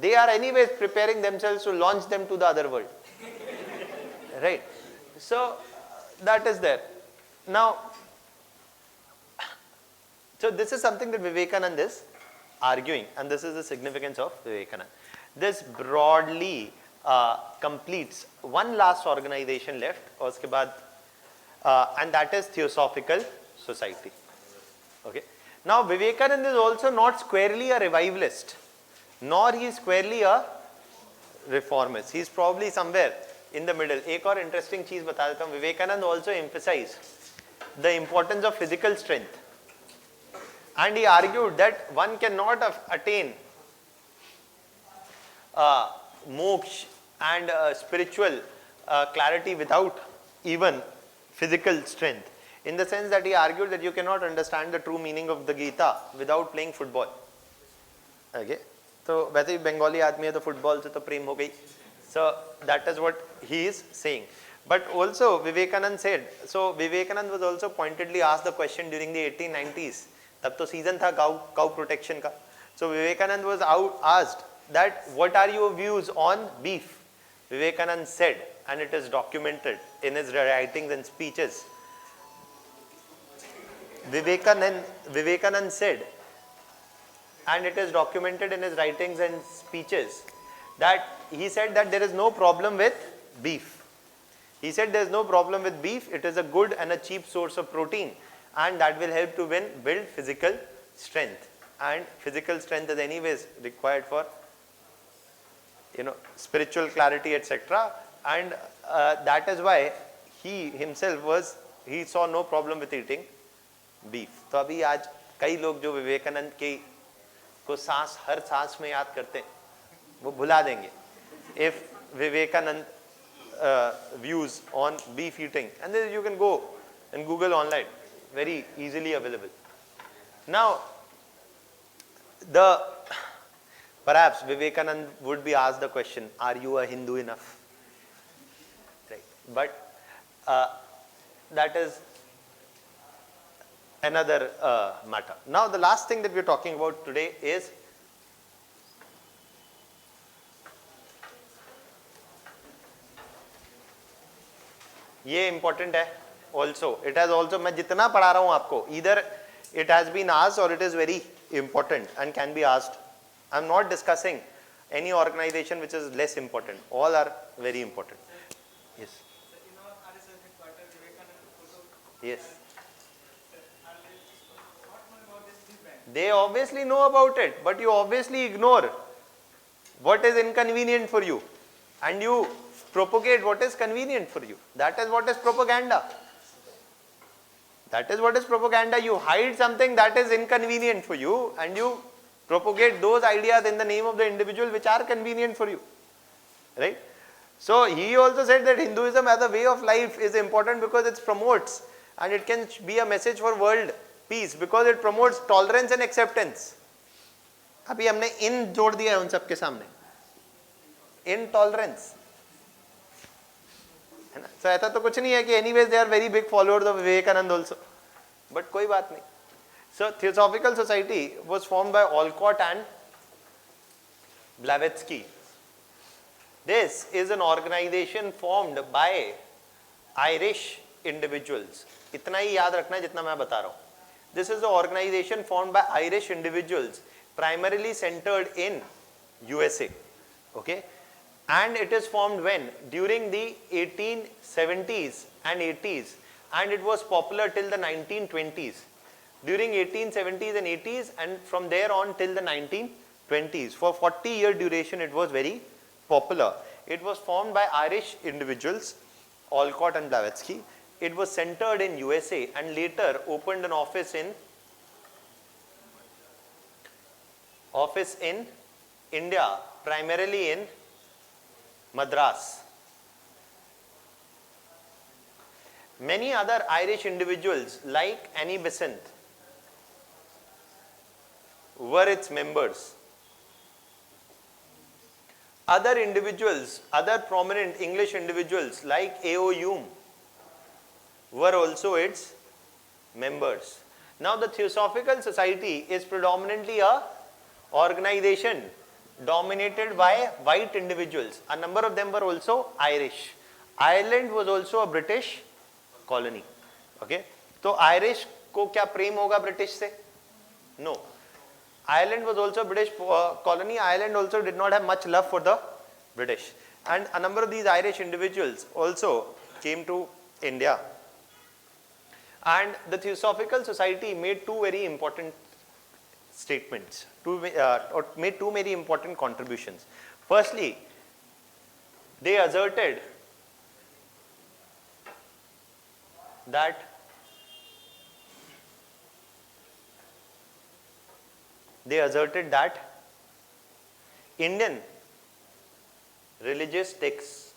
They are anyways preparing themselves to launch them to the other world. Right? So that is there. Now, so this is something that Vivekananda is arguing, and this is the significance of Vivekananda. This broadly completes one last organization left, उसके बाद, and that is Theosophical Society. Okay. Now Vivekananda is also not squarely a revivalist, nor he is squarely a reformist. He is probably somewhere in the middle. एक और interesting चीज बता देता हूँ. Vivekananda also emphasized the importance of physical strength, and he argued that one cannot attain moksha and spiritual clarity without even physical strength. In the sense that he argued that you cannot understand the true meaning of the Gita without playing football. Okay, तो वैसे ही बंगाली आदमी है तो football से तो प्रेम हो गई. So that is what he is saying. But also Vivekanand said, so Vivekanand was also pointedly asked the question during the 1890s. तब तो season था cow protection का. So Vivekanand was asked that what are your views on beef? Vivekanand said, and it is documented in his writings and speeches. Vivekanand said, and it is documented in his writings and speeches, that he said that there is no problem with beef. He said there is no problem with beef. It is a good and a cheap source of protein, and that will help to build physical strength. And physical strength is anyways required for, spiritual clarity, etc. And that is why he himself he saw no problem with eating beef. तो अभी आज कई लोग जो विवेकानंद के को हर सांस में याद करते हैं, वो भुला देंगे. If Vivekanand views on beef eating, and then you can go and Google online, very easily available. Now, perhaps Vivekanand would be asked the question, are you a Hindu enough? Right. But that is another matter. Now the last thing that we are talking about today is ये important है also. It has also, मैं जितना पढ़ा रहा हूँ आपको, either it has been asked or it is very important and can be asked. I am not discussing any organization which is less important. All are very important. Yes. Yes. They obviously know about it, but you obviously ignore what is inconvenient for you, and you propagate what is convenient for you. That is what is propaganda. That is what is propaganda. You hide something that is inconvenient for you, and you propagate those ideas in the name of the individual which are convenient for you. Right? So he also said that Hinduism as a way of life is important because it promotes, and it can be a message for world peace because it promotes tolerance and acceptance. अभी हमने in जोड़ दिया है उन सब के सामने. Intolerance. है ना? So ऐसा तो कुछ नहीं है कि anyways they are very big followers of Vivekanand also. But कोई बात नहीं. So Theosophical Society was formed by Olcott and Blavatsky. This is an organization formed by Irish individuals. इतना ही याद रखना है जितना मैं बता रहा हूँ. This is an organization formed by Irish individuals, primarily centered in USA. Okay, and it is formed when? During the 1870s and 80s, and it was popular till the 1920s. During 1870s and 80s, and from there on till the 1920s, for 40-year duration, it was very popular. It was formed by Irish individuals, Olcott and Blavatsky. It was centered in USA and later opened an office in India, primarily in Madras. Many other Irish individuals like Annie Besant were its members. Other individuals, other prominent English individuals like A.O. Hume were also its members. Now the Theosophical Society is predominantly a organization dominated by white individuals. A number of them were also Irish. Ireland was also a British colony. Okay, तो Irish को क्या प्रेम होगा British से? No. Ireland was also a British colony. Ireland also did not have much love for the British, and a number of these Irish individuals also came to India. And the Theosophical Society made two very important statements, or made two very important contributions. Firstly, they asserted that Indian religious texts,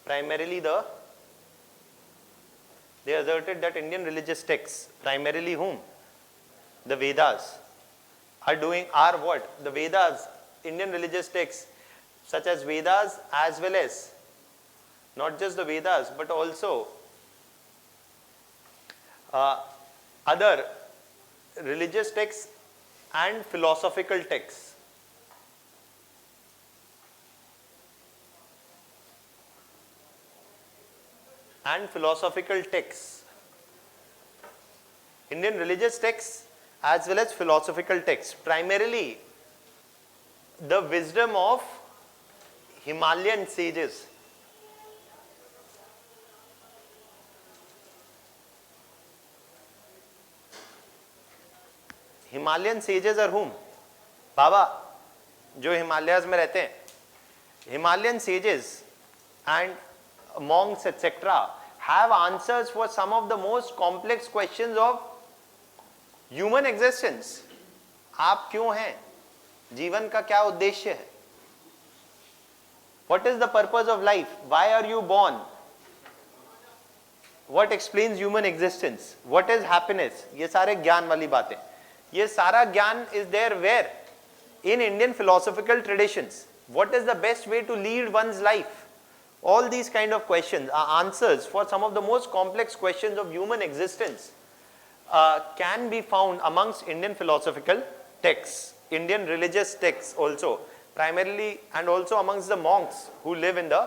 primarily they asserted that Indian religious texts, primarily whom? The Vedas, are what? The Vedas, Indian religious texts, such as Vedas, as well as not just the Vedas, but also other religious texts and philosophical texts. Indian religious texts as well as philosophical texts, primarily the wisdom of Himalayan sages. Himalayan sages are whom? बाबा जो हिमालयाज में रहते हैं, Himalayan sages and monks etc. have answers for some of the most complex questions of human existence. आप क्यों हैं? जीवन का क्या उद्देश्य है? What is the purpose of life? Why are you born? What explains human existence? What is happiness? ये सारे ज्ञान वाली बातें. ये सारा ज्ञान is there where? In Indian philosophical traditions. What is the best way to lead one's life? All these kind of questions are answers for some of the most complex questions of human existence. Can be found amongst Indian philosophical texts, Indian religious texts also, primarily, and also amongst the monks who live in the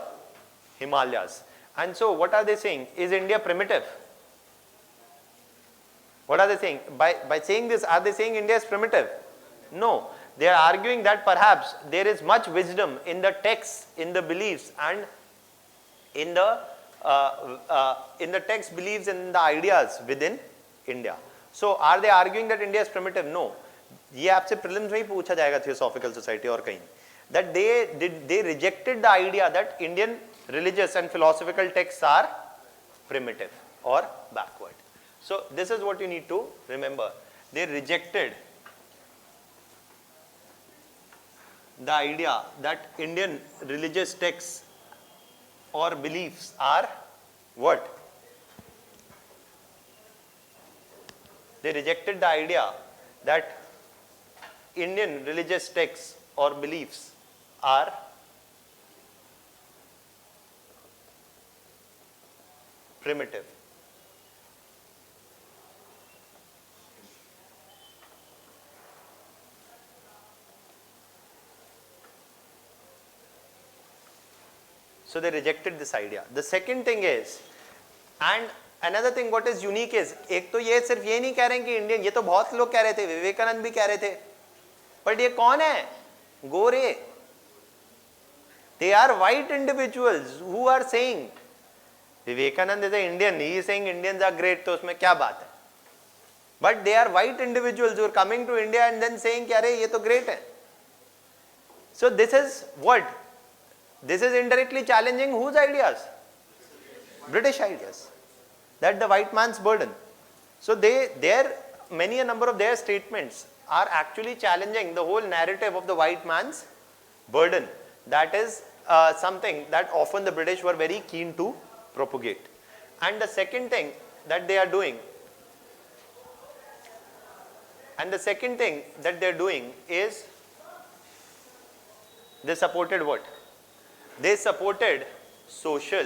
Himalayas. And so what are they saying? Is India primitive? What are they saying? By saying this, are they saying India is primitive? No. They are arguing that perhaps there is much wisdom in the texts, in the beliefs, and in the text beliefs and in the ideas within India. So are they arguing that India is primitive? No. ये आपसे prelims में ही पूछा जाएगा Theosophical Society और कहीं. That they rejected the idea that Indian religious and philosophical texts are primitive or backward. So this is what you need to remember. They rejected the idea that Indian religious texts or beliefs are what? They rejected the idea that Indian religious texts or beliefs are primitive. So they rejected this idea. The second thing is, and another thing what is unique is, एक तो ये सिर्फ ये नहीं कह रहे हैं कि इंडियन, ये तो बहुत लोग कह रहे थे, विवेकानंद भी कह रहे थे, but ये कौन है? गोरे. They are white individuals who are saying, Vivekananda is an Indian, he is saying Indians are great, तो उसमें क्या बात है? But they are white individuals who are coming to India and then saying कि अरे ये तो great है. So this is what? This is indirectly challenging whose ideas? British ideas. That the white man's burden. So many a number of their statements are actually challenging the whole narrative of the white man's burden. That is something that often the British were very keen to propagate. And the second thing that they are doing, is they supported what? They supported social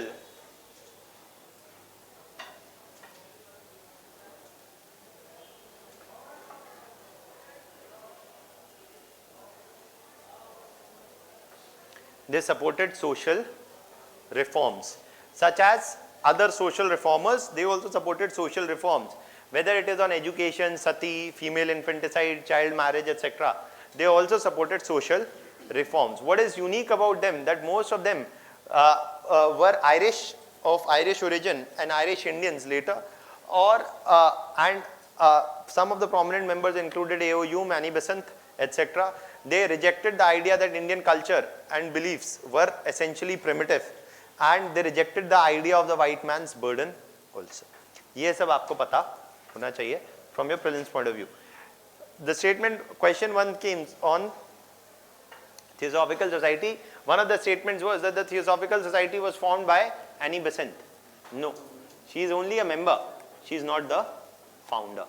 reforms. Such as other social reformers, they also supported social reforms. Whether it is on education, sati, female infanticide, child marriage, etc. They also supported social reforms. What is unique about them? That most of them were Irish, of Irish origin, and Irish Indians later, or and some of the prominent members included AOU, Mani Besant, etc. They rejected the idea that Indian culture and beliefs were essentially primitive, and they rejected the idea of the white man's burden also. ये सब आपको पता होना चाहिए from your prelims point of view. The statement, question 1 came on Theosophical Society, one of the statements was that the Theosophical Society was formed by Annie Besant. No, she is only a member. She is not the founder.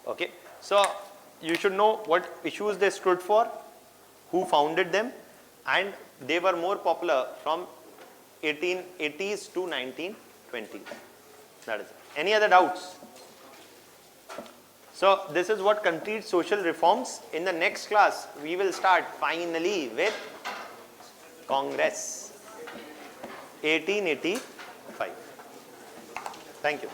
Okay. So you should know what issues they stood for, who founded them, and they were more popular from 1880s to 1920s. That is it. Any other doubts? So this is what completes social reforms. In the next class, we will start finally with Congress 1885. Thank you.